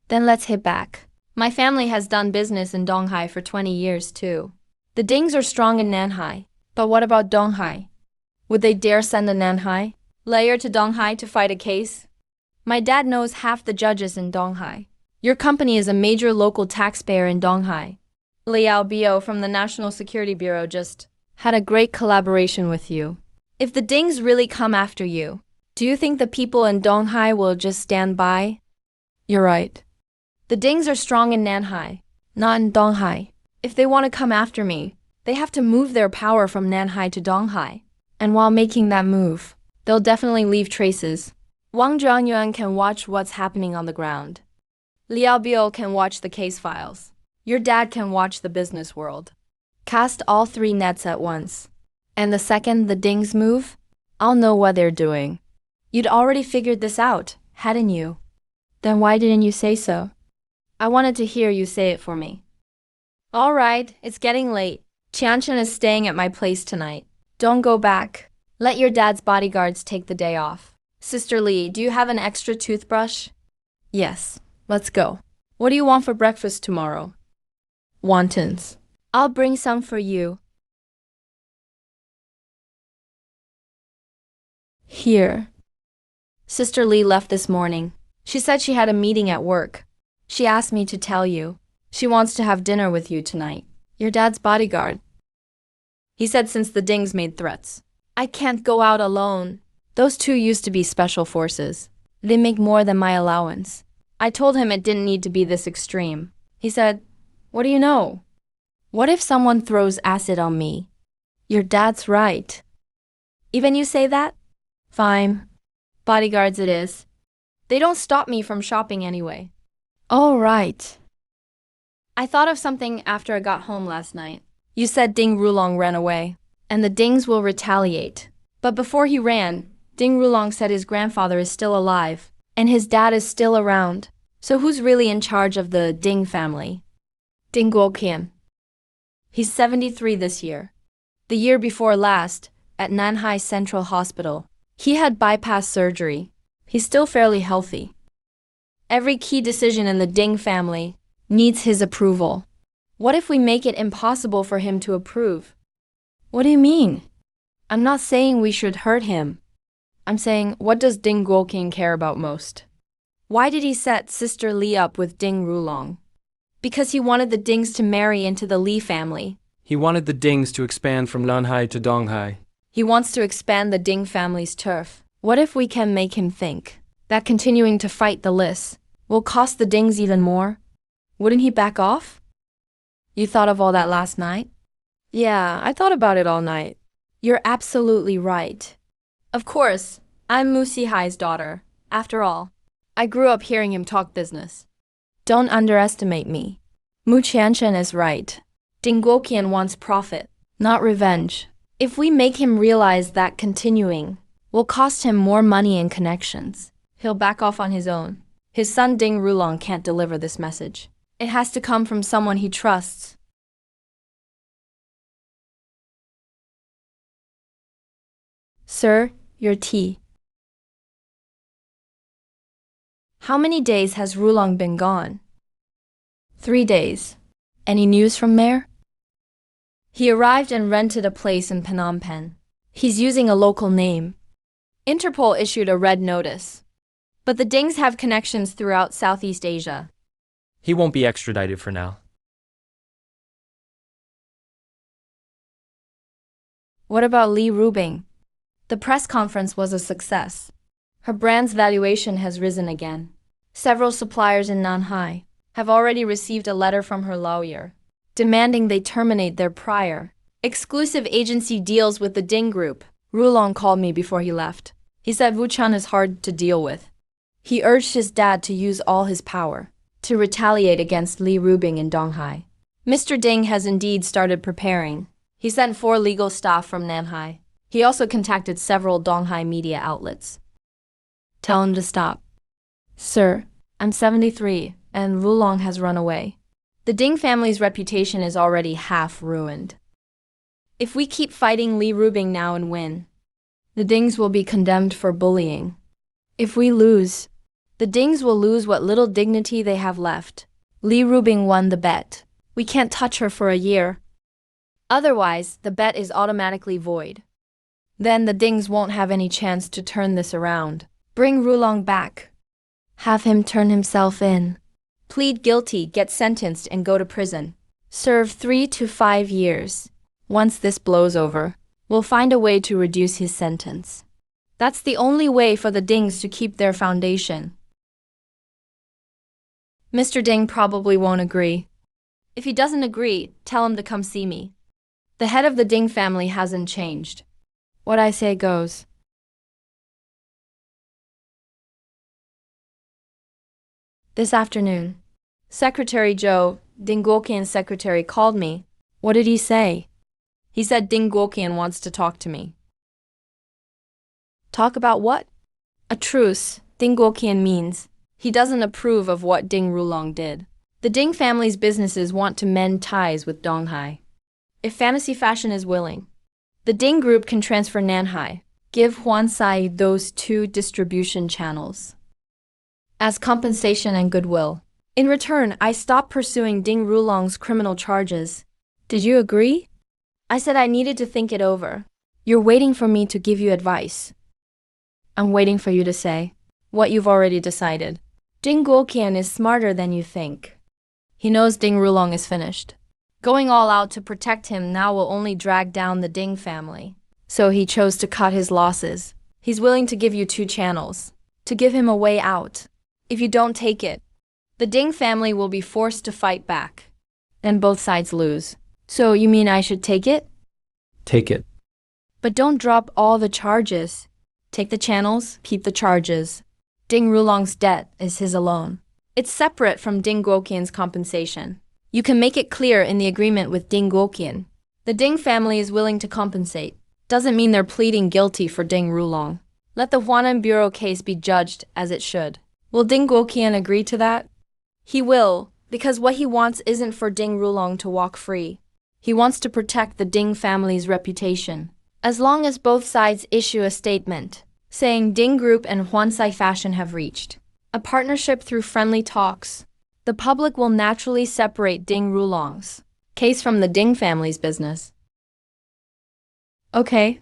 Then let's hit back. My family has done business in Donghai for 20 years too. The Dings are strong in Nanhai. But what about Donghai? Would they dare send a Nanhai layer to Donghai to fight a case? My dad knows half the judges in Donghai. Your company is a major local taxpayer in Donghai. Liao Bio from the National Security Bureau just had a great collaboration with you. If the Dings really come after you, do you think the people in Donghai will just stand by? You're right. The Dings are strong in Nanhai, not in Donghai. If they want to come after me, they have to move their power from Nanhai to Donghai. And while making that move, they'll definitely leave traces. Wang Zhuangyuan can watch what's happening on the ground. Liao Bio can watch the case files. Your dad can watch the business world. Cast all 3 nets at once. And the second the Dings move, I'll know what they're doing. You'd already figured this out, hadn't you? Then why didn't you say so? I wanted to hear you say it for me. All right, it's getting late. Qianchen is staying at my place tonight. Don't go back. Let your dad's bodyguards take the day off. Sister Li, do you have an extra toothbrush? Yes, let's go. What do you want for breakfast tomorrow? Wontons. I'll bring some for you. Here. Sister Li left this morning. She said she had a meeting at work. She asked me to tell you. She wants to have dinner with you tonight. Your dad's bodyguard. He said since the Dings made threats. I can't go out alone. Those two used to be special forces. They make more than my allowance. I told him it didn't need to be this extreme. He said, what do you know? What if someone throws acid on me? Your dad's right. Even you say that? Fine. Bodyguards it is. They don't stop me from shopping anyway. Oh, right. I thought of something after I got home last night. You said Ding Rulong ran away, and the Dings will retaliate. But before he ran, Ding Rulong said his grandfather is still alive, and his dad is still around. So who's really in charge of the Ding family? Ding Guoqian. He's 73 this year. The year before last, at Nanhai Central Hospital, he had bypass surgery. He's still fairly healthy. Every key decision in the Ding family needs his approval. What if we make it impossible for him to approve? What do you mean? I'm not saying we should hurt him. I'm saying, what does Ding Guoqing care about most? Why did he set Sister Li up with Ding Rulong? Because he wanted the Dings to marry into the Li family. He wanted the Dings to expand from Nanhai to Donghai. He wants to expand the Ding family's turf. What if we can make him think that continuing to fight the Lis will cost the Dings even more? Wouldn't he back off? You thought of all that last night? Yeah, I thought about it all night. You're absolutely right. Of course, I'm Mu Sihai's daughter. After all, I grew up hearing him talk business. Don't underestimate me. Mu Qianchen is right. Ding Guoqian wants profit, not revenge. If we make him realize that continuing will cost him more money and connections, he'll back off on his own. His son Ding Rulong can't deliver this message. It has to come from someone he trusts. Sir, your tea. How many days has Rulong been gone? 3 days. Any news from Mayor? He arrived and rented a place in Phnom Penh. He's using a local name. Interpol issued a red notice. But the Dings have connections throughout Southeast Asia. He won't be extradited for now. What about Li Rubing? The press conference was a success. Her brand's valuation has risen again. Several suppliers in Nanhai have already received a letter from her lawyer, demanding they terminate their prior exclusive agency deals with the Ding Group. Rulong called me before he left. He said Wuchan is hard to deal with. He urged his dad to use all his power to retaliate against Li Rubing in Donghai. Mr. Ding has indeed started preparing. He sent 4 legal staff from Nanhai. He also contacted several Donghai media outlets. Tell him to stop. Sir, I'm 73, and Rulong has run away. The Ding family's reputation is already half ruined. If we keep fighting Li Rubing now and win, the Dings will be condemned for bullying. If we lose, the Dings will lose what little dignity they have left. Li Rubing won the bet. We can't touch her for a year. Otherwise, the bet is automatically void. Then the Dings won't have any chance to turn this around. Bring Rulong back. Have him turn himself in. Plead guilty, get sentenced, and go to prison. Serve 3 to 5 years. Once this blows over, we'll find a way to reduce his sentence. That's the only way for the Dings to keep their foundation. Mr. Ding probably won't agree. If he doesn't agree, tell him to come see me. The head of the Ding family hasn't changed. What I say goes. This afternoon, Secretary Zhou, Ding Guoqian's secretary, called me. What did he say? He said Ding Guoqian wants to talk to me. Talk about what? A truce, Ding Guoqian means. He doesn't approve of what Ding Rulong did. The Ding family's businesses want to mend ties with Donghai. If Fantasy Fashion is willing, the Ding Group can transfer Nanhai, give Huansai those 2 distribution channels as compensation and goodwill. In return, I stopped pursuing Ding Rulong's criminal charges. Did you agree? I said I needed to think it over. You're waiting for me to give you advice. I'm waiting for you to say what you've already decided. Ding Guoqian is smarter than you think. He knows Ding Rulong is finished. Going all out to protect him now will only drag down the Ding family. So he chose to cut his losses. He's willing to give you 2 channels, to give him a way out. If you don't take it, the Ding family will be forced to fight back. And both sides lose. So you mean I should take it? Take it. But don't drop all the charges. Take the channels, keep the charges. Ding Rulong's debt is his alone. It's separate from Ding Guoqian's compensation. You can make it clear in the agreement with Ding Guoqian. The Ding family is willing to compensate. Doesn't mean they're pleading guilty for Ding Rulong. Let the Huanan Bureau case be judged as it should. Will Ding Guoqian agree to that? He will, because what he wants isn't for Ding Rulong to walk free. He wants to protect the Ding family's reputation. As long as both sides issue a statement saying Ding Group and Huansai Fashion have reached a partnership through friendly talks, the public will naturally separate Ding Rulong's case from the Ding family's business. Okay,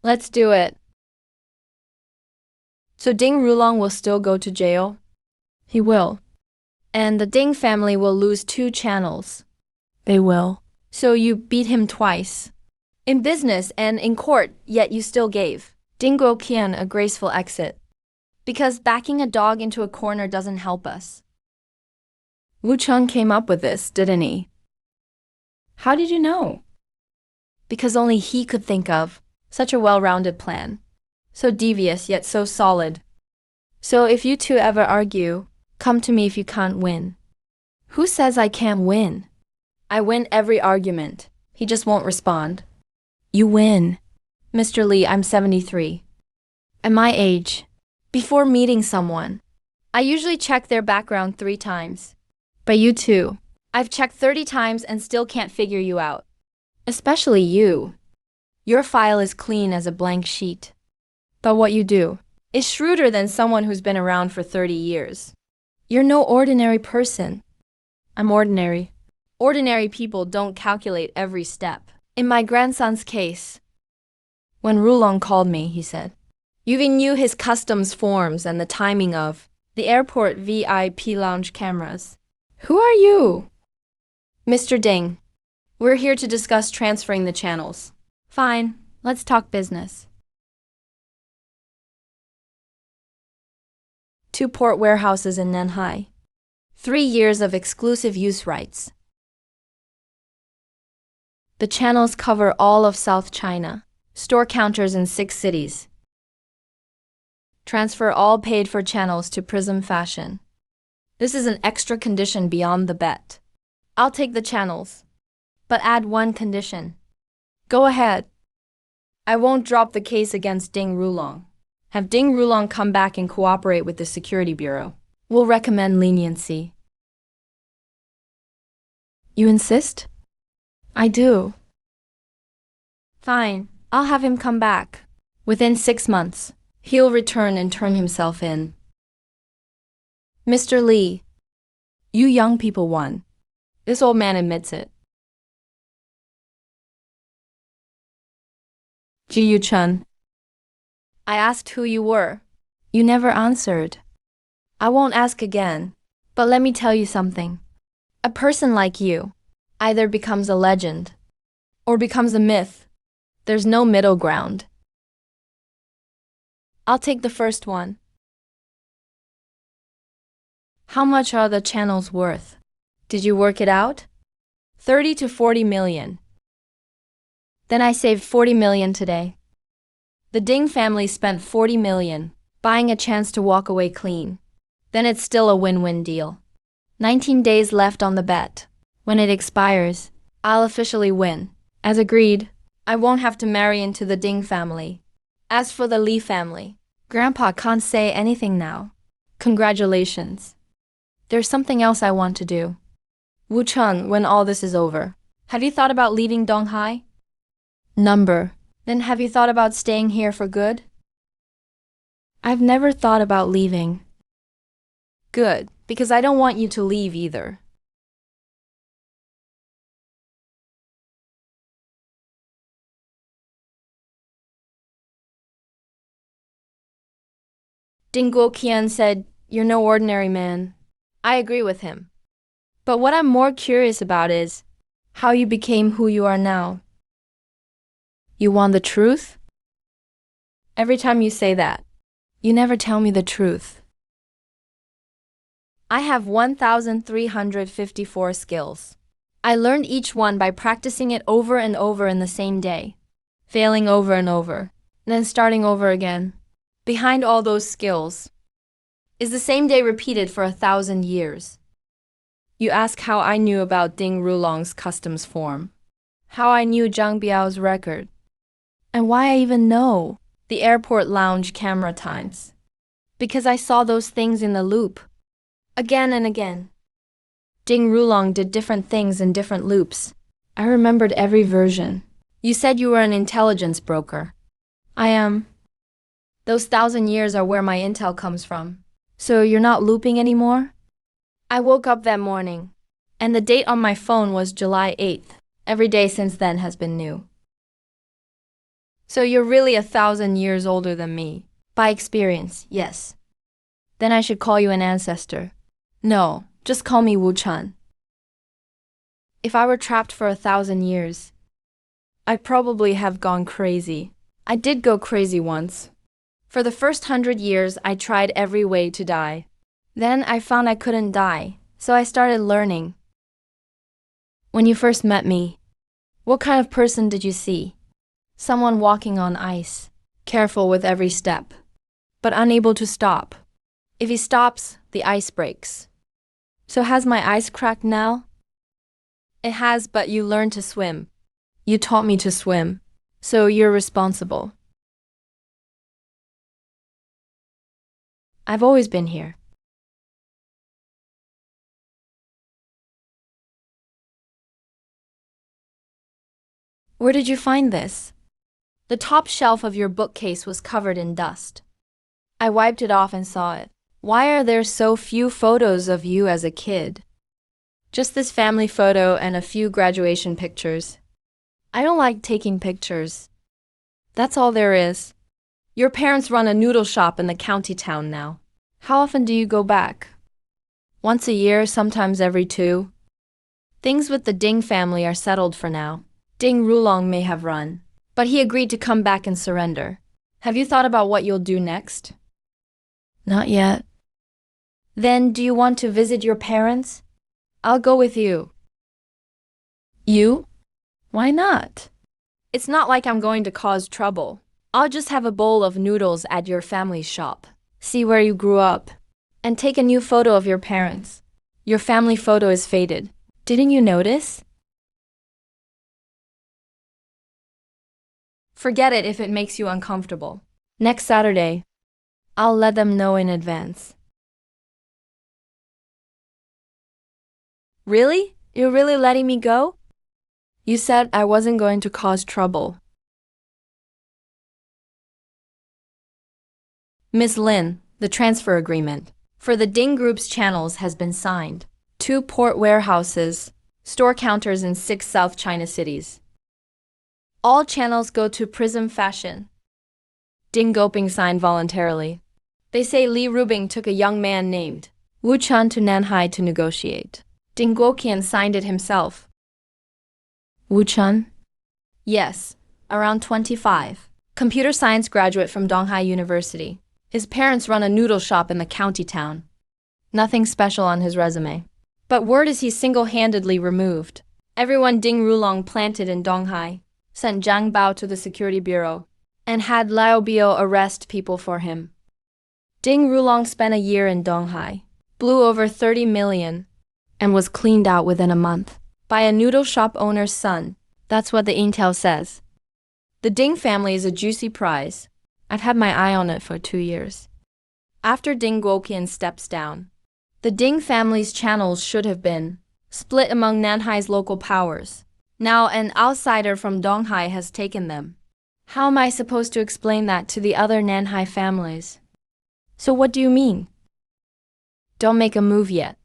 let's do it. So Ding Rulong will still go to jail? He will. And the Ding family will lose 2 channels. They will. So you beat him twice. In business and in court, yet you still gave Ding Guoqian a graceful exit. Because backing a dog into a corner doesn't help us. Wu Cheng came up with this, didn't he? How did you know? Because only he could think of such a well-rounded plan. So devious, yet so solid. So if you two ever argue, come to me if you can't win. Who says I can't win? I win every argument. He just won't respond. You win. Mr. Lee, I'm 73. At my age, before meeting someone, I usually check their background 3 times. But you two, I've checked 30 times and still can't figure you out. Especially you. Your file is clean as a blank sheet. But what you do is shrewder than someone who's been around for 30 years. You're no ordinary person. I'm ordinary. Ordinary people don't calculate every step. In my grandson's case, when Rulong called me, he said, you even knew his customs forms and the timing of the airport VIP lounge cameras. Who are you? Mr. Ding. We're here to discuss transferring the channels. Fine, let's talk business. 2 port warehouses in Nanhai. 3 years of exclusive use rights. The channels cover all of South China. Store counters in 6 cities. Transfer all paid-for channels to Prism Fashion. This is an extra condition beyond the bet. I'll take the channels, but add 1 condition. Go ahead. I won't drop the case against Ding Rulong. Have Ding Rulong come back and cooperate with the Security Bureau. We'll recommend leniency. You insist? I do. Fine, I'll have him come back. Within 6 months, he'll return and turn himself in. Mr. Lee, you young people won. This old man admits it. Ji Yu Chun. I asked who you were. You never answered. I won't ask again, but let me tell you something. A person like you either becomes a legend or becomes a myth. There's no middle ground. I'll take the first one. How much are the channels worth? Did you work it out? 30 to 40 million. Then I saved 40 million today. The Ding family spent 40 million, buying a chance to walk away clean. Then it's still a win-win deal. 19 days left on the bet. When it expires, I'll officially win. As agreed, I won't have to marry into the Ding family. As for the Li family, Grandpa can't say anything now. Congratulations. There's something else I want to do. Wu Cheng, when all this is over, have you thought about leaving Donghai? Number. Then have you thought about staying here for good? I've never thought about leaving. Good, because I don't want you to leave either. Ding Guoqian said, you're no ordinary man. I agree with him. But what I'm more curious about is how you became who you are now. You want the truth? Every time you say that, you never tell me the truth. I have 1,354 skills. I learned each one by practicing it over and over in the same day, failing over and over, then starting over again. Behind all those skills is the same day repeated for 1,000 years. You ask how I knew about Ding Rulong's customs form, how I knew Zhang Biao's record, and why I even know the airport lounge camera times. Because I saw those things in the loop, again and again. Ding Rulong did different things in different loops. I remembered every version. You said you were an intelligence broker. I am. Those 1,000 years are where my intel comes from. So you're not looping anymore? I woke up that morning, and the date on my phone was July 8th. Every day since then has been new. So you're really 1,000 years older than me. By experience, yes. Then I should call you an ancestor. No, just call me Wu Chun. If I were trapped for 1,000 years, I'd probably have gone crazy. I did go crazy once. For the first 100 years, I tried every way to die. Then I found I couldn't die, so I started learning. When you first met me, what kind of person did you see? Someone walking on ice, careful with every step, but unable to stop. If he stops, the ice breaks. So has my ice cracked now? It has, but you learned to swim. You taught me to swim, so you're responsible. I've always been here. Where did you find this? The top shelf of your bookcase was covered in dust. I wiped it off and saw it. Why are there so few photos of you as a kid? Just this family photo and a few graduation pictures. I don't like taking pictures. That's all there is. Your parents run a noodle shop in the county town now. How often do you go back? Once a year, sometimes every 2. Things with the Ding family are settled for now. Ding Rulong may have run, but he agreed to come back and surrender. Have you thought about what you'll do next? Not yet. Then, do you want to visit your parents? I'll go with you. You? Why not? It's not like I'm going to cause trouble. I'll just have a bowl of noodles at your family's shop, see where you grew up, and take a new photo of your parents. Your family photo is faded. Didn't you notice? Forget it if it makes you uncomfortable. Next Saturday, I'll let them know in advance. Really? You're really letting me go? You said I wasn't going to cause trouble. Miss Lin, the transfer agreement for the Ding Group's channels has been signed. 2 port warehouses, store counters in 6 South China cities. All channels go to Prism Fashion. Ding Goping signed voluntarily. They say Li Rubing took a young man named Wu Chun to Nanhai to negotiate. Ding Guoqian signed it himself. Wu Chun? Yes, around 25. Computer science graduate from Donghai University. His parents run a noodle shop in the county town. Nothing special on his resume. But word is he's single-handedly removed. Everyone Ding Rulong planted in Donghai sent Zhang Bao to the security bureau and had Liao Biao arrest people for him. Ding Rulong spent a year in Donghai, blew over 30 million, and was cleaned out within a month by a noodle shop owner's son. That's what the intel says. The Ding family is a juicy prize. I've had my eye on it for 2 years. After Ding Guoqian steps down, the Ding family's channels should have been split among Nanhai's local powers. Now an outsider from Donghai has taken them. How am I supposed to explain that to the other Nanhai families? So what do you mean? Don't make a move yet.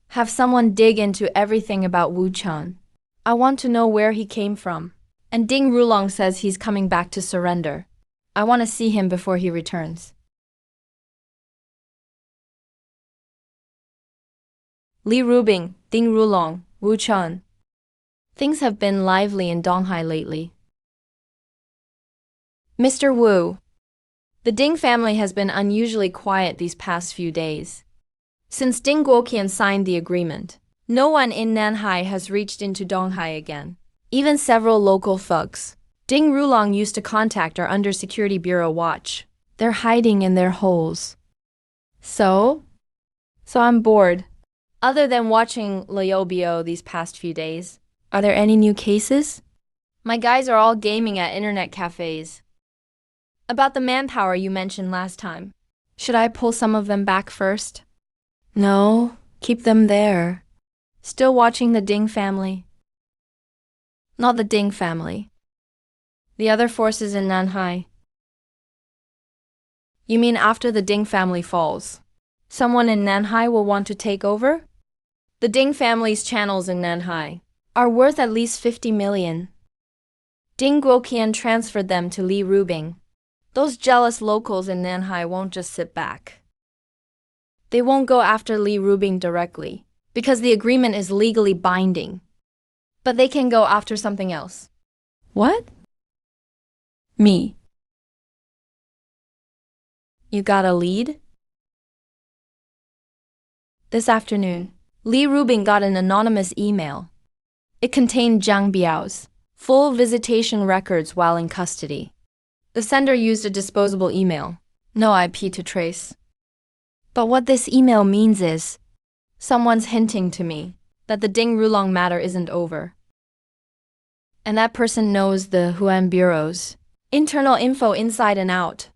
Have someone dig into everything about Wu Chun. I want to know where he came from. And Ding Rulong says he's coming back to surrender. I want to see him before he returns. Li Rubing, Ding Rulong, Wu Chun. Things have been lively in Donghai lately. Mr. Wu. The Ding family has been unusually quiet these past few days. Since Ding Guoqian signed the agreement, no one in Nanhai has reached into Donghai again. Even several local thugs Ding Rulong used to contact are under Security Bureau watch. They're hiding in their holes. So I'm bored. Other than watching Liobio these past few days, are there any new cases? My guys are all gaming at internet cafes. About the manpower you mentioned last time, should I pull some of them back first? No, keep them there. Still watching the Ding family. Not the Ding family. The other forces in Nanhai. You mean after the Ding family falls, someone in Nanhai will want to take over? The Ding family's channels in Nanhai are worth at least 50 million. Ding Guoqian transferred them to Li Rubing. Those jealous locals in Nanhai won't just sit back. They won't go after Li Rubing directly, because the agreement is legally binding. But they can go after something else. What? Me. You got a lead? This afternoon, Li Rubing got an anonymous email. It contained Zhang Biao's full visitation records while in custody. The sender used a disposable email, no IP to trace. But what this email means is, someone's hinting to me that the Ding Rulong matter isn't over. And that person knows the Huan Bureau's internal info inside and out.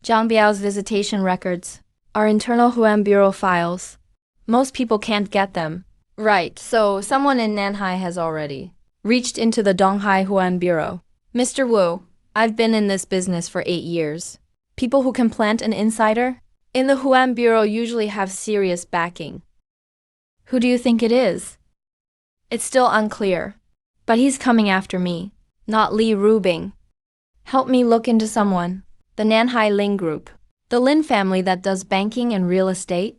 Zhang Biao's visitation records are internal Huan Bureau files. Most people can't get them. Right, so someone in Nanhai has already reached into the Donghai Huan Bureau. Mr. Wu, I've been in this business for 8 years. People who can plant an insider in the Huan Bureau usually have serious backing. Who do you think it is? It's still unclear, but he's coming after me, not Li Rubing. Help me look into someone. The Nanhai Lin Group. The Lin family that does banking and real estate?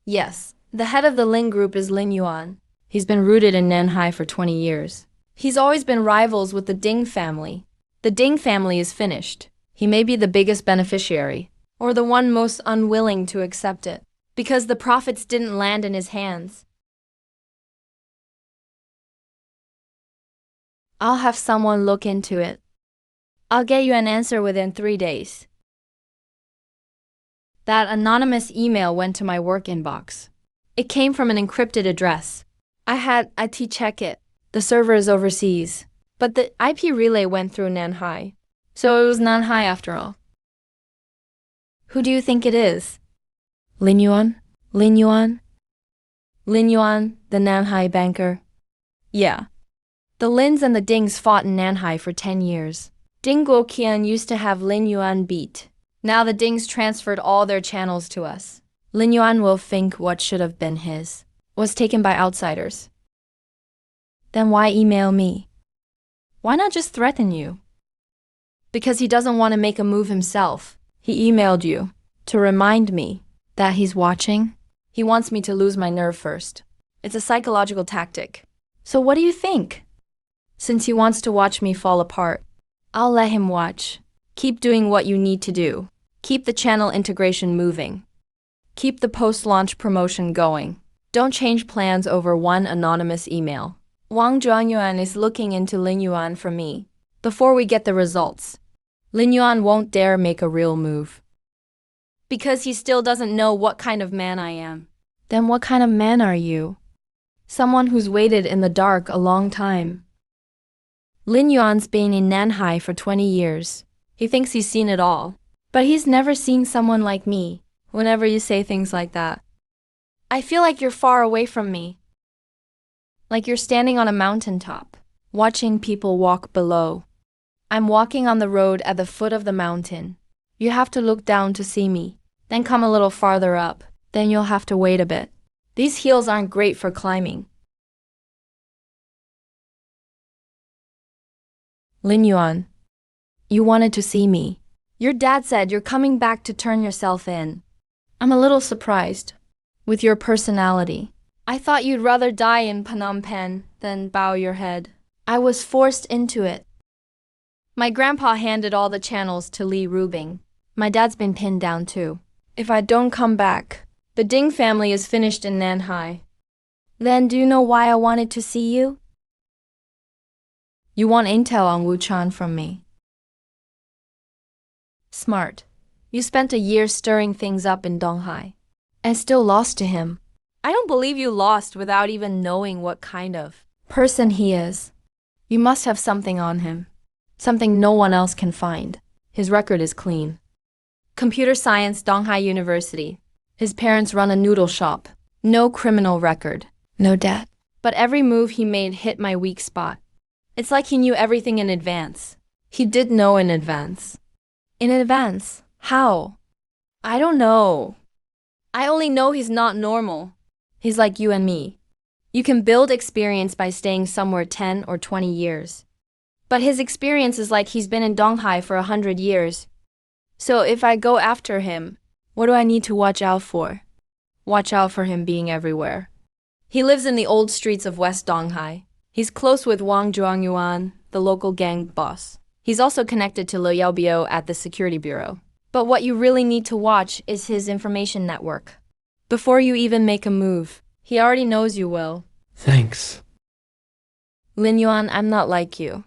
Yes, the head of the Lin Group is Lin Yuan. He's been rooted in Nanhai for 20 years. He's always been rivals with the Ding family. The Ding family is finished. He may be the biggest beneficiary, or the one most unwilling to accept it, because the profits didn't land in his hands. I'll have someone look into it. I'll get you an answer within 3 days. That anonymous email went to my work inbox. It came from an encrypted address. I had IT check it. The server is overseas, but the IP relay went through Nanhai. So it was Nanhai after all. Who do you think it is? Lin Yuan? Lin Yuan? Lin Yuan, the Nanhai banker? Yeah. The Lins and the Dings fought in Nanhai for 10 years. Ding Guoqian used to have Lin Yuan beat. Now the Dings transferred all their channels to us. Lin Yuan will think what should have been his was taken by outsiders. Then why email me? Why not just threaten you? Because he doesn't want to make a move himself. He emailed you to remind me that he's watching. He wants me to lose my nerve first. It's a psychological tactic. So what do you think? Since he wants to watch me fall apart, I'll let him watch. Keep doing what you need to do. Keep the channel integration moving. Keep the post-launch promotion going. Don't change plans over one anonymous email. Wang Zhuanyuan is looking into Lin Yuan for me. Before we get the results, Lin Yuan won't dare make a real move. Because he still doesn't know what kind of man I am. Then what kind of man are you? Someone who's waited in the dark a long time. Lin Yuan's been in Nanhai for 20 years. He thinks he's seen it all. But he's never seen someone like me. Whenever you say things like that, I feel like you're far away from me. Like you're standing on a mountaintop, watching people walk below. I'm walking on the road at the foot of the mountain. You have to look down to see me, then come a little farther up. Then you'll have to wait a bit. These heels aren't great for climbing. Lin Yuan, you wanted to see me. Your dad said you're coming back to turn yourself in. I'm a little surprised. With your personality, I thought you'd rather die in Phnom Penh than bow your head. I was forced into it. My grandpa handed all the channels to Li Rubing. My dad's been pinned down too. If I don't come back, the Ding family is finished in Nanhai. Then do you know why I wanted to see you? You want intel on Wu Chan from me. Smart. You spent a year stirring things up in Donghai and still lost to him. I don't believe you lost without even knowing what kind of person he is. You must have something on him. Something no one else can find. His record is clean. Computer Science, Donghai University. His parents run a noodle shop. No criminal record. No debt. But every move he made hit my weak spot. It's like he knew everything in advance. He did know in advance. In advance? How? I don't know. I only know he's not normal. He's like you and me. You can build experience by staying somewhere 10 or 20 years. But his experience is like he's been in Donghai for 100 years. So if I go after him, what do I need to watch out for? Watch out for him being everywhere. He lives in the old streets of West Donghai. He's close with Wang Zhuangyuan, the local gang boss. He's also connected to Liu Yaobiao at the security bureau. But what you really need to watch is his information network. Before you even make a move, he already knows you will. Thanks. Lin Yuan, I'm not like you.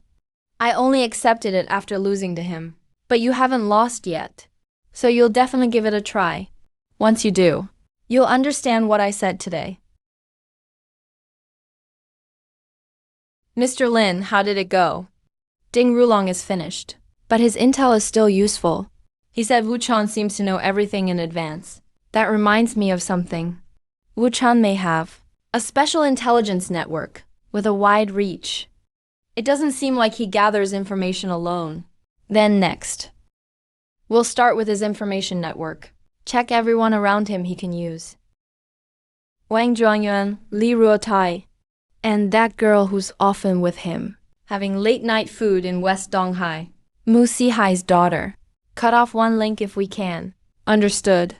I only accepted it after losing to him. But you haven't lost yet. So you'll definitely give it a try. Once you do, you'll understand what I said today. Mr. Lin, how did it go? Ding Rulong is finished, but his intel is still useful. He said Wu Chan seems to know everything in advance. That reminds me of something. Wu Chan may have a special intelligence network with a wide reach. It doesn't seem like he gathers information alone. Then next, we'll start with his information network. Check everyone around him he can use. Wang Zhuangyuan, Li Ruotai, and that girl who's often with him, having late-night food in West Donghai. Mu Sihai's daughter. Cut off one link if we can. Understood.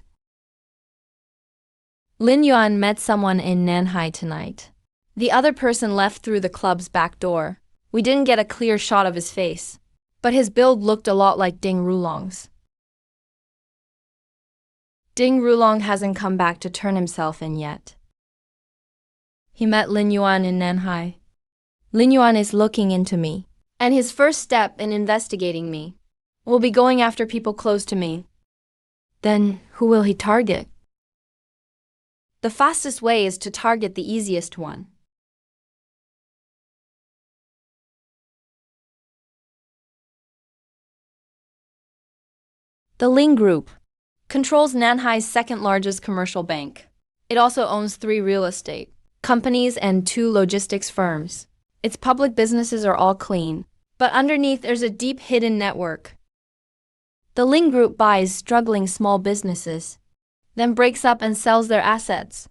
Lin Yuan met someone in Nanhai tonight. The other person left through the club's back door. We didn't get a clear shot of his face, but his build looked a lot like Ding Rulong's. Ding Rulong hasn't come back to turn himself in yet. He met Lin Yuan in Nanhai. Lin Yuan is looking into me, and his first step in investigating me will be going after people close to me. Then who will he target? The fastest way is to target the easiest one. The Ling Group controls Nanhai's second-largest commercial bank. It also owns 3 real estate companies and 2 logistics firms. Its public businesses are all clean, but underneath there's a deep hidden network. The Ling Group buys struggling small businesses, then breaks up and sells their assets.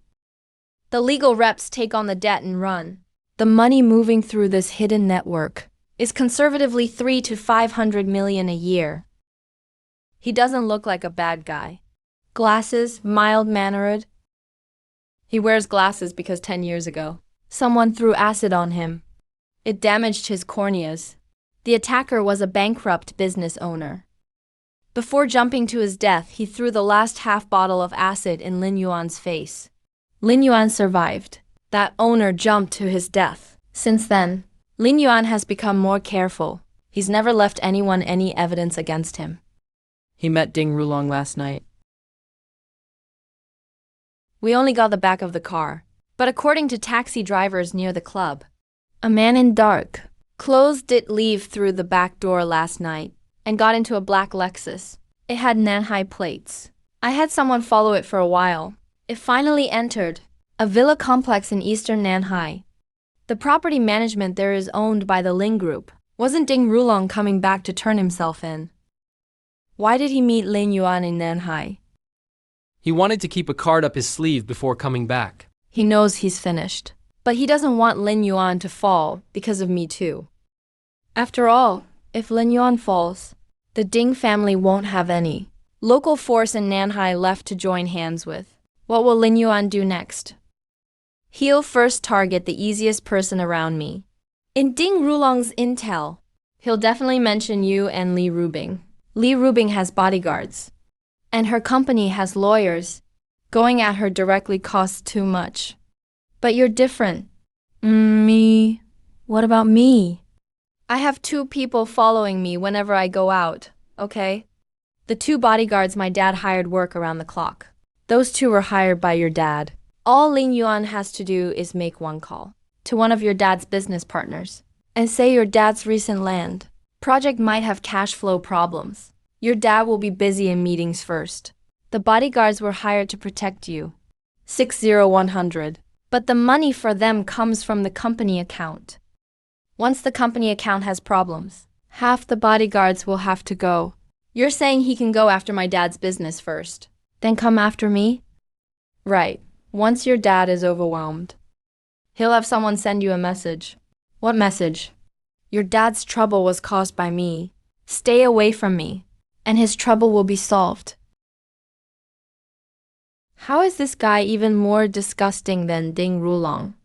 The legal reps take on the debt and run. The money moving through this hidden network is conservatively 300 to 500 million a year. He doesn't look like a bad guy. Glasses, mild-mannered. He wears glasses because 10 years ago, someone threw acid on him. It damaged his corneas. The attacker was a bankrupt business owner. Before jumping to his death, he threw the last half bottle of acid in Lin Yuan's face. Lin Yuan survived. That owner jumped to his death. Since then, Lin Yuan has become more careful. He's never left anyone any evidence against him. He met Ding Rulong last night. We only got the back of the car, but according to taxi drivers near the club, a man in dark clothes did leave through the back door last night and got into a black Lexus. It had Nanhai plates. I had someone follow it for a while. It finally entered a villa complex in eastern Nanhai. The property management there is owned by the Ling Group. Wasn't Ding Rulong coming back to turn himself in? Why did he meet Lin Yuan in Nanhai? He wanted to keep a card up his sleeve before coming back. He knows he's finished. But he doesn't want Lin Yuan to fall because of me too. After all, if Lin Yuan falls, the Ding family won't have any local force in Nanhai left to join hands with. What will Lin Yuan do next? He'll first target the easiest person around me. In Ding Rulong's intel, he'll definitely mention you and Li Rubing. Li Rubing has bodyguards, and her company has lawyers. Going at her directly costs too much. But you're different. Me? What about me? I have 2 people following me whenever I go out, okay? The 2 bodyguards my dad hired work around the clock. Those 2 were hired by your dad. All Lin Yuan has to do is make one call to one of your dad's business partners and say your dad's recent land project might have cash flow problems. Your dad will be busy in meetings first. The bodyguards were hired to protect you. 60100. But the money for them comes from the company account. Once the company account has problems, half the bodyguards will have to go. You're saying he can go after my dad's business first, then come after me? Right. Once your dad is overwhelmed, he'll have someone send you a message. What message? Your dad's trouble was caused by me. Stay away from me, and his trouble will be solved. How is this guy even more disgusting than Ding Rulong?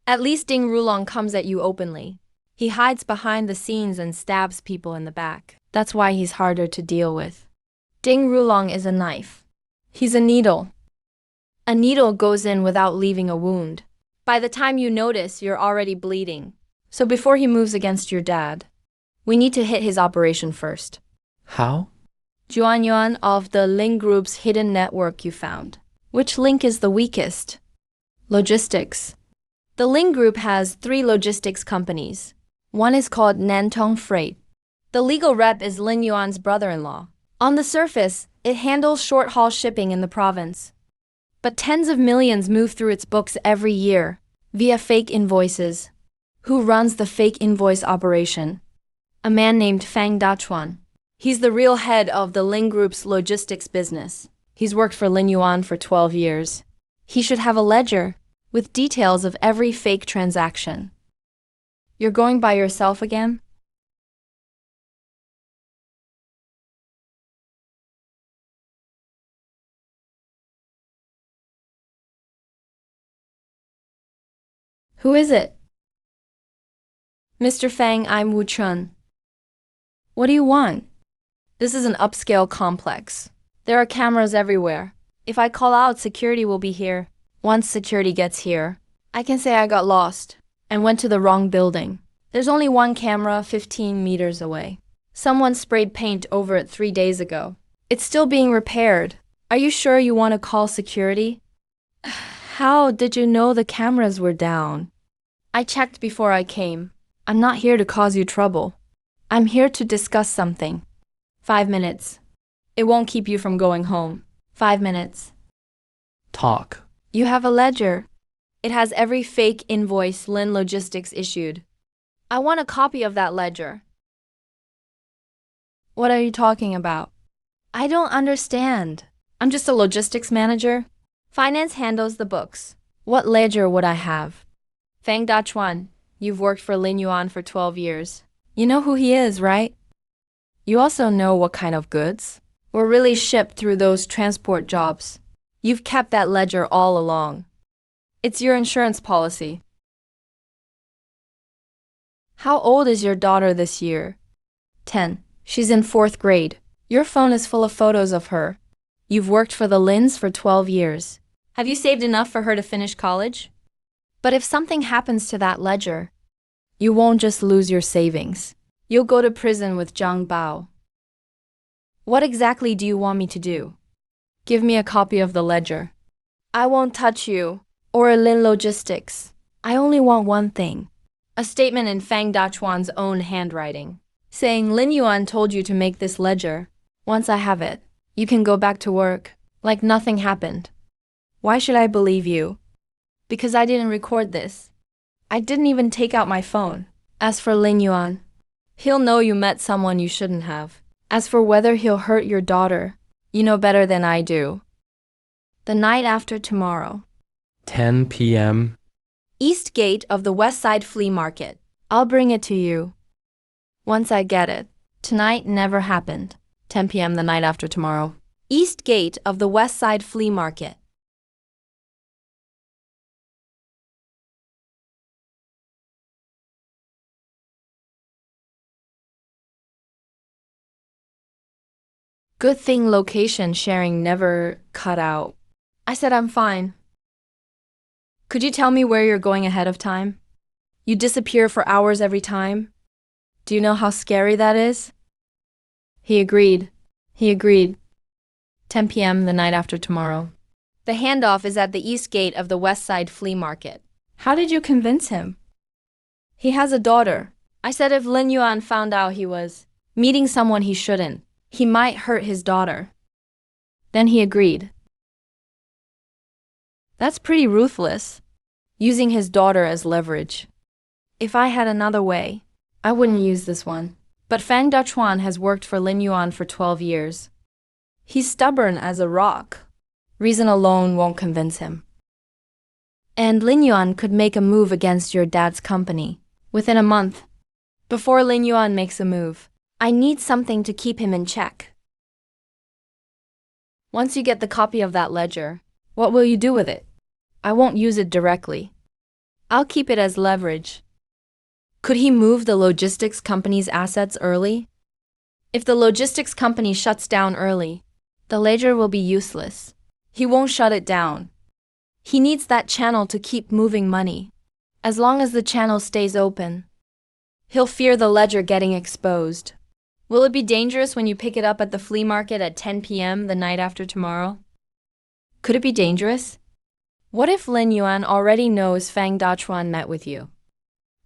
At least Ding Rulong comes at you openly. He hides behind the scenes and stabs people in the back. That's why he's harder to deal with. Ding Rulong is a knife. He's a needle. A needle goes in without leaving a wound. By the time you notice, you're already bleeding. So before he moves against your dad, we need to hit his operation first. How? Juan Yuan of the Ling Group's hidden network you found. Which link is the weakest? Logistics. The Ling Group has 3 logistics companies. One is called Nantong Freight. The legal rep is Lin Yuan's brother-in-law. On the surface, it handles short-haul shipping in the province. But tens of millions move through its books every year, via fake invoices. Who runs the fake invoice operation? A man named Fang Dachuan. He's the real head of the Ling Group's logistics business. He's worked for Lin Yuan for 12 years. He should have a ledger with details of every fake transaction. You're going by yourself again? Who is it? Mr. Fang, I'm Wu Chun. What do you want? This is an upscale complex. There are cameras everywhere. If I call out, security will be here. Once security gets here, I can say I got lost and went to the wrong building. There's only one camera 15 meters away. Someone sprayed paint over it 3 days ago. It's still being repaired. Are you sure you want to call security? How did you know the cameras were down? I checked before I came. I'm not here to cause you trouble. I'm here to discuss something. 5 minutes. It won't keep you from going home. 5 minutes. Talk. You have a ledger. It has every fake invoice Lin Logistics issued. I want a copy of that ledger. What are you talking about? I don't understand. I'm just a logistics manager. Finance handles the books. What ledger would I have? Fang Dachuan, you've worked for Lin Yuan for 12 years. You know who he is, right? You also know what kind of goods were really shipped through those transport jobs. You've kept that ledger all along. It's your insurance policy. How old is your daughter this year? 10. She's in 4th grade. Your phone is full of photos of her. You've worked for the Lins for 12 years. Have you saved enough for her to finish college? But if something happens to that ledger, you won't just lose your savings. You'll go to prison with Zhang Bao. What exactly do you want me to do? Give me a copy of the ledger. I won't touch you or Lin Logistics. I only want one thing. A statement in Fang Dachuan's own handwriting, saying Lin Yuan told you to make this ledger. Once I have it, you can go back to work, like nothing happened. Why should I believe you? Because I didn't record this. I didn't even take out my phone. As for Lin Yuan, he'll know you met someone you shouldn't have. As for whether he'll hurt your daughter, you know better than I do. The night after tomorrow. 10 p.m. East gate of the West Side Flea Market. I'll bring it to you. Once I get it. Tonight never happened. 10 p.m. the night after tomorrow. East gate of the West Side Flea Market. Good thing location sharing never cut out. I said I'm fine. Could you tell me where you're going ahead of time? You disappear for hours every time. Do you know how scary that is? He agreed. 10 p.m. the night after tomorrow. The handoff is at the east gate of the West Side Flea Market. How did you convince him? He has a daughter. I said if Lin Yuan found out he was meeting someone he shouldn't, he might hurt his daughter. Then he agreed. That's pretty ruthless, using his daughter as leverage. If I had another way, I wouldn't use this one. But Fang Dachuan has worked for Lin Yuan for 12 years. He's stubborn as a rock. Reason alone won't convince him. And Lin Yuan could make a move against your dad's company within a month. Before Lin Yuan makes a move, I need something to keep him in check. Once you get the copy of that ledger, what will you do with it? I won't use it directly. I'll keep it as leverage. Could he move the logistics company's assets early? If the logistics company shuts down early, the ledger will be useless. He won't shut it down. He needs that channel to keep moving money. As long as the channel stays open, he'll fear the ledger getting exposed. Will it be dangerous when you pick it up at the flea market at 10 p.m. the night after tomorrow? Could it be dangerous? What if Lin Yuan already knows Fang Dachuan met with you?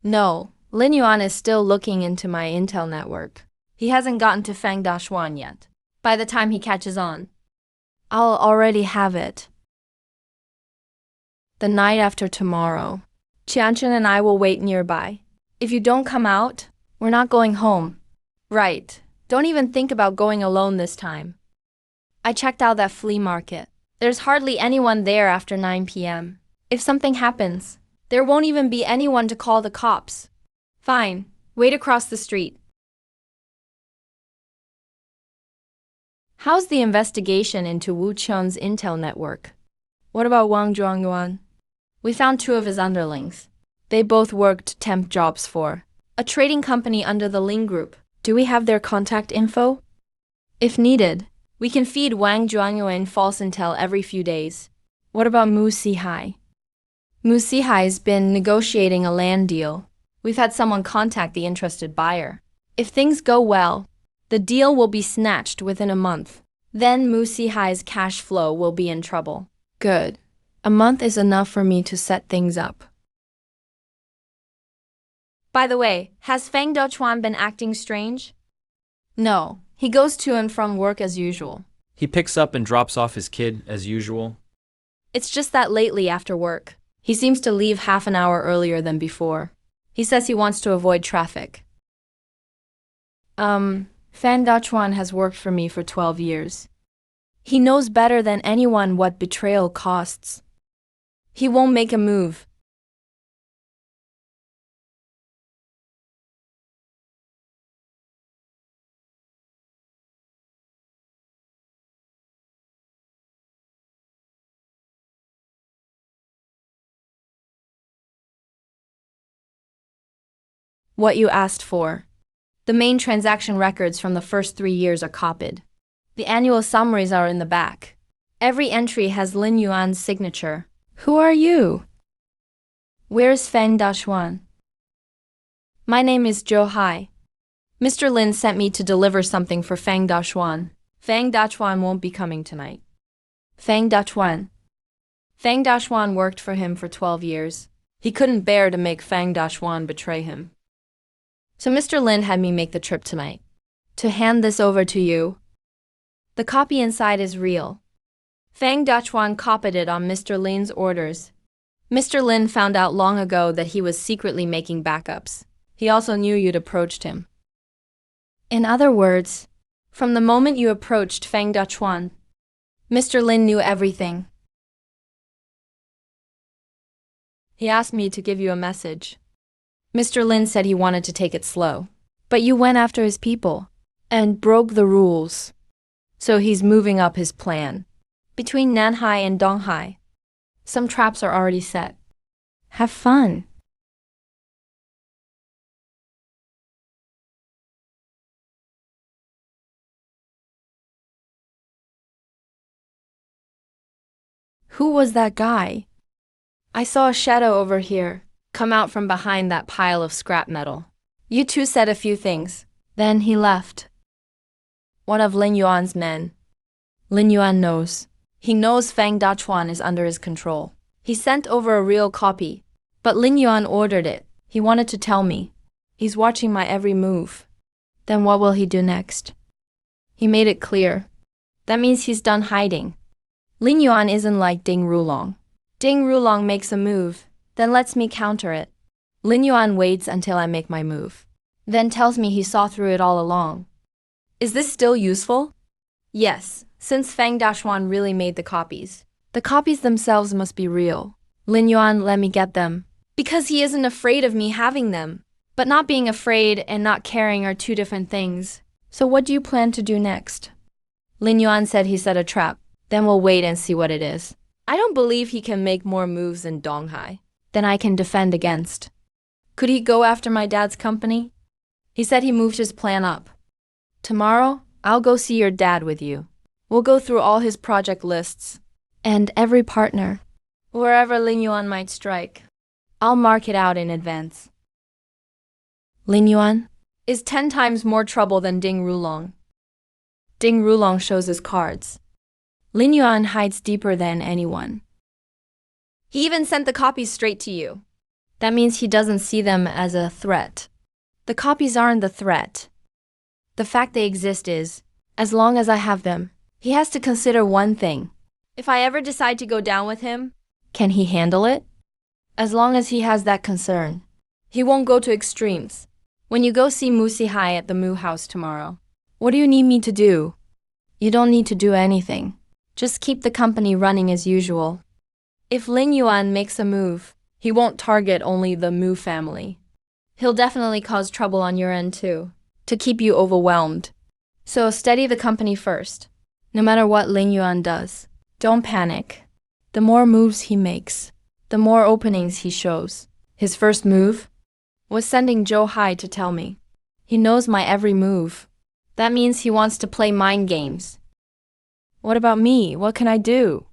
No, Lin Yuan is still looking into my intel network. He hasn't gotten to Fang Dachuan yet. By the time he catches on, I'll already have it. The night after tomorrow, Qianchen and I will wait nearby. If you don't come out, we're not going home. Right. Don't even think about going alone this time. I checked out that flea market. There's hardly anyone there after 9 p.m. If something happens, there won't even be anyone to call the cops. Fine. Wait across the street. How's the investigation into Wu Qian's intel network? What about Wang Zhuangyuan? We found 2 of his underlings. They both worked temp jobs for a trading company under the Ling Group. Do we have their contact info? If needed, we can feed Wang Zhuangyuan false intel every few days. What about Mu Sihai? Mu Sihai's been negotiating a land deal. We've had someone contact the interested buyer. If things go well, the deal will be snatched within a month. Then Mu Sihai's cash flow will be in trouble. Good. A month is enough for me to set things up. By the way, has Fang Dachuan been acting strange? No, he goes to and from work as usual. He picks up and drops off his kid as usual. It's just that lately after work, he seems to leave half an hour earlier than before. He says he wants to avoid traffic. Fang Dachuan has worked for me for 12 years. He knows better than anyone what betrayal costs. He won't make a move. What you asked for. The main transaction records from the first 3 years are copied. The annual summaries are in the back. Every entry has Lin Yuan's signature. Who are you? Where's Fang Dachuan? My name is Zhou Hai. Mr. Lin sent me to deliver something for Fang Dachuan. Fang Dachuan won't be coming tonight. Fang Dachuan. Fang Dachuan worked for him for 12 years. He couldn't bear to make Fang Dachuan betray him. So Mr. Lin had me make the trip tonight. To hand this over to you. The copy inside is real. Fang Dachuan copied it on Mr. Lin's orders. Mr. Lin found out long ago that he was secretly making backups. He also knew you'd approached him. In other words, from the moment you approached Fang Dachuan, Mr. Lin knew everything. He asked me to give you a message. Mr. Lin said he wanted to take it slow. But you went after his people and broke the rules. So he's moving up his plan. Between Nanhai and Donghai, some traps are already set. Have fun. Who was that guy? I saw a shadow over here, come out from behind that pile of scrap metal. You two said a few things. Then he left. One of Lin Yuan's men. Lin Yuan knows. He knows Fang Dachuan is under his control. He sent over a real copy, but Lin Yuan ordered it. He wanted to tell me. He's watching my every move. Then what will he do next? He made it clear. That means he's done hiding. Lin Yuan isn't like Ding Rulong. Ding Rulong makes a move, then lets me counter it. Lin Yuan waits until I make my move, then tells me he saw through it all along. Is this still useful? Yes, since Fang Dachuan really made the copies. The copies themselves must be real. Lin Yuan let me get them, because he isn't afraid of me having them. But not being afraid and not caring are two different things. So what do you plan to do next? Lin Yuan said he set a trap. Then we'll wait and see what it is. I don't believe he can make more moves in Donghai than I can defend against. Could he go after my dad's company? He said he moved his plan up. Tomorrow, I'll go see your dad with you. We'll go through all his project lists and every partner. Wherever Lin Yuan might strike, I'll mark it out in advance. Lin Yuan is 10 times more trouble than Ding Rulong. Ding Rulong shows his cards. Lin Yuan hides deeper than anyone. He even sent the copies straight to you. That means he doesn't see them as a threat. The copies aren't the threat. The fact they exist is, as long as I have them, he has to consider one thing. If I ever decide to go down with him, can he handle it? As long as he has that concern, he won't go to extremes. When you go see Musi Hai at the Mu house tomorrow, what do you need me to do? You don't need to do anything. Just keep the company running as usual. If Lin Yuan makes a move, he won't target only the Mu family. He'll definitely cause trouble on your end too, to keep you overwhelmed. So steady the company first. No matter what Lin Yuan does, don't panic. The more moves he makes, the more openings he shows. His first move was sending Zhou Hai to tell me. He knows my every move. That means he wants to play mind games. What about me? What can I do?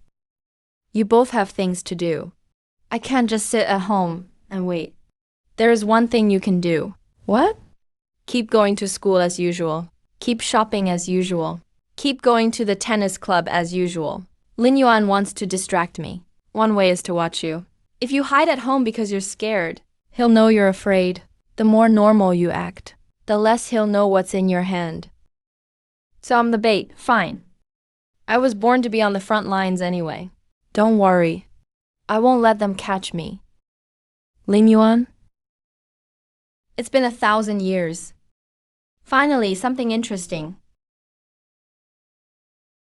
You both have things to do. I can't just sit at home and wait. There is one thing you can do. What? Keep going to school as usual. Keep shopping as usual. Keep going to the tennis club as usual. Lin Yuan wants to distract me. One way is to watch you. If you hide at home because you're scared, he'll know you're afraid. The more normal you act, the less he'll know what's in your hand. So I'm the bait, fine. I was born to be on the front lines anyway. Don't worry. I won't let them catch me. Lin Yuan? It's been 1,000 years. Finally, something interesting.